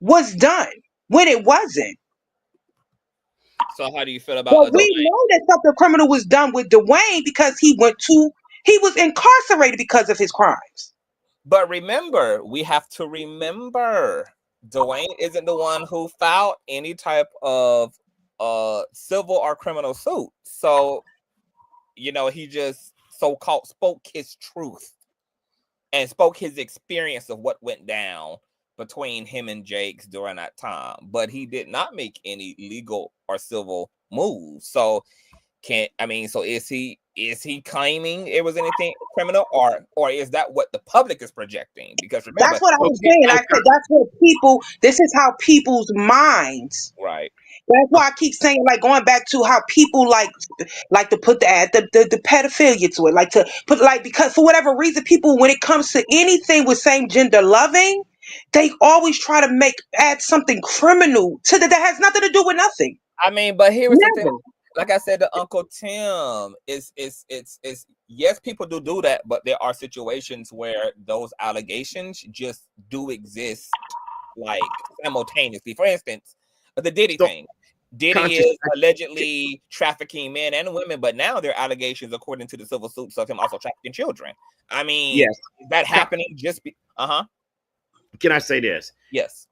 was done when it wasn't. So how do you feel about But we know that something criminal was done with Duane because he was incarcerated because of his crimes. But remember, we have to remember, Duane isn't the one who filed any type of civil or criminal suit. So, he just so-called spoke his truth and spoke his experience of what went down between him and Jakes during that time. But he did not make any legal or civil moves. So so is he claiming it was anything criminal, or is that what the public is projecting? Because remember, that's what I was saying. I said that's what this is how people's minds. Right. That's why I keep saying, like, going back to how people like to put the pedophilia to it, like to put, like, because for whatever reason, people, when it comes to anything with same gender loving, they always try to add something criminal to that has nothing to do with nothing. I mean, but here is the thing. Like I said to Uncle Tim, it's yes, people do that, but there are situations where those allegations just do exist, like, simultaneously. For instance, the Diddy thing. Diddy is allegedly trafficking men and women, but now there are allegations, according to the civil suits, of him also trafficking children. I mean, yes, is that happening? Can I say this? Yes.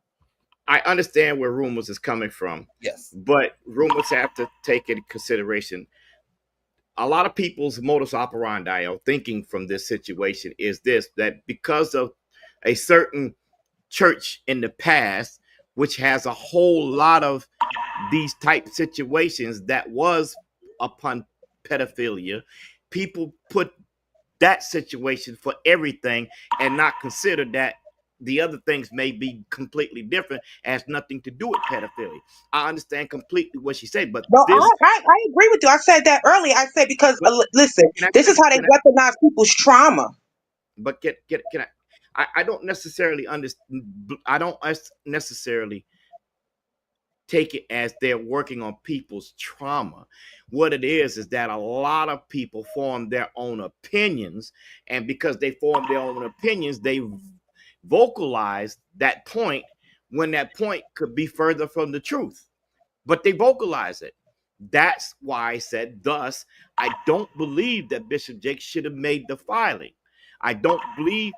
I understand where rumors is coming from. Yes. But rumors have to take into consideration a lot of people's modus operandi or thinking from this situation is this, that because of a certain church in the past, which has a whole lot of these type situations that was upon pedophilia, people put that situation for everything and not consider that the other things may be completely different, has nothing to do with pedophilia. I understand completely what she said, but No, this, I agree with you. I said that earlier. I said because but listen, can I this is say, how they weaponize people's trauma. but can I don't necessarily understand. I don't necessarily take it as they're working on people's trauma. What it is that a lot of people form their own opinions, and because they form their own opinions, they vocalize that point when that point could be further from the truth, but they vocalize it. That's why I said, thus, I don't believe that Bishop Jakes should have made the filing. I don't believe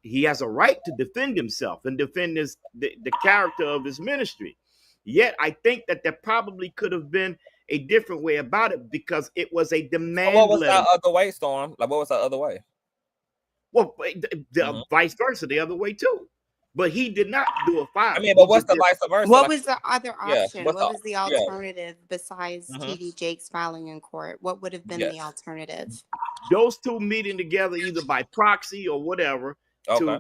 he has a right to defend himself and defend the character of his ministry. Yet I think that there probably could have been a different way about it, because it was a demand what was letter. that other way, Storm? Like, what was that other way? Well, vice versa, the other way too. But he did not do a filing. I mean, but what's the vice versa? What Like, was the other yeah, option? what's What the was the yeah? alternative besides Mhm. TD Jakes filing in court? What would have been the Yes. alternative? Those two meeting together either by proxy or whatever Okay.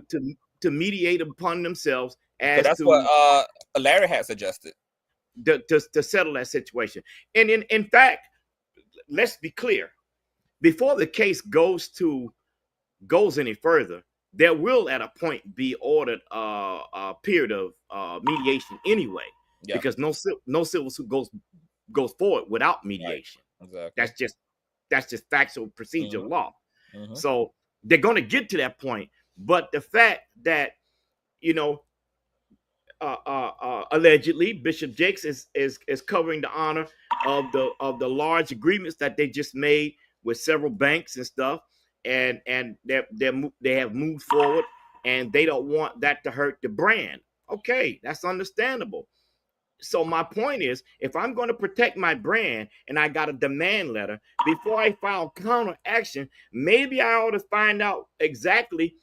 to mediate upon themselves Because as that's to what Larry had suggested. to settle that situation. And in fact, let's be clear. Before the case goes any further, there will at a point be ordered a period of mediation anyway, Yeah. because no civil suit goes forward without mediation. Right. Exactly. That's just factual procedural law. Mhm. So they're going to get to that point, but the fact that, you know, allegedly Bishop Jakes is covering the honor of the large agreements that they just made with several banks and stuff, and they have moved forward, and they don't want that to hurt the brand. Okay, that's understandable. So my point is, if I'm going to protect my brand and I got a demand letter, before I file counter action, maybe I ought to find out exactly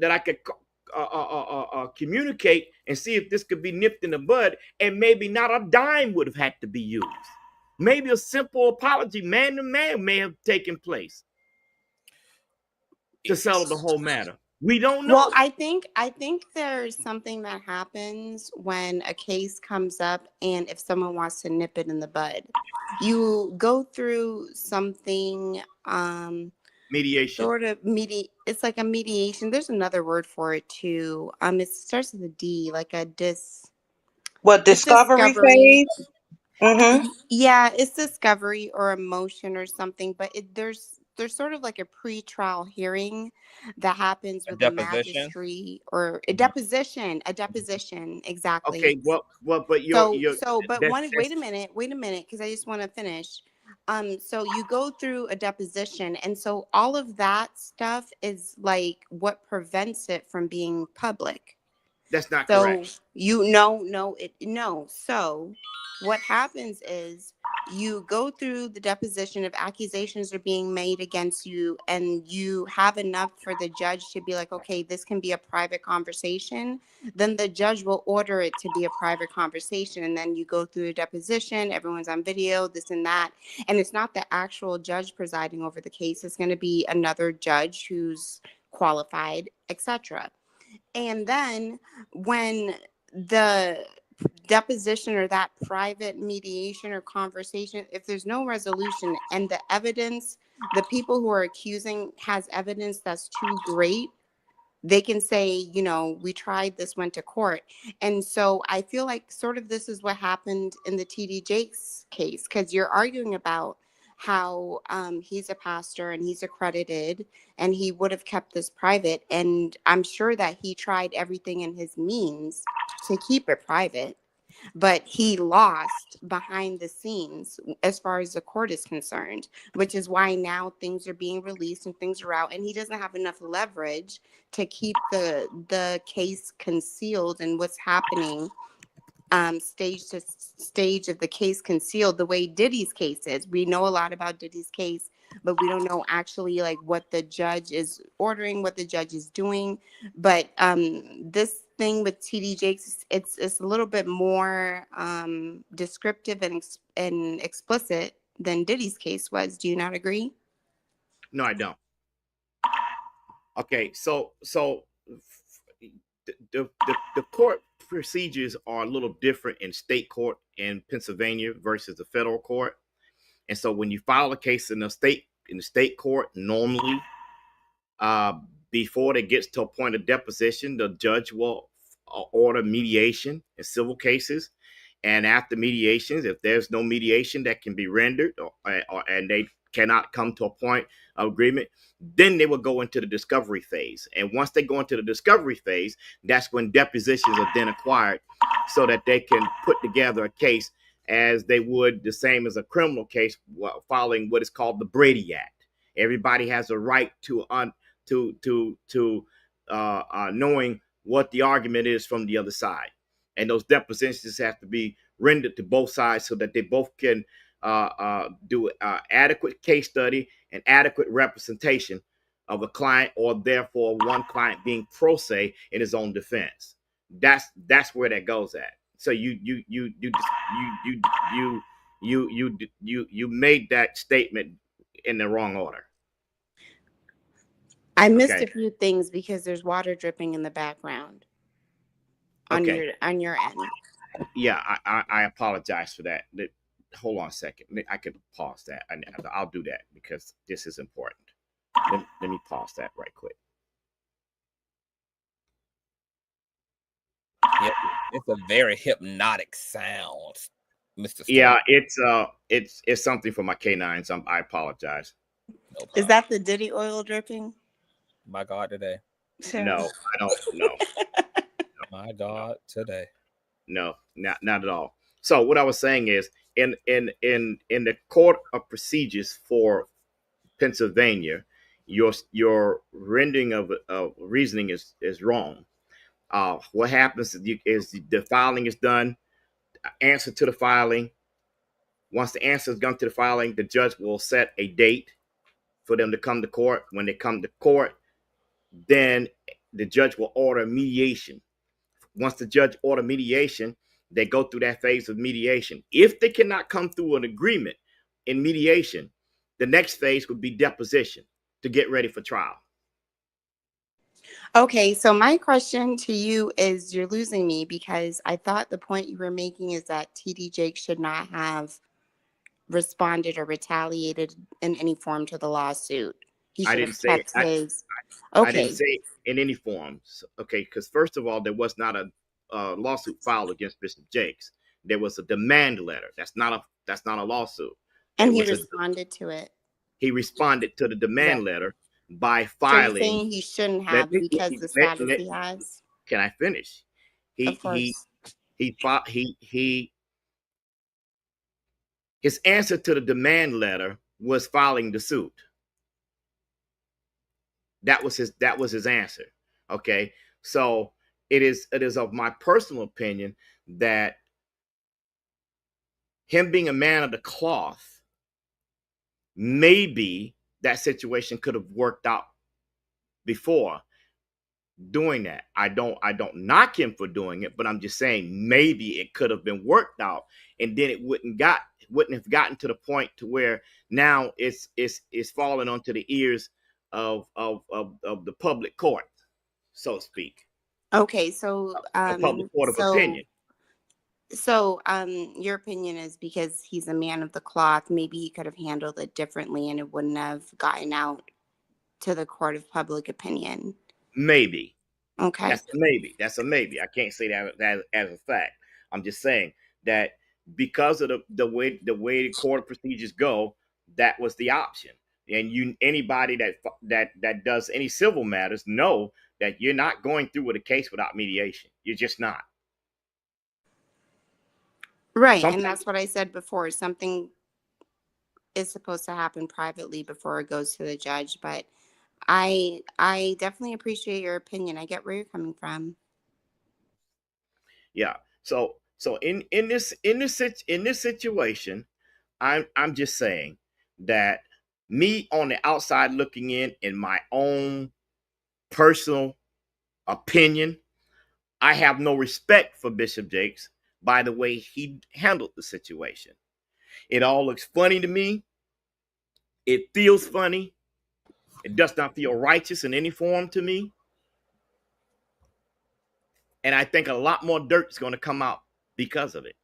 that I could communicate and see if this could be nipped in the bud, and maybe not a dime would have had to be used. Maybe a simple apology, man to man, may have taken place to settle the whole matter. We don't know. Well, I think there's something that happens when a case comes up, and if someone wants to nip it in the bud, you go through something Mediation. sort of it's like a mediation. There's another word for it too. It starts with a D, like a discovery phase? Mm-hmm. Yeah, it's discovery or emotion or something, but there's sort of like a pre-trial hearing that happens with a magistrate or a deposition, exactly. Okay, well, but wait a minute, because I just want to finish. So you go through a deposition, and so all of that stuff is like what prevents it from being public. That's not correct. So what happens is you go through the deposition of accusations are being made against you, and you have enough for the judge to be like, okay, this can be a private conversation. Then the judge will order it to be a private conversation. And then you go through a deposition, everyone's on video, this and that. And it's not the actual judge presiding over the case. It's going to be another judge who's qualified, etc. And then when the deposition or that private mediation or conversation, if there's no resolution and the evidence, the people who are accusing has evidence that's too great, they can say, we tried this, went to court. And so I feel like sort of this is what happened in the TD Jakes case, because you're arguing about how he's a pastor and he's accredited and he would have kept this private. And I'm sure that he tried everything in his means to keep it private, but he lost behind the scenes as far as the court is concerned, which is why now things are being released and things are out, and he doesn't have enough leverage to keep the case concealed and what's happening stage to stage of the case concealed, the way Diddy's case is. We know a lot about Diddy's case, but we don't know actually like what the judge is ordering, what the judge is doing. But thing with TD Jakes. It's a little bit more descriptive and explicit than Diddy's case was. Do you not agree? No, I don't. Okay, so the court procedures are a little different in state court in Pennsylvania versus the federal court. And so when you file a case in the state court, normally before it gets to a point of deposition, the judge will order mediation in civil cases. And after mediations, if there's no mediation that can be rendered and they cannot come to a point of agreement, then they will go into the discovery phase. And once they go into the discovery phase, that's when depositions are then acquired so that they can put together a case as they would the same as a criminal case, following what is called the Brady Act. Everybody has a right to knowing what the argument is from the other side. And those depositions have to be rendered to both sides so that they both can do adequate case study and adequate representation of a client, or therefore one client being pro se in his own defense. That's where that goes at. So you made that statement in the wrong order. I missed a few things because there's water dripping in the background on your end. Yeah, I apologize for that. Hold on a second. I could pause that. I'll do that because this is important. Let me pause that right quick. Yep, it's a very hypnotic sound, Mr. Storm. Yeah, it's something for my canines. I apologize. No Is that the Diddy oil dripping? My God, today. Sure. No, I don't know. My God, today. No, not at all. So what I was saying is, in the court of procedures for Pennsylvania, your rendering of reasoning is wrong. What happens is the filing is done, answer to the filing. Once the answer is done to the filing, the judge will set a date for them to come to court. When they come to court, then the judge will order mediation. Once the judge order mediation, they go through that phase of mediation. If they cannot come through an agreement in mediation, the next phase would be deposition to get ready for trial. Okay, so my question to you is, you're losing me because I thought the point you were making is that TD Jakes should not have responded or retaliated in any form to the lawsuit. He should have kept his. Okay. I didn't say in any forms. Okay, because first of all, there was not a lawsuit filed against Mr. Jakes. There was a demand letter. That's not a lawsuit. And he responded to it. He responded to the demand letter by filing. So you're saying he shouldn't have because the status he has. Can I finish? Of course. His answer to the demand letter was filing the suit. That was his answer. Okay, so it is of my personal opinion that him being a man of the cloth, maybe that situation could have worked out before doing that. I don't knock him for doing it, but I'm just saying maybe it could have been worked out, and then it wouldn't have gotten to the point to where now it's falling onto the ears of the public court, so to speak. Okay, so a public court of opinion. So your opinion is because he's a man of the cloth, maybe he could have handled it differently and it wouldn't have gotten out to the court of public opinion. Maybe. Okay. That's a maybe. I can't say that as a fact. I'm just saying that because of the way the court procedures go, that was the option. And anybody that does any civil matters know that you're not going through with a case without mediation. You're just not. Right, and that's what I said before. Something is supposed to happen privately before it goes to the judge, but I definitely appreciate your opinion. I get where you're coming from. Yeah. So in this situation, I'm just saying that me on the outside looking in my own personal opinion, I have no respect for Bishop Jakes by the way he handled the situation. It all looks funny to me. It feels funny. It does not feel righteous in any form to me. And I think a lot more dirt is going to come out because of it.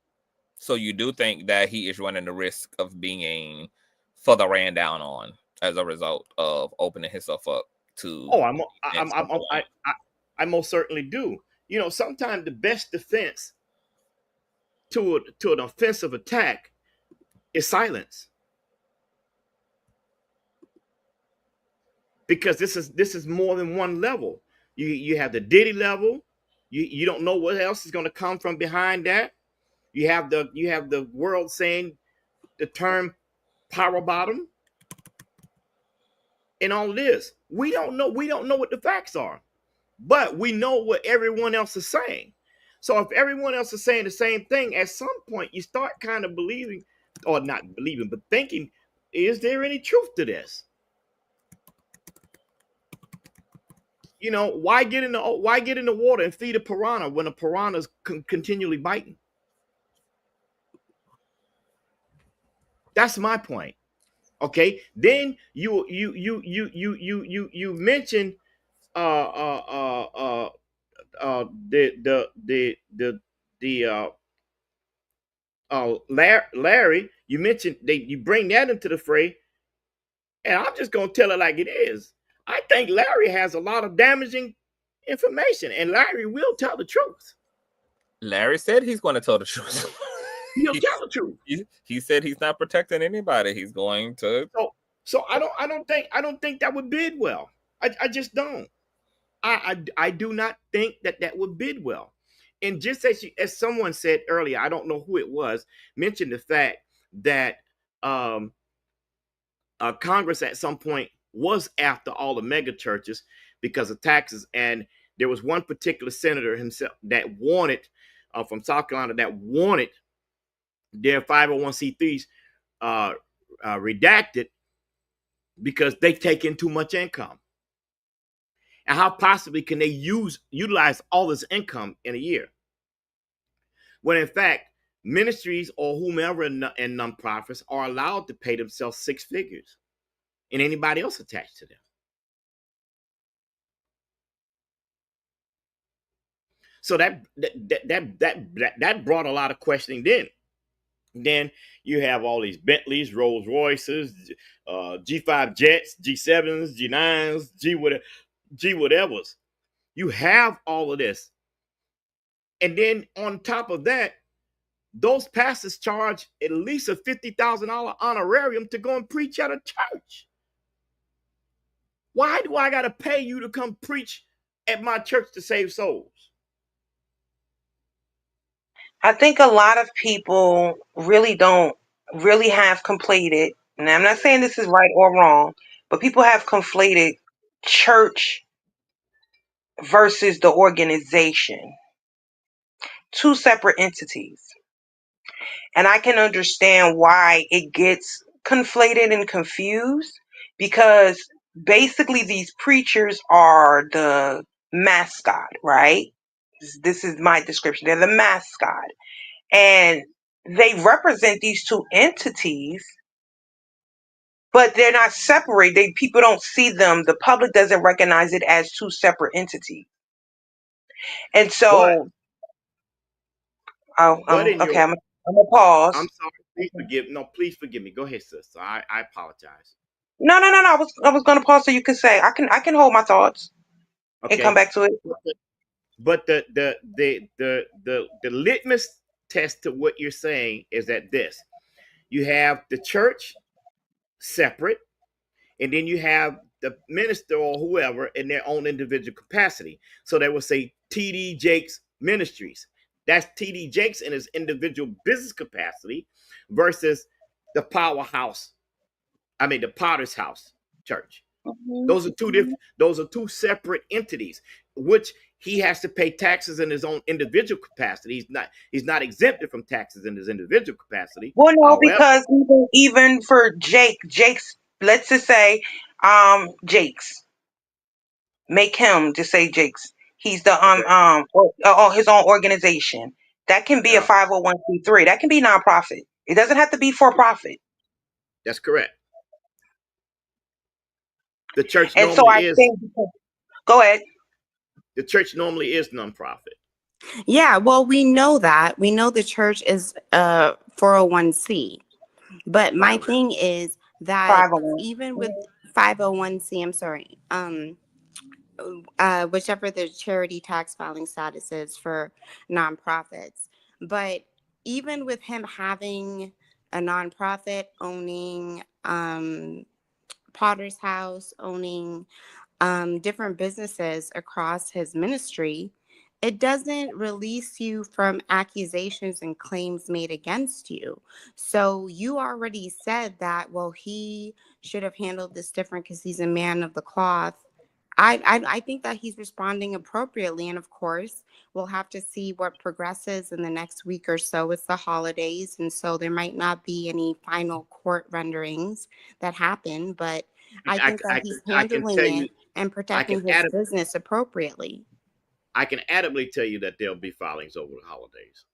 So you do think that he is running the risk of being further ran down on as a result of opening himself up to? Oh, I most certainly do. You know, sometimes the best defense to an offensive attack is silence, because this is more than one level. You have the Diddy level. You don't know what else is going to come from behind that. You have the world saying the term power bottom and all this. We don't know what the facts are, but we know what everyone else is saying. So if everyone else is saying the same thing, at some point you start kind of believing, or not believing, but thinking, is there any truth to this? You know, why get in the water and feed a piranha when a piranha's continually biting? That's my point. Okay. Then you mentioned Larry. You mentioned you bring that into the fray, and I'm just gonna tell it like it is. I think Larry has a lot of damaging information, and Larry will tell the truth. Larry said he's going to tell the truth. He'll tell the truth. He said he's not protecting anybody. He's going to. So I don't think that would bid well. I just don't. I do not think that would bid well. And just as someone said earlier, I don't know who it was, mentioned the fact that Congress at some point was after all the mega churches because of taxes, and there was one particular senator himself that wanted from South Carolina that wanted their 501c3s redacted because they take in too much income. And how possibly can they utilize all this income in a year? When in fact, ministries or whomever and nonprofits are allowed to pay themselves six figures and anybody else attached to them. So that brought a lot of questioning. Then you have all these Bentleys, Rolls Royces, G5 jets, G7s, G9s, G whatevers. You have all of this. And then on top of that, those pastors charge at least a $50,000 honorarium to go and preach at a church. Why do I got to pay you to come preach at my church to save souls? I think a lot of people don't really have conflated, and I'm not saying this is right or wrong, but people have conflated church versus the organization. Two separate entities. And I can understand why it gets conflated and confused, because basically these preachers are the mascot, right? This is my description. They're the mascot. And they represent these two entities, but they're not separated. People don't see them. The public doesn't recognize it as two separate entities. And so, okay, I'm gonna pause. I'm sorry. Please forgive me. Go ahead, sister. I apologize. No. I was gonna pause so you can say I can hold my thoughts and come back to it. But the litmus test to what you're saying is that you have the church separate, and then you have the minister or whoever in their own individual capacity. So they will say T.D. Jakes Ministries. That's T.D. Jakes in his individual business capacity versus the Potter's House Church. Mm-hmm. Those are two separate entities, which he has to pay taxes in his own individual capacity. He's not exempted from taxes in his individual capacity. Well, no, because even for Jake's, let's just say, Jake's, make him just say Jake's. He's the his own organization. That can be a 501c3. That can be nonprofit. It doesn't have to be for profit. That's correct. The church And so normally I is. think. Go ahead. The church normally is nonprofit. Yeah, well, we know that. We know the church is 401c. But my thing is that 501. even with 501c, I'm sorry, whichever the charity tax filing status is for nonprofits. But even with him having a nonprofit, owning Potter's House, owning different businesses across his ministry, it doesn't release you from accusations and claims made against you. So you already said that, well, he should have handled this different because he's a man of the cloth. I think that he's responding appropriately. And of course, we'll have to see what progresses in the next week or so. It's the holidays. And so there might not be any final court renderings that happen. But I think that he's handling it and protecting his business appropriately. I can adamantly tell you that there'll be filings over the holidays.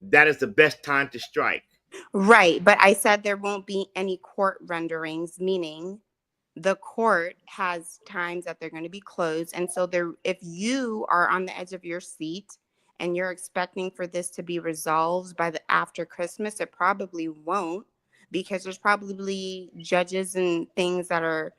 That is the best time to strike. Right. But I said there won't be any court renderings, meaning the court has times that they're going to be closed. And so if you are on the edge of your seat and you're expecting for this to be resolved by after Christmas, it probably won't, because there's probably judges and things that are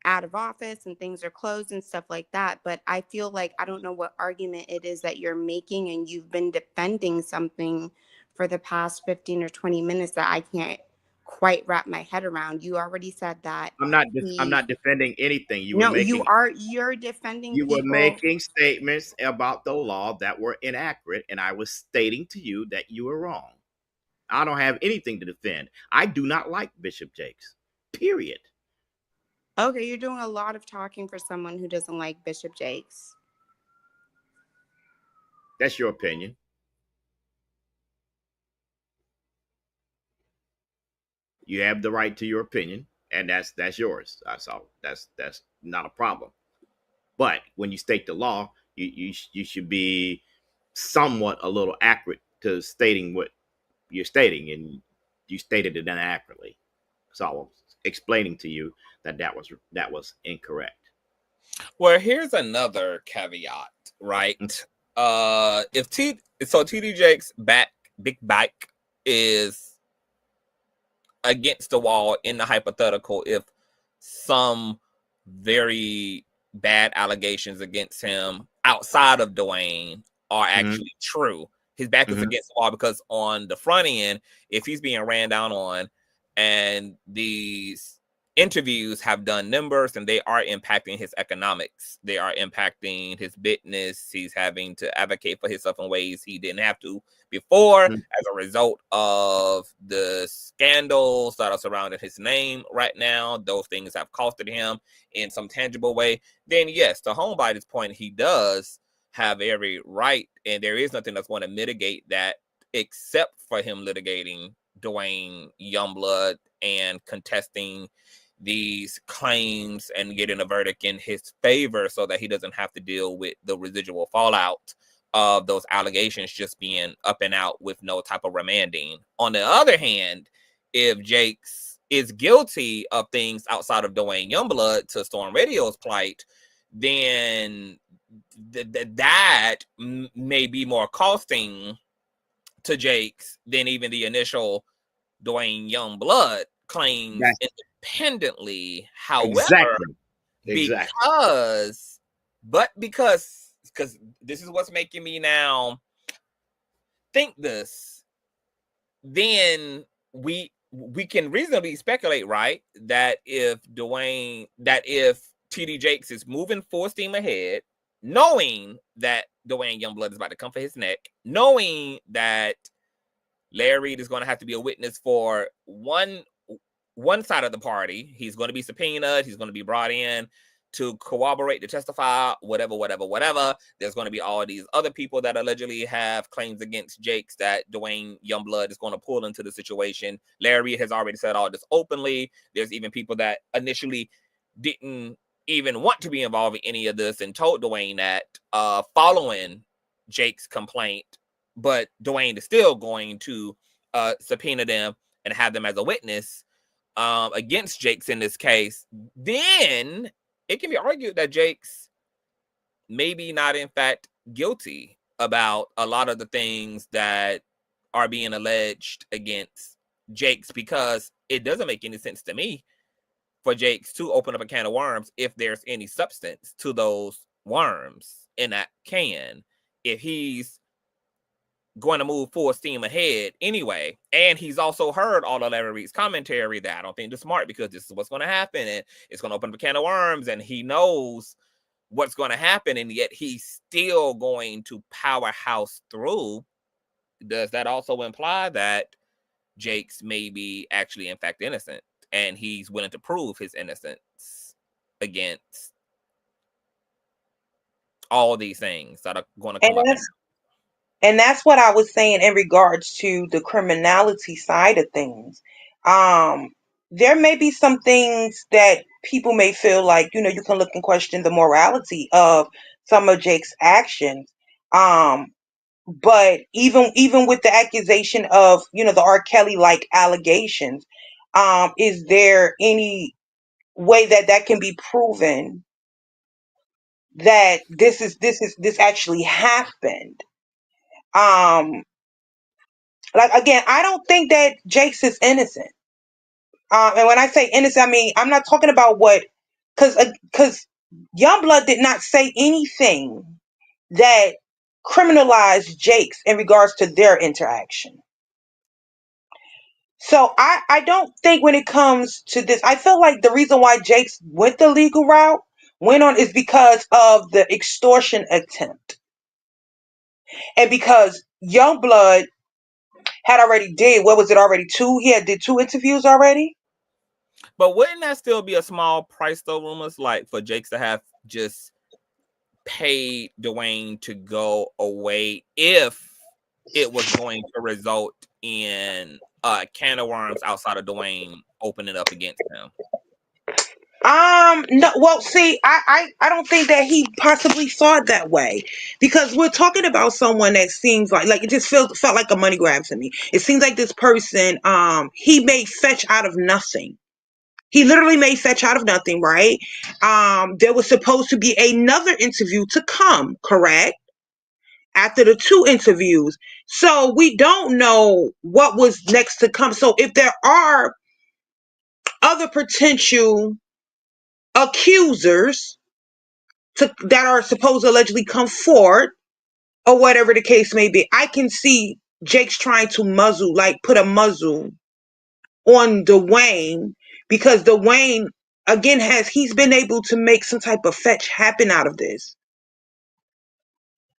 out of office and things are closed and stuff like that. But I feel like I don't know what argument it is that you're making, and you've been defending something for the past 15 or 20 minutes that I can't quite wrap my head around. You already said that. I'm not defending anything. You're defending You people. were making statements about the law that were inaccurate, and I was stating to you that you were wrong. I don't have anything to defend. I do not like Bishop Jakes. Period. Okay, you're doing a lot of talking for someone who doesn't like Bishop Jakes. That's your opinion. You have the right to your opinion, and that's yours. That's all. That's not a problem. But when you state the law, you should be somewhat a little accurate to stating what you're stating, and you stated it inaccurately. So I was explaining to you that was incorrect. Well, here's another caveat, right? If TD Jakes' big bike is against the wall in the hypothetical, if some very bad allegations against him outside of Duane are actually true, his back is against the wall, because on the front end, if he's being ran down on and these interviews have done numbers and they are impacting his economics, they are impacting his business, he's having to advocate for himself in ways he didn't have to before as a result of the scandals that are surrounding his name right now. Those things have costed him in some tangible way. Then yes, to Homebite's point, he does have every right, and there is nothing that's going to mitigate that except for him litigating Duane Youngblood and contesting these claims and getting a verdict in his favor so that he doesn't have to deal with the residual fallout of those allegations just being up and out with no type of remanding. On the other hand, if Jakes is guilty of things outside of Duane Youngblood to Storm Radio's plight, then that may be more costing to Jakes than even the initial Duane Youngblood claims independently. However, because this is what's making me now think this, then we can reasonably speculate, right, that if TD Jakes is moving full steam ahead, knowing that Duane Youngblood is about to come for his neck, knowing that Larry Reid is going to have to be a witness for one side of the party, he's going to be subpoenaed, he's going to be brought in to corroborate, to testify, whatever. There's going to be all these other people that allegedly have claims against Jakes that Duane Youngblood is going to pull into the situation. Larry Reid has already said all this openly. There's even people that initially didn't even want to be involved in any of this and told Duane that following Jake's complaint, but Duane is still going to subpoena them and have them as a witness against Jake's in this case, then it can be argued that Jake's maybe not in fact guilty about a lot of the things that are being alleged against Jake's, because it doesn't make any sense to me for Jake's to open up a can of worms if there's any substance to those worms in that can, if he's going to move full steam ahead anyway. And he's also heard all of Larry Reid's commentary that I don't think is smart, because this is what's going to happen and it's going to open up a can of worms, and he knows what's going to happen, and yet he's still going to powerhouse through. Does that also imply that Jake's may be actually in fact innocent, and he's willing to prove his innocence against all these things that are going to come up? And that's what I was saying in regards to the criminality side of things. There may be some things that people may feel like, you can look and question the morality of some of Jake's actions. But even with the accusation of, the R. Kelly like allegations, is there any way that can be proven that this actually happened? Like, again, I don't think that Jake's is innocent. And when I say innocent, I mean, I'm not talking about because Youngblood did not say anything that criminalized Jake's in regards to their interaction. So I don't think when it comes to this, I feel like the reason why Jake's went the legal route, went on, is because of the extortion attempt. And because Youngblood had already did, what was it, already two? He did 2 interviews already. But wouldn't that still be a small price though, rumors, like for Jake's to have just paid Duane to go away if it was going to result in a can of worms outside of Duane opening up against him? No, well, see, I don't think that he possibly saw it that way, because we're talking about someone that seems like it just felt like a money grab to me. It seems like this person, he made fetch out of nothing. He literally made fetch out of nothing, right? There was supposed to be another interview to come, correct? After the 2 interviews. So we don't know what was next to come. So if there are other potential accusers that are supposed to allegedly come forward, or whatever the case may be, I can see Jake's trying to put a muzzle on Duane, because Duane, again, he's been able to make some type of fetch happen out of this.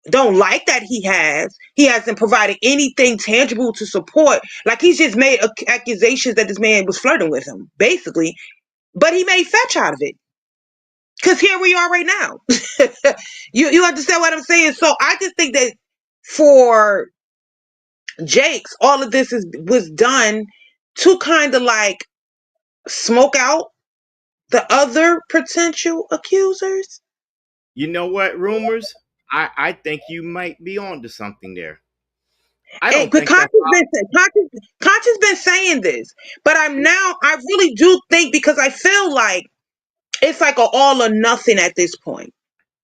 Don't like that he hasn't provided anything tangible to support. Like, he's just made accusations that this man was flirting with him, basically, but he made fetch out of it. Because here we are right now. You understand what I'm saying? So I just think that for Jake's, all of this was done to kind of like smoke out the other potential accusers. You know what, rumors? I think you might be onto something there. I don't think Conscious been saying this, but I really do think, because I feel like it's like an all or nothing at this point.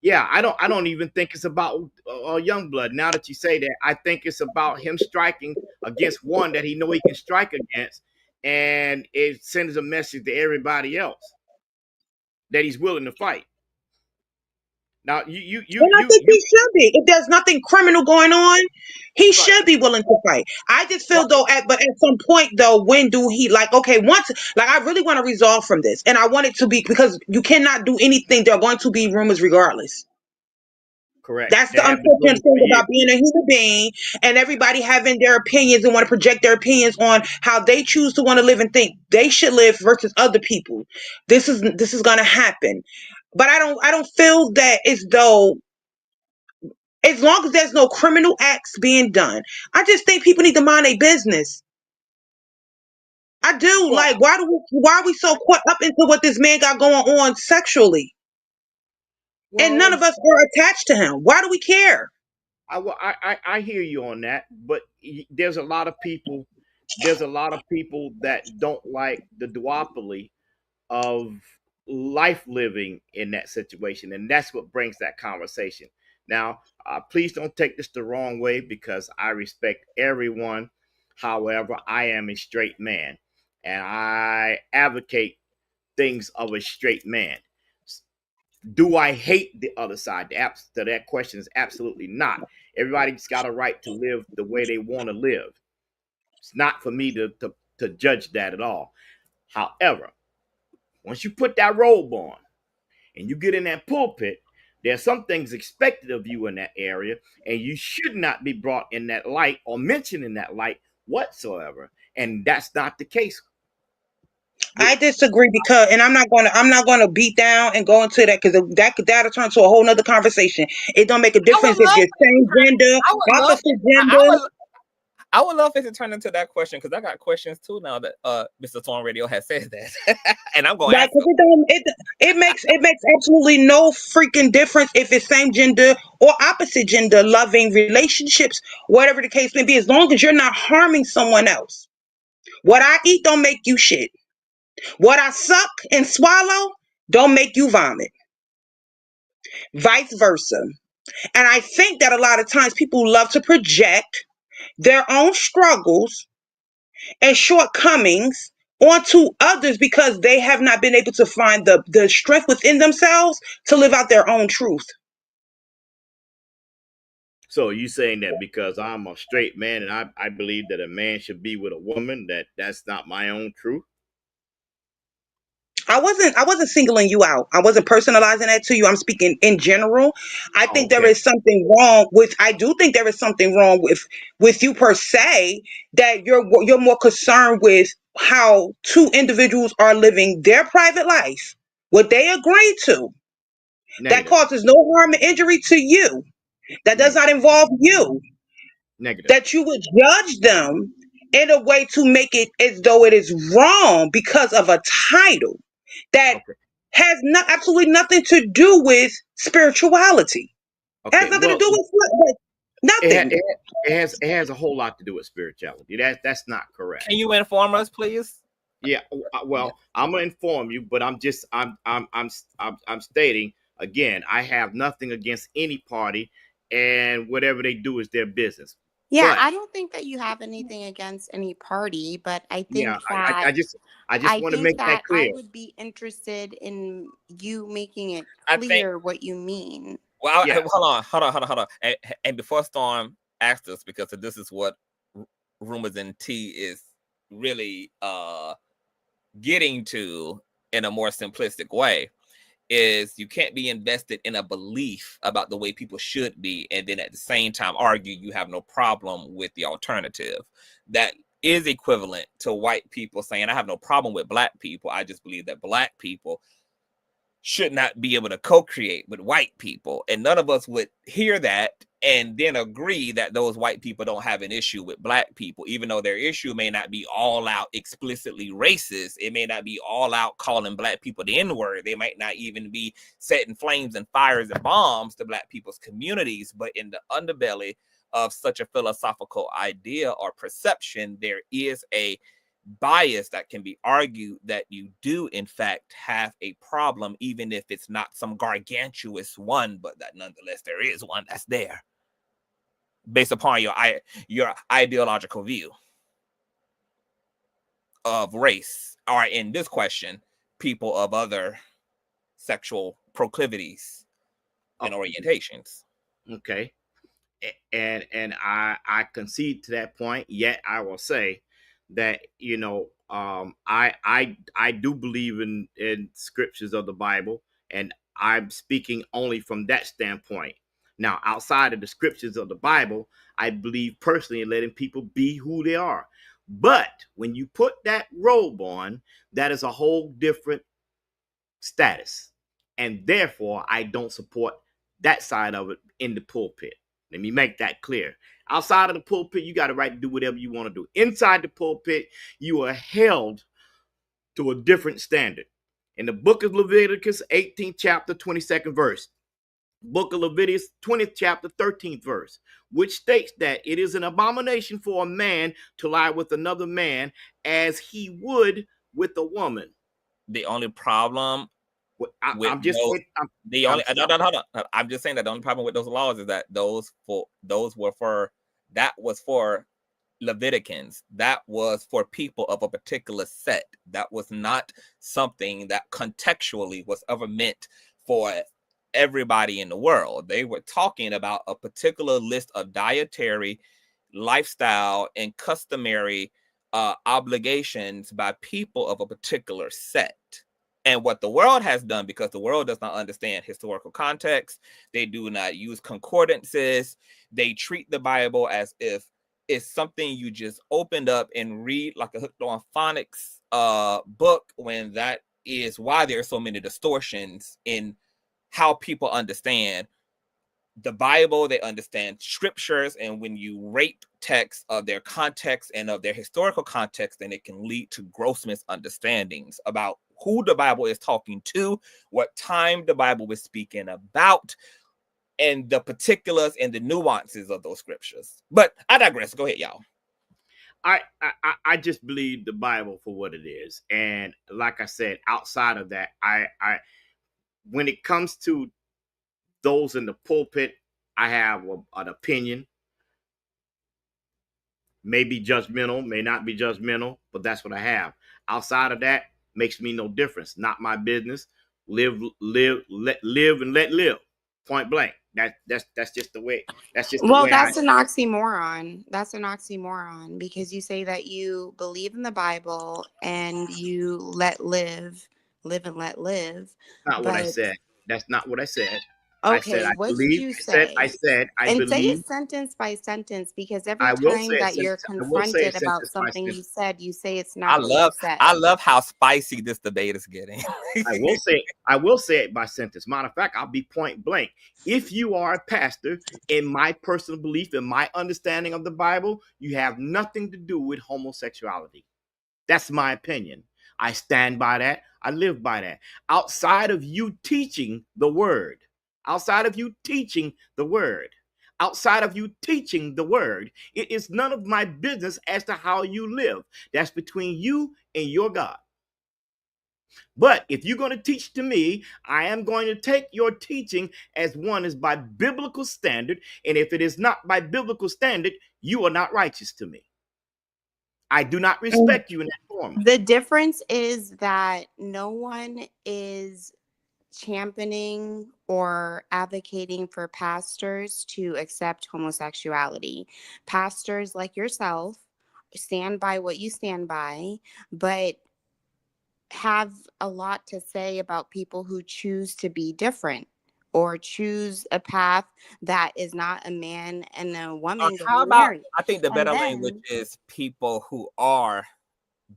Yeah, I don't even think it's about Youngblood. Now that you say that, I think it's about him striking against one that he know he can strike against, and it sends a message to everybody else that he's willing to fight. Now, I think he should be. If there's nothing criminal going on, he should be willing to fight. I just feel but at some point though, when do he I really want to resolve from this, and I want it to be, because you cannot do anything. There are going to be rumors regardless. Correct. That's the unfortunate thing about being a human being, and everybody having their opinions and want to project their opinions on how they choose to want to live and think they should live versus other people. This is going to happen, but I don't feel that as though, as long as there's no criminal acts being done, I just think people need to mind their business. I do. Why are we so caught up into what this man got going on sexually? and none of us are attached to him. Why do we care? I hear you on that, but there's a lot of people. There's a lot of people that don't like the duopoly of life living in that situation, and that's what brings that conversation. Now, please don't take this the wrong way because I respect everyone. However, I am a straight man, and I advocate things of a straight man. Do I hate the other side? The answer to that question is absolutely not. Everybody's got a right to live the way they want to live. It's not for me to judge that at all. However, once you put that robe on and you get in that pulpit, there's some things expected of you in that area, and you should not be brought in that light or mentioned in that light whatsoever. And that's not the case. I disagree because, and I'm not gonna beat down and go into that because that'll turn to a whole nother conversation. It don't make a difference if you're same gender, opposite gender. I would love it to turn into that question because I got questions too now that Mr. Torn Radio has said that, and I'm going. Like, it makes absolutely no freaking difference if it's same gender or opposite gender, loving relationships, whatever the case may be, as long as you're not harming someone else. What I eat don't make you shit. What I suck and swallow don't make you vomit. Vice versa. And I think that a lot of times people love to project their own struggles and shortcomings onto others because they have not been able to find the strength within themselves to live out their own truth. So you saying that because I'm a straight man and I believe that a man should be with a woman, that's not my own truth? I wasn't singling you out. I wasn't personalizing that to you. I'm speaking in general. I think there is something wrong with. I do think there is something wrong with you per se, that you're more concerned with how two individuals are living their private life, what they agree to. Negative. That causes no harm and injury to you. That does not involve you. Negative. That you would judge them in a way to make it as though it is wrong because of a title that has absolutely nothing to do with spirituality. It has nothing to do with nothing. It has a whole lot to do with spirituality. That's not correct. Can you inform us, please? Yeah. Well, I'm gonna inform you, but I'm stating again. I have nothing against any party, and whatever they do is their business. Yeah, But I don't think that you have anything against any party, but I think I just want to make that clear. I would be interested in you making it clear what you mean. Well, hold on. And before Storm asked us, because this is what Rumors and Tea is really getting to in a more simplistic way, is you can't be invested in a belief about the way people should be and then at the same time argue you have no problem with the alternative. That is equivalent to white people saying I have no problem with black people, I just believe that black people should not be able to co-create with white people. And none of us would hear that and then agree that those white people don't have an issue with black people, even though their issue may not be all out explicitly racist. It may not be all out calling black people the N-word. They might not even be setting flames and fires and bombs to black people's communities. But in the underbelly of such a philosophical idea or perception, there is a bias that can be argued that you do in fact have a problem, even if it's not some gargantuous one, but that nonetheless there is one that's there based upon your ideological view of race, or in this question, people of other sexual proclivities and orientations. Okay. And I concede to that point, yet I will say that I do believe in scriptures of the Bible, and I'm speaking only from that standpoint. Now, outside of the scriptures of the Bible, I believe personally in letting people be who they are. But when you put that robe on, that is a whole different status, and therefore I don't support that side of it in the pulpit. Let me make that clear. Outside of the pulpit, you got a right to do whatever you want to do. Inside the pulpit, you are held to a different standard. In the book of Leviticus, 18th chapter, 22nd verse, book of Leviticus, 20th chapter, 13th verse, which states that it is an abomination for a man to lie with another man as he would with a woman. The only problem I'm just those, saying, hold on. I'm just saying that the only problem with those laws is that that was for Leviticans. That was for people of a particular set. That was not something that contextually was ever meant for everybody in the world. They were talking about a particular list of dietary, lifestyle, and customary obligations by people of a particular set. And what the world has done, because the world does not understand historical context, they do not use concordances, they treat the Bible as if it's something you just opened up and read like a hooked on phonics book, when that is why there are so many distortions in how people understand the Bible. They understand scriptures, and when you rate texts of their context and of their historical context, then it can lead to gross misunderstandings about who the Bible is talking to, what time the Bible is speaking about, and the particulars and the nuances of those scriptures. But I digress. Go ahead, y'all. I just believe the Bible for what it is, and like I said, outside of that, I when it comes to those in the pulpit, I have an opinion. May be judgmental, may not be judgmental, but that's what I have. Outside of that, makes me no difference. Not my business. Live, let live, and let live. Point blank. That's just the way. That's just the way. Well, that's an oxymoron. That's an oxymoron, because you say that you believe in the Bible and you live and let live. Not what I said. That's not what I said. Okay, I said I what believe. did you say? I said I and believe. say it sentence by sentence, because every I will time say that you're confronted about something you said, you say it's not what you said. I love how spicy this debate is getting. I will say it by sentence. Matter of fact, I'll be point blank. If you are a pastor, in my personal belief, in my understanding of the Bible, you have nothing to do with homosexuality. That's my opinion. I stand by that. I live by that. Outside of you teaching the word, outside of you teaching the word, it is none of my business as to how you live. That's between you and your God. But if you're going to teach to me, I am going to take your teaching as one is by biblical standard. And if it is not by biblical standard, you are not righteous to me. I do not respect you in that form. The difference is that no one is championing or advocating for pastors to accept homosexuality. Pastors like yourself stand by what you stand by, but have a lot to say about people who choose to be different or choose a path that is not a man and a woman How getting about, married. I think the better language is people who are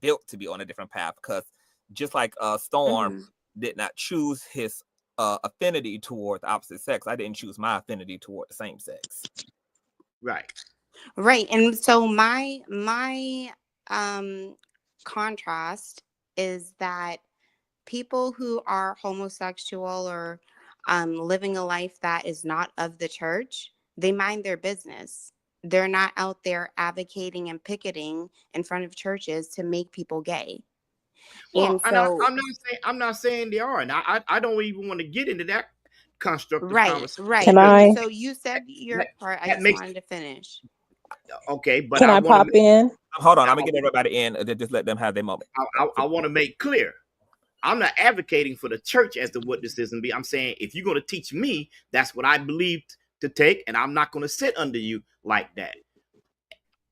built to be on a different path, because just like Storm did not choose his affinity toward the opposite sex, I didn't choose my affinity toward the same sex. Right. And so my contrast is that people who are homosexual or living a life that is not of the church, they mind their business. They're not out there advocating and picketing in front of churches to make people gay. Well, and I'm not saying they are, and I don't even want to get into that constructive conversation. Right. Can I? So you said your part. I just wanted to finish. Okay, but Can I pop in? Hold on, I'm gonna get everybody in. Just let them have their moment. I want to make clear, I'm not advocating for the church as to what this is and be. I'm saying if you're going to teach me, that's what I believed to take, and I'm not going to sit under you like that.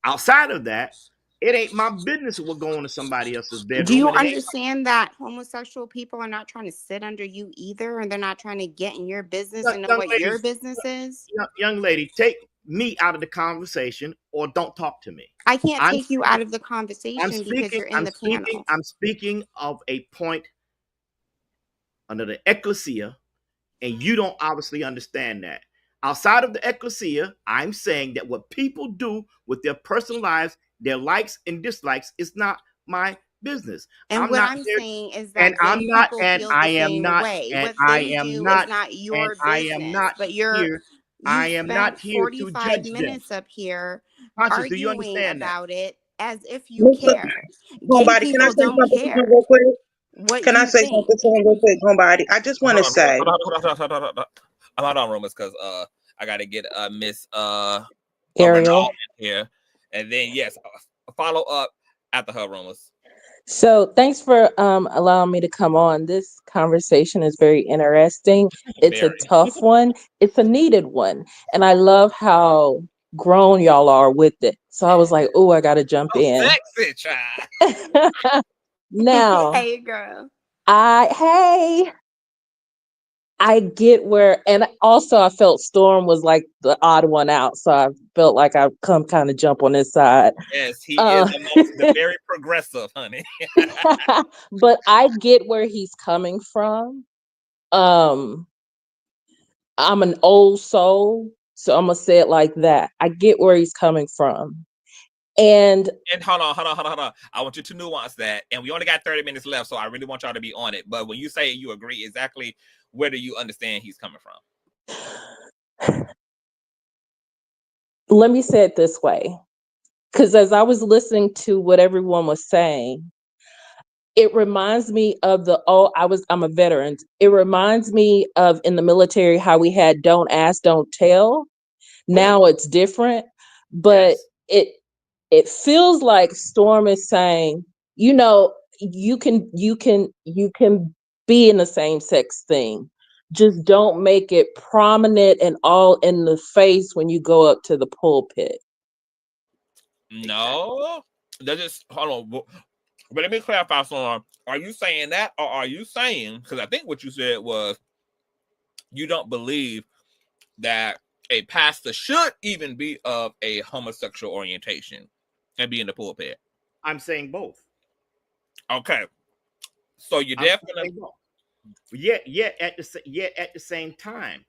Outside of that, it ain't my business what going to somebody else's bedroom. Do you understand that homosexual people are not trying to sit under you either, and they're not trying to get in your business and know what your business is? Young lady, take me out of the conversation or don't talk to me. I can't take you out of the conversation because you're in the panel. I'm speaking of a point under the ecclesia, and you don't obviously understand that. Outside of the ecclesia, I'm saying that what people do with their personal lives, their likes and dislikes, is not my business. And I'm what not I'm here, saying is and that I'm gay not, people and feel I the am same not, way. and What I they am do is not, not and your I am business. not But here. I you've am not spent here to 45 judge them. minutes up here Conscious, do you arguing understand that? about it as if you Listen, care. Gay homebody, can I people say don't something to him care real quick? what Can I you say think. something to him real quick, homebody? I just want to say. I'm out on rumors because I gotta get Miss Ariel. here, and then yes, follow up after her rumors. So thanks for allowing me to come on. This conversation is very interesting. It's a tough one. It's a needed one. And I love how grown y'all are with it. So I was like, oh, I gotta jump in. Sexy child. Now, Hey girl. I get where, and also I felt Storm was like the odd one out. So I felt like I've come kind of jump on his side. Yes, he is the very progressive, honey. But I get where he's coming from. I'm an old soul, so I'm gonna say it like that. I get where he's coming from. And hold on. I want you to nuance that. And we only got 30 minutes left, so I really want y'all to be on it. But when you say you agree, exactly where do you understand he's coming from? Let me say it this way. Because as I was listening to what everyone was saying, it reminds me of I'm a veteran. It reminds me of in the military how we had don't ask, don't tell. Now it's different, but it feels like Storm is saying, you can be in the same sex thing. Just don't make it prominent and all in the face when you go up to the pulpit. No, that just hold on. But let me clarify, Storm. Are you saying that, or are you saying, because I think what you said was you don't believe that a pastor should even be of a homosexual orientation and be in the pulpit? I'm saying both. Okay, so you're definitely yet at the same time,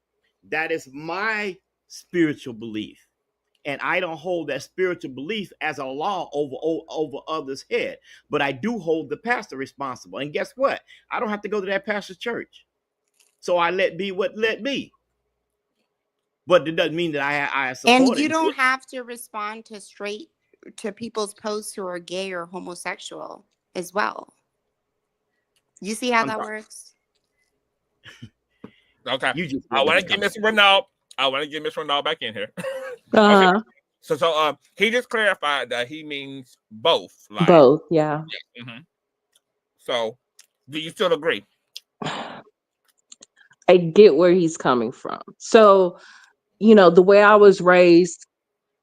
that is my spiritual belief, and I don't hold that spiritual belief as a law over others' head, but I do hold the pastor responsible. And guess what? I don't have to go to that pastor's church, so I let be what let be. But it doesn't mean that I support and it. you don't have to respond to people's posts who are gay or homosexual as well. You see how that works? Okay. I want to get Miss Renaud. Back in here. Uh-huh. Okay. So he just clarified that he means both. Like, both, yeah. Mm-hmm. So, do you still agree? I get where he's coming from. So, the way I was raised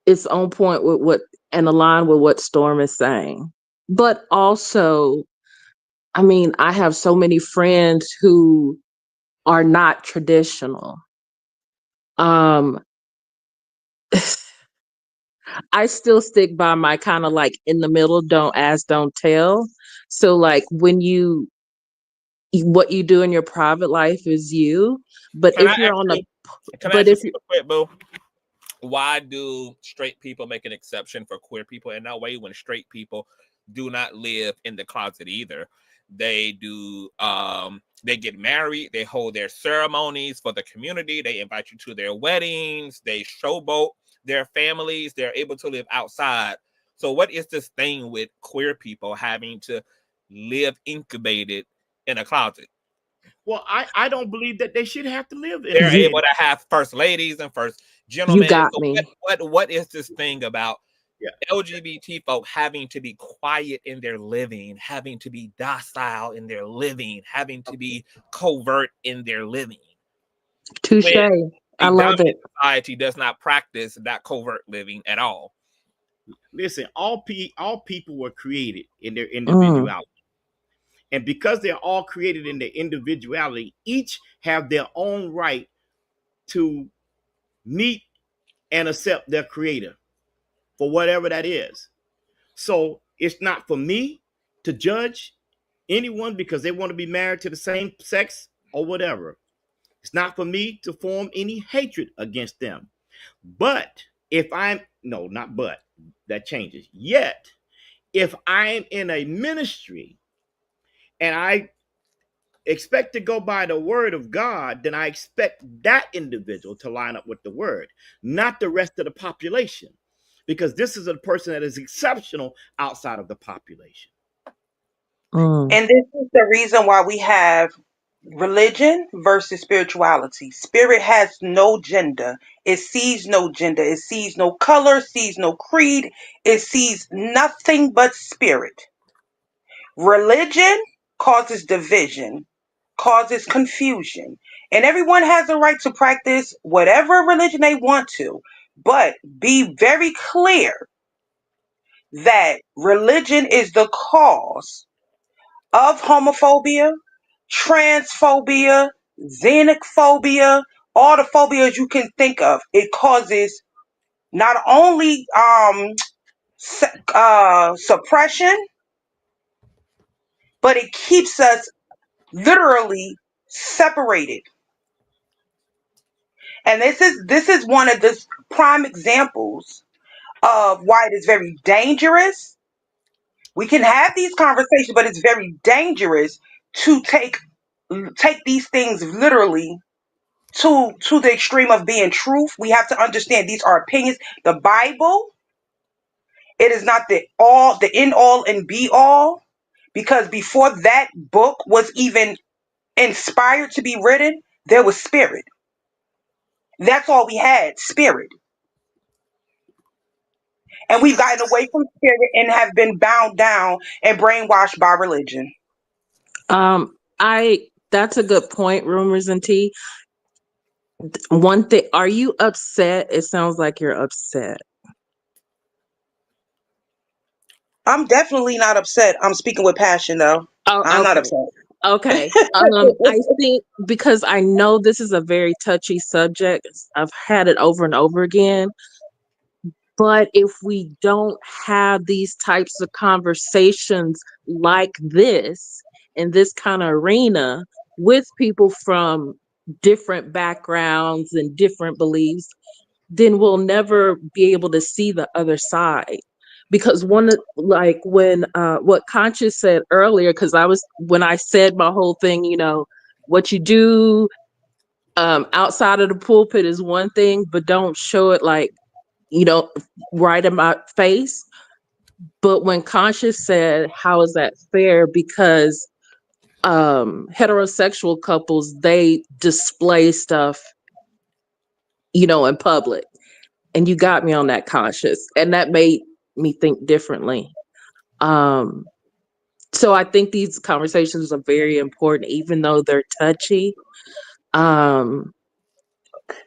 is on point with what and aligned with what Storm is saying. But also, I mean, I have so many friends who are not traditional. I still stick by my kind of like in the middle, don't ask, don't tell. So like what you do in your private life is you. But if you're on boo, why do straight people make an exception for queer people in that way when straight people do not live in the closet either? They do they get married, they hold their ceremonies for the community, they invite you to their weddings, they showboat their families, they're able to live outside. So what is this thing with queer people having to live incubated in a closet? Well, I don't believe that they should have to live in. They're able to have first ladies and first gentlemen. You got me. What is this thing about LGBT folk having to be quiet in their living, having to be docile in their living, having to be covert in their living? Touche. I love it. Society does not practice that covert living at all. Listen, all people were created in their individuality. And because they're all created in their individuality, each have their own right to meet and accept their creator for whatever that is. So it's not for me to judge anyone because they want to be married to the same sex or whatever. It's not for me to form any hatred against them. But if that changes. Yet, if I'm in a ministry and I expect to go by the word of God, then I expect that individual to line up with the word, not the rest of the population, because this is a person that is exceptional outside of the population. And this is the reason why we have religion versus spirituality. Spirit has no gender. It sees no gender. It sees no color, sees no creed. It sees nothing but spirit. Religion causes division, causes confusion. And everyone has a right to practice whatever religion they want to. But be very clear that religion is the cause of homophobia, transphobia, xenophobia, all the phobias you can think of. It causes not only suppression, but it keeps us literally separated. And this is one of the prime examples of why it is very dangerous. We can have these conversations, but it's very dangerous to take these things literally to the extreme of being truth. We have to understand these are opinions. The Bible, it is not the end all and be all, because before that book was even inspired to be written, there was spirit. That's all we had, spirit. And we've gotten away from spirit and have been bound down and brainwashed by religion. That's a good point, Rumors and Tea. One thing, are you upset? It sounds like you're upset. I'm definitely not upset. I'm speaking with passion, though. Oh, I'm not okay. upset. Okay. I think because I know this is a very touchy subject. I've had it over and over again. But if we don't have these types of conversations like this in this kind of arena with people from different backgrounds and different beliefs, then we'll never be able to see the other side. Because like when what Conscious said earlier, because when I said my whole thing, what you do outside of the pulpit is one thing, but don't show it like, right in my face. But when Conscious said, how is that fair? Because heterosexual couples, they display stuff, in public. And you got me on that, Conscious. And that made me think differently. So I think these conversations are very important, even though they're touchy.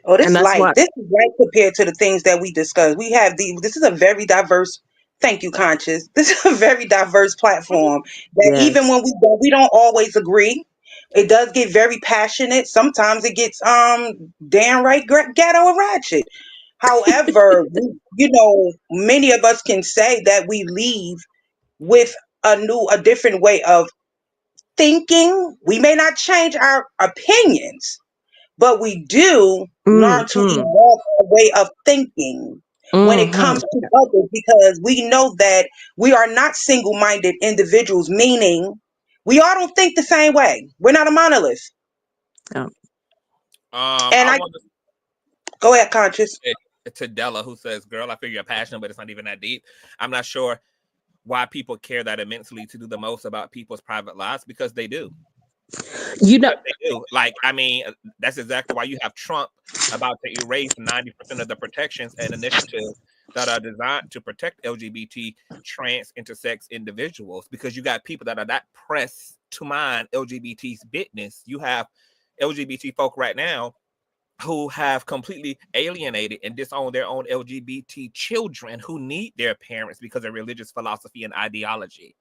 Oh, this And that's light. why, This is light compared to the things that we discuss. This is a very diverse. Thank you, Conscious. This is a very diverse platform that yes. even when we don't always agree, it does get very passionate. Sometimes it gets downright ghetto and ratchet. However, many of us can say that we leave with a different way of thinking. We may not change our opinions, but we do learn to Mm-hmm. evolve our way of thinking when it Mm-hmm. comes to others, because we know that we are not single-minded individuals, meaning we all don't think the same way. We're not a monolith. Yeah. And I I want to go ahead, Conscious. say to Della, who says, "Girl, I figure you're passionate, but it's not even that deep." I'm not sure why people care that immensely to do the most about people's private lives, because they do. You know, They do. Like, I mean, that's exactly why you have Trump about to erase 90% of the protections and initiatives that are designed to protect LGBT, trans, intersex individuals, because you got people that are that pressed to mind LGBT's business. You have LGBT folk right now who have completely alienated and disowned their own LGBT children who need their parents because of religious philosophy and ideology.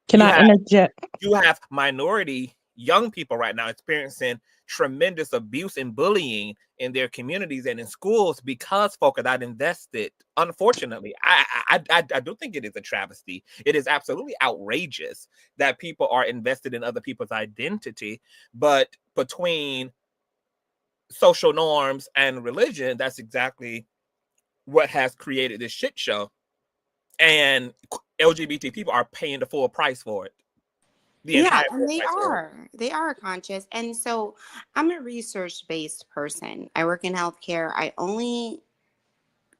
can I interject? You have minority young people right now experiencing tremendous abuse and bullying in their communities and in schools because folk are not invested. Unfortunately, I do think it is a travesty. It is absolutely outrageous that people are invested in other people's identity, but between social norms and religion, that's exactly what has created this shit show. And LGBT people are paying the full price for it. Yeah, and they are conscious. And so I'm a research-based person. I work in healthcare. I only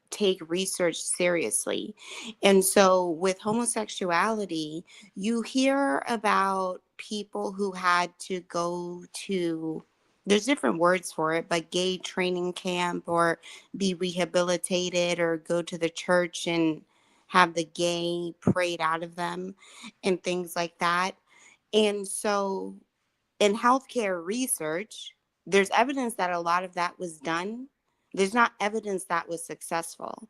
take research seriously. And so with homosexuality, you hear about people who had to go to, there's different words for it, but gay training camp, or be rehabilitated, or go to the church and have the gay prayed out of them and things like that. And so in healthcare research, there's evidence that a lot of that was done. There's not evidence that was successful.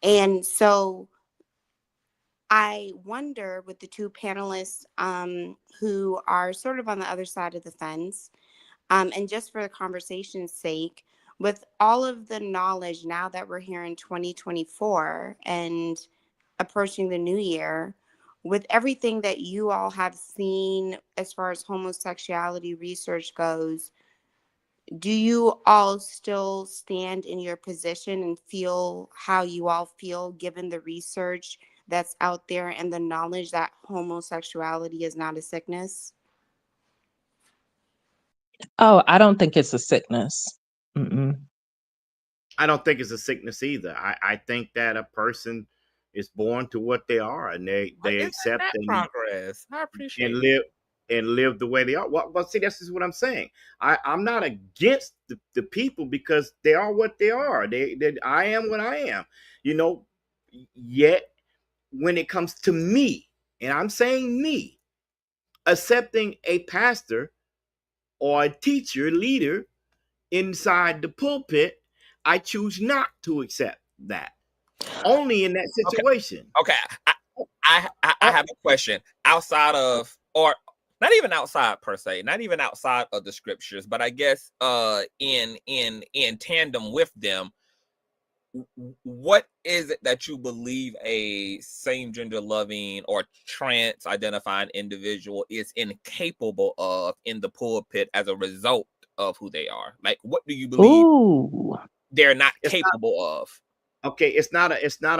And so I wonder, with the two panelists who are sort of on the other side of the fence, and just for the conversation's sake, with all of the knowledge now that we're here in 2024 and approaching the new year, with everything that you all have seen as far as homosexuality research goes, do you all still stand in your position and feel how you all feel given the research that's out there and the knowledge that homosexuality is not a sickness? Oh, I don't think it's a sickness. Mm-mm. I don't think it's a sickness either. I think that a person is born to what they are, and they accept progress. I appreciate and live the way they are. Well, see, this is what I'm saying. I'm not against the people because they are what they are. I am what I am. Yet when it comes to me, and I'm saying me, accepting a pastor or a teacher, leader inside the pulpit, I choose not to accept that. Only in that situation. Okay. I have a question outside of, or not even outside per se, not even outside of the scriptures, but I guess in tandem with them, what is it that you believe a same gender loving or trans identifying individual is incapable of in the pulpit as a result of who they are? Like, what do you believe they're not capable of? Okay, it's not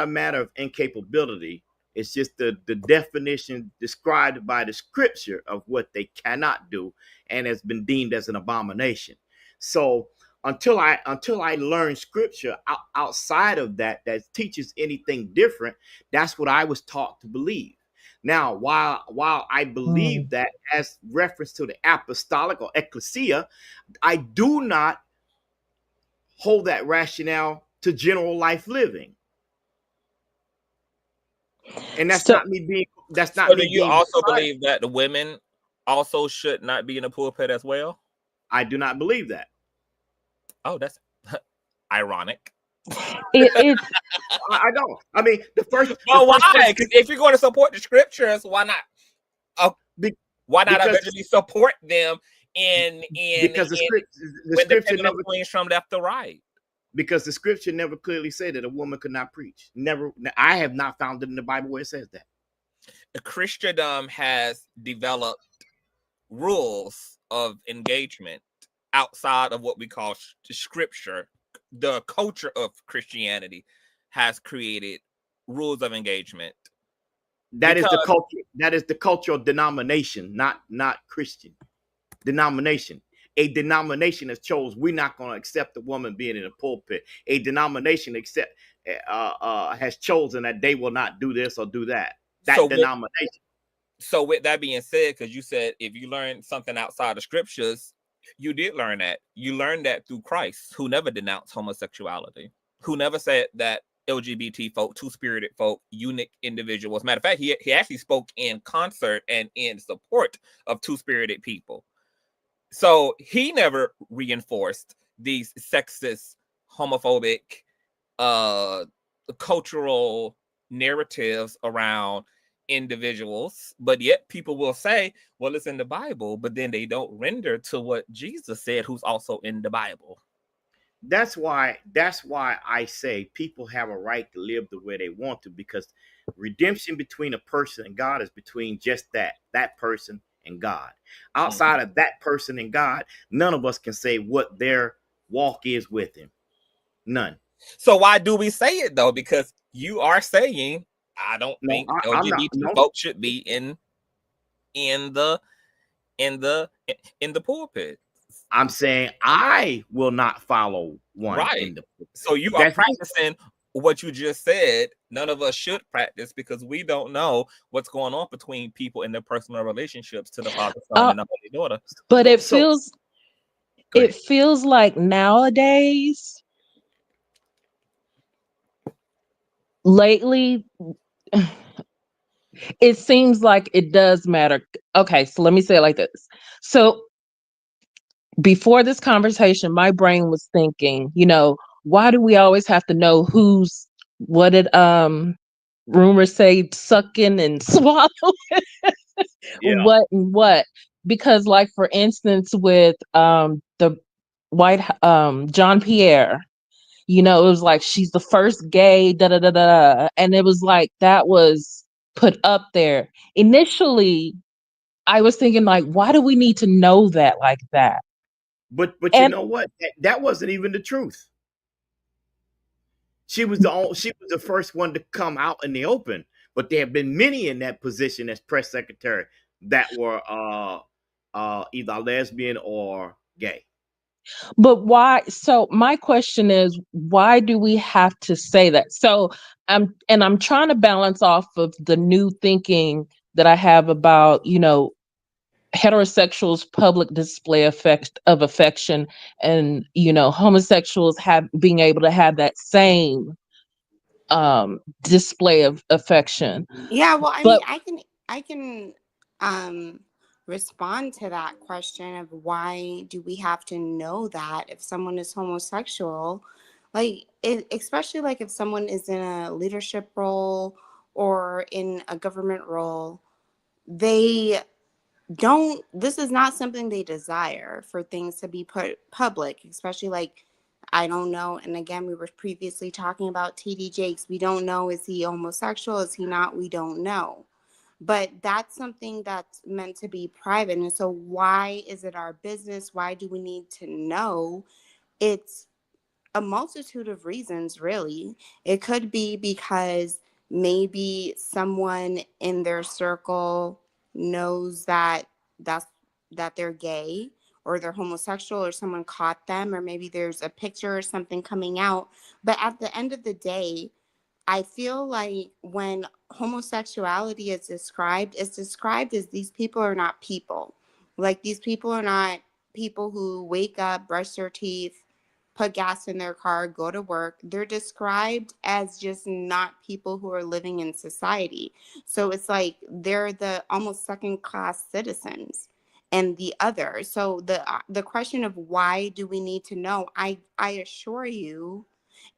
a matter of incapability. It's just the definition described by the scripture of what they cannot do and has been deemed as an abomination. So until I learn scripture outside of that teaches anything different, that's what I was taught to believe. Now, while I believe that as reference to the apostolic or ecclesia, I do not hold that rationale to general life living. And that's not me being. That's not. So do you also believe that the women also should not be in the pulpit as well? I do not believe that. Oh, that's ironic. It's. I don't. I mean, the first. Well, why? Because if you're going to support the scriptures, why not? Why not eventually support them because the scripture never points from left to right? Because the scripture never clearly said that a woman could not preach. Never. I have not found it in the Bible where it says that. Christendom has developed rules of engagement outside of what we call scripture. The culture of Christianity has created rules of engagement. That is the culture. That is the cultural denomination, not Christian denomination. A denomination has chose we're not going to accept a woman being in a pulpit. A denomination has chosen that they will not do this or do that. Denomination. So with that being said, because you said if you learn something outside of scriptures, you did learn that. You learned that through Christ, who never denounced homosexuality, who never said that LGBT folk, two-spirited folk, unique individuals. Matter of fact, he actually spoke in concert and in support of two-spirited people. So he never reinforced these sexist, homophobic, cultural narratives around individuals, but yet people will say, well, it's in the Bible, but then they don't render to what Jesus said, who's also in the Bible. That's why I say people have a right to live the way they want to, because redemption between a person and God is between just that person and God. Outside of that person and God, none of us can say what their walk is with him. None. So why do we say it though? Because you are saying I don't No, think I'm not. LGBT No, folks should be in the pulpit. I'm saying I will not follow one Right. in the pulpit. So you are practicing what you just said. None of us should practice because we don't know what's going on between people in their personal relationships to the Father, Son, and the Holy Daughter. But it feels like nowadays, lately, it seems like it does matter. Okay, so let me say it like this. So before this conversation, my brain was thinking, why do we always have to know what did rumors say, sucking and swallowing? What and what? Because, like, for instance, with the John Pierre, it was like she's the first gay, da da da da, and it was like that was put up there. Initially, I was thinking, like, why do we need to know that like that? But you know what? That wasn't even the truth. She was the first one to come out in the open. But there have been many in that position as press secretary that were either lesbian or gay. But why? So my question is, why do we have to say that? So I'm trying to balance off of the new thinking that I have about, heterosexuals' public display of affection, and homosexuals being able to have that same display of affection. Yeah, well, I mean, I can respond to that question of why do we have to know that if someone is homosexual, like especially like if someone is in a leadership role or in a government role, they don't, this is not something they desire for things to be put public, especially like, I don't know. And again, we were previously talking about TD Jakes. We don't know, is he homosexual? Is he not? We don't know. But that's something that's meant to be private. And so why is it our business? Why do we need to know? It's a multitude of reasons, really. It could be because maybe someone in their circle knows that they're gay or they're homosexual, or someone caught them, or maybe there's a picture or something coming out. But at the end of the day, I feel like when homosexuality is described, it's described as these people are not people. Like, these people are not people who wake up, brush their teeth, put gas in their car, go to work. They're described as just not people who are living in society. So it's like they're the almost second class citizens and the other. So the question of why do we need to know? I assure you,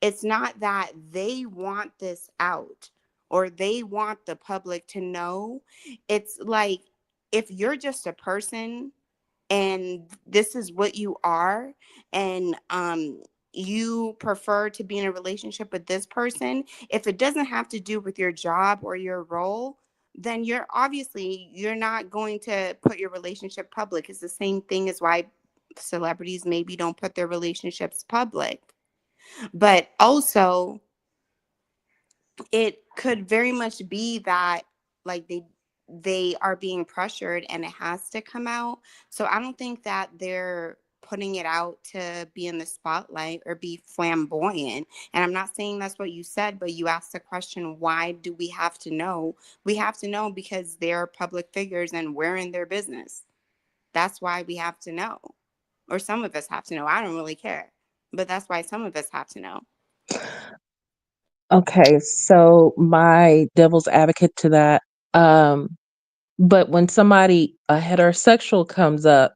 it's not that they want this out or they want the public to know. It's like, if you're just a person and this is what you are, and you prefer to be in a relationship with this person, if it doesn't have to do with your job or your role, then you're not going to put your relationship public. It's the same thing as why celebrities maybe don't put their relationships public. But also, it could very much be that, like, they are being pressured and it has to come out. So I don't think that they're putting it out to be in the spotlight or be flamboyant. And I'm not saying that's what you said, but you asked the question, why do we have to know? We have to know because they're public figures and we're in their business. That's why we have to know. Or some of us have to know. I don't really care. But that's why some of us have to know. Okay, so my devil's advocate to that. But when a heterosexual comes up,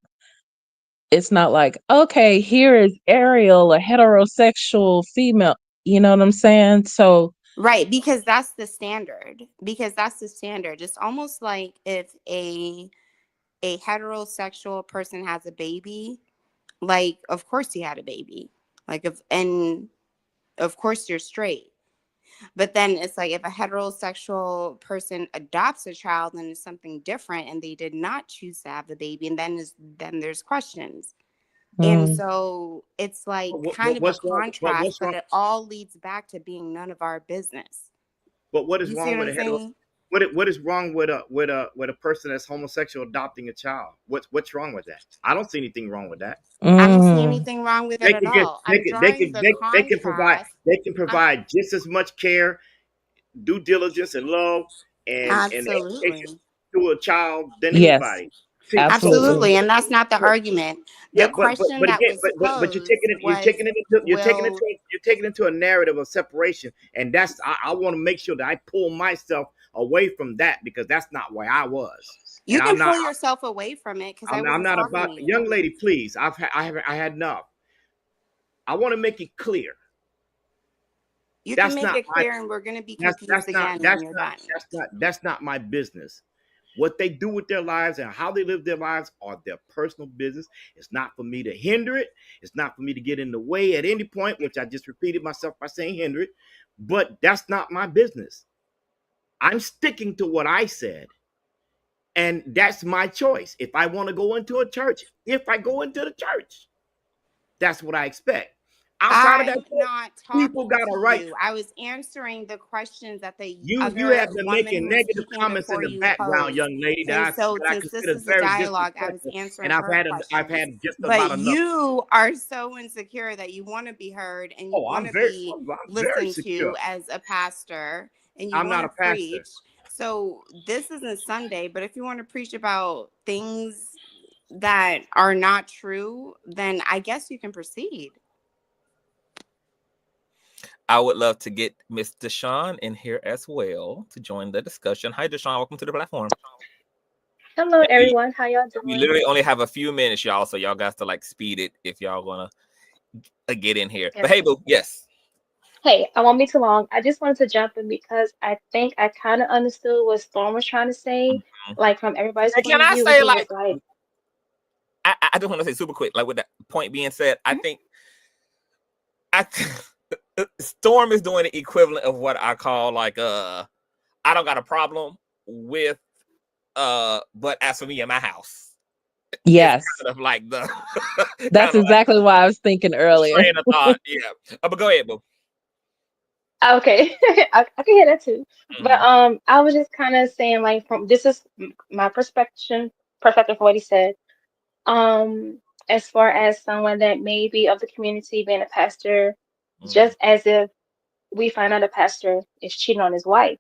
it's not like, okay, here is Ariel, a heterosexual female. You know what I'm saying? So Right, because that's the standard. It's almost like if a heterosexual person has a baby, like, of course he had a baby. And of course you're straight. But then it's like, if a heterosexual person adopts a child and it's something different and they did not choose to have the baby, and then there's questions. And so it's like kind of a contrast, but it all leads back to being none of our business. But what is You see wrong what with I'm a hetero? saying? What is wrong with a person that's homosexual adopting a child? What's wrong with that? I don't see anything wrong with that. I don't see Mm. anything wrong with it They at can get all. I'm drawing the contrast. they can I'm provide just as much care, due diligence, and love and education absolutely. to a child than Yes, anybody. See, absolutely. Absolutely, and that's not the argument. yeah, The question but that again, was but posed was, will you're taking it into a narrative of separation, and that's I want to make sure that I pull myself away from that because that's not where I was, and you can pull yourself away from it because I I'm wasn't not talking about to young you. lady. Please, I had enough. I want to make it clear You can that's make not it my clear, and we're going to be confused again when you're done. that's not my business. What they do with their lives and how they live their lives are their personal business. It's not for me to hinder it. It's not for me to get in the way at any point, which I just repeated myself by saying hinder it. But that's not my business. I'm sticking to what I said. And that's my choice. If I want to go into a church, if I go into the church, that's what I expect. Outside of that, I'm not people talking got to a right. you. I was answering the questions that the You other have been woman making who was negative speaking comments in before the you background, posed. young lady, Okay, so that I since this consider is a very dialogue, I was disrespectful, and answering her I've questions. had just But about enough. you are so insecure that you want to be heard and you Oh, want to be I'm very listened secure. to as a pastor and you I'm want not to a pastor. preach. So this isn't Sunday, but if you want to preach about things that are not true, then I guess you can proceed. I would love to get Miss Deshawn in here as well to join the discussion. Hi, Deshawn. Welcome to the platform. Hello, everyone. How y'all doing? We literally only have a few minutes, y'all, so y'all got to like speed it if y'all want to get in here. Yes. But hey, boo, yes. Hey, I won't be too long. I just wanted to jump in because I think I kind of understood what Storm was trying to say, like from everybody's point Can of I view. say He like, was like, I just want to say super quick, like with that point being said, I think Storm is doing the equivalent of what I call like I don't got a problem with but as for me in my house. Yes. Kind of like the that's exactly like what I was thinking earlier. Train of thought, yeah. But go ahead, boo. okay, I can hear that too. But I was just kind of saying like from this is my perspective for what he said. As far as someone that may be of the community being a pastor, just as if we find out a pastor is cheating on his wife.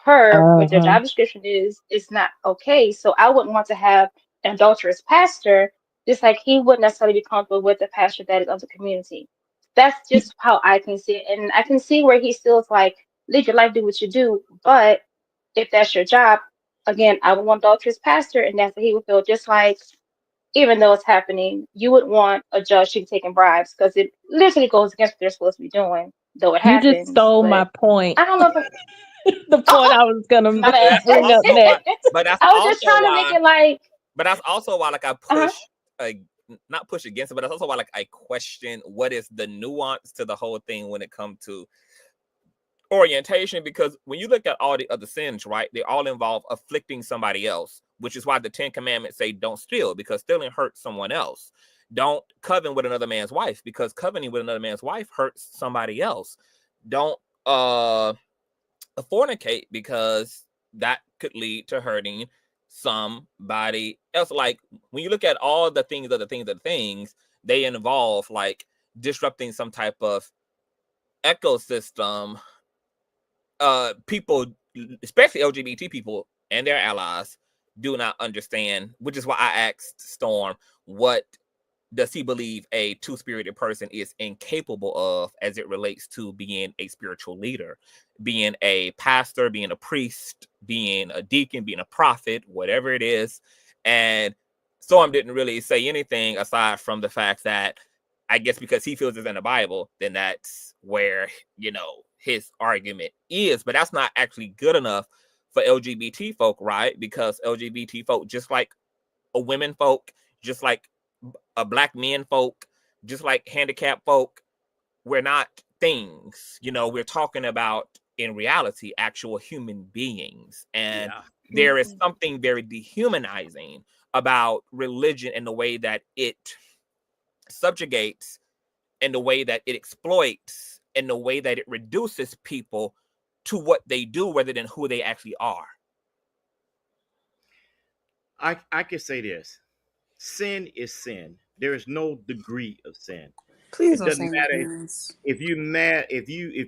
What their job description is, it's not okay. So I wouldn't want to have an adulterous pastor, just like he wouldn't necessarily be comfortable with a pastor that is of the community. That's just how I can see it. And I can see where he still is like, live your life, do what you do. But if that's your job, again, I would want adulterous pastor, and that's what he would feel. Just like, even though it's happening, you would want a judge to be taking bribes because it literally goes against what they're supposed to be doing, though it You happens. just stole my point. I don't know if the point I was gonna my bad. bring up next. But that's I was just trying to make it like. But that's also why like I push not push against it, but that's also why like I question what is the nuance to the whole thing when it comes to orientation, because when you look at all the other sins, right, they all involve afflicting somebody else, which is why the 10 Commandments say don't steal, because stealing hurts someone else. Don't covet with another man's wife, because coveting with another man's wife hurts somebody else. Don't fornicate, because that could lead to hurting somebody else. Like when you look at all the things they involve like disrupting some type of ecosystem. People, especially LGBT people and their allies, do not understand, which is why I asked Storm, what does he believe a two-spirited person is incapable of as it relates to being a spiritual leader, being a pastor, being a priest, being a deacon, being a prophet, whatever it is. And Storm didn't really say anything aside from the fact that I guess because he feels it's in the Bible, then that's where, his argument is. But that's not actually good enough for LGBT folk, right? Because LGBT folk, just like a women folk, just like a black men folk, just like handicapped folk, we're not things. We're talking about, in reality, actual human beings. And there is something very dehumanizing about religion and the way that it subjugates, and the way that it exploits, and the way that it reduces people to what they do rather than who they actually are. I can say this. Sin is sin. There is no degree of sin. Please It don't doesn't say my matter parents. if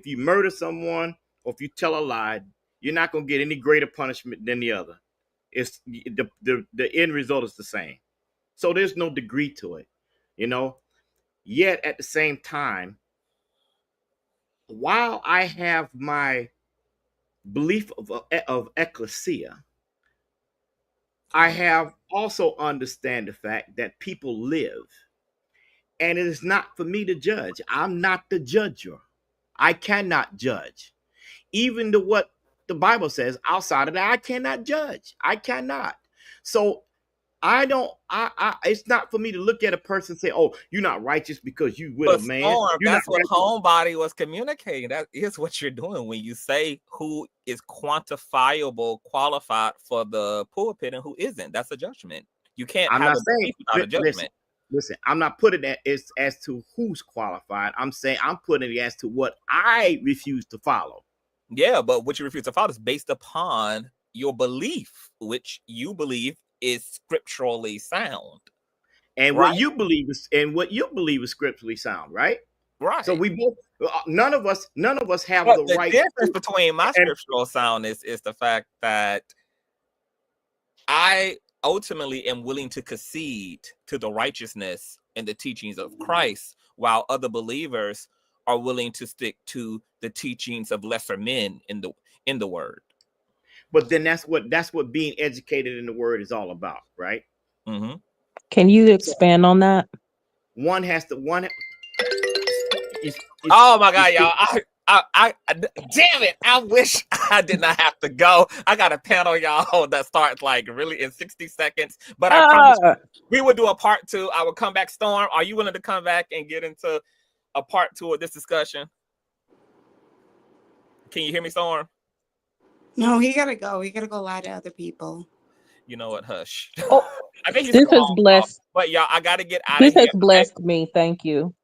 you murder someone or if you tell a lie, you're not gonna get any greater punishment than the other. It's the end result is the same. So there's no degree to it, you know. Yet at the same time, while I have my belief of ecclesia, I have also understand the fact that people live, and it is not for me to judge. I'm not the judger. I cannot judge. Even to what the Bible says, outside of that, I cannot judge. I cannot. So I don't, it's not for me to look at a person and say, oh, you're not righteous because you with But a man. Storm, You're not that's what righteous. Homebody was communicating. That is what you're doing when you say who is quantifiable, qualified for the pulpit and who isn't. That's a judgment. You can't I'm have not a belief without a judgment. listen, I'm not putting that as to who's qualified. I'm saying I'm putting it as to what I refuse to follow. Yeah, but what you refuse to follow is based upon your belief, which you believe is scripturally sound. And right? what you believe is scripturally sound, right? Right. So we both, none of us have But the right. The difference between my scriptural soundness is the fact that I ultimately am willing to concede to the righteousness and the teachings of Christ, while other believers are willing to stick to the teachings of lesser men in the word. But then that's what being educated in the word is all about, right? Mm-hmm. Can you expand on that? One has to oh my God, y'all! I damn it! I wish I did not have to go. I got a panel, y'all, that starts like really in 60 seconds. But I promise we will do a part 2. I will come back. Storm, are you willing to come back and get into a part 2 of this discussion? Can you hear me, Storm? No, he gotta go. He gotta go lie to other people. You know what? Hush. Oh, I think he's this has blessed. But y'all, I gotta get out this of here. This has blessed me. Thank you.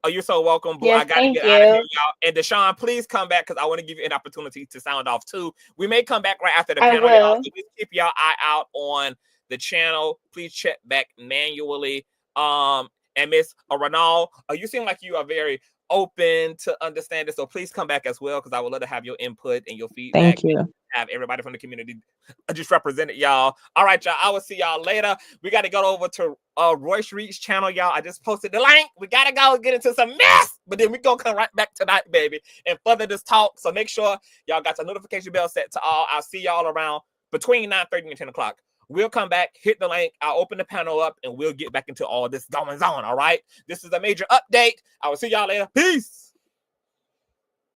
Oh, you're so welcome, boo. Yes, I gotta get out of here, y'all. And Deshaun, please come back because I want to give you an opportunity to sound off too. We may come back right after the panel, y'all. So please keep y'all eye out on the channel. Please check back manually. And Miss Renal, you seem like you are very open to understand it. So please come back as well because I would love to have your input and your feedback. Thank you. Have everybody from the community just represented, y'all. All right, y'all. I will see y'all later. We got to go over to Royce Reid's channel, y'all. I just posted the link. We got to go get into some mess, but then we're going to come right back tonight, baby, and further this talk. So make sure y'all got your notification bell set to all. I'll see y'all around between 9:30 and 10 o'clock. We'll come back, hit the link. I'll open the panel up, and we'll get back into all this goings on, all right? This is a major update. I will see y'all later. Peace.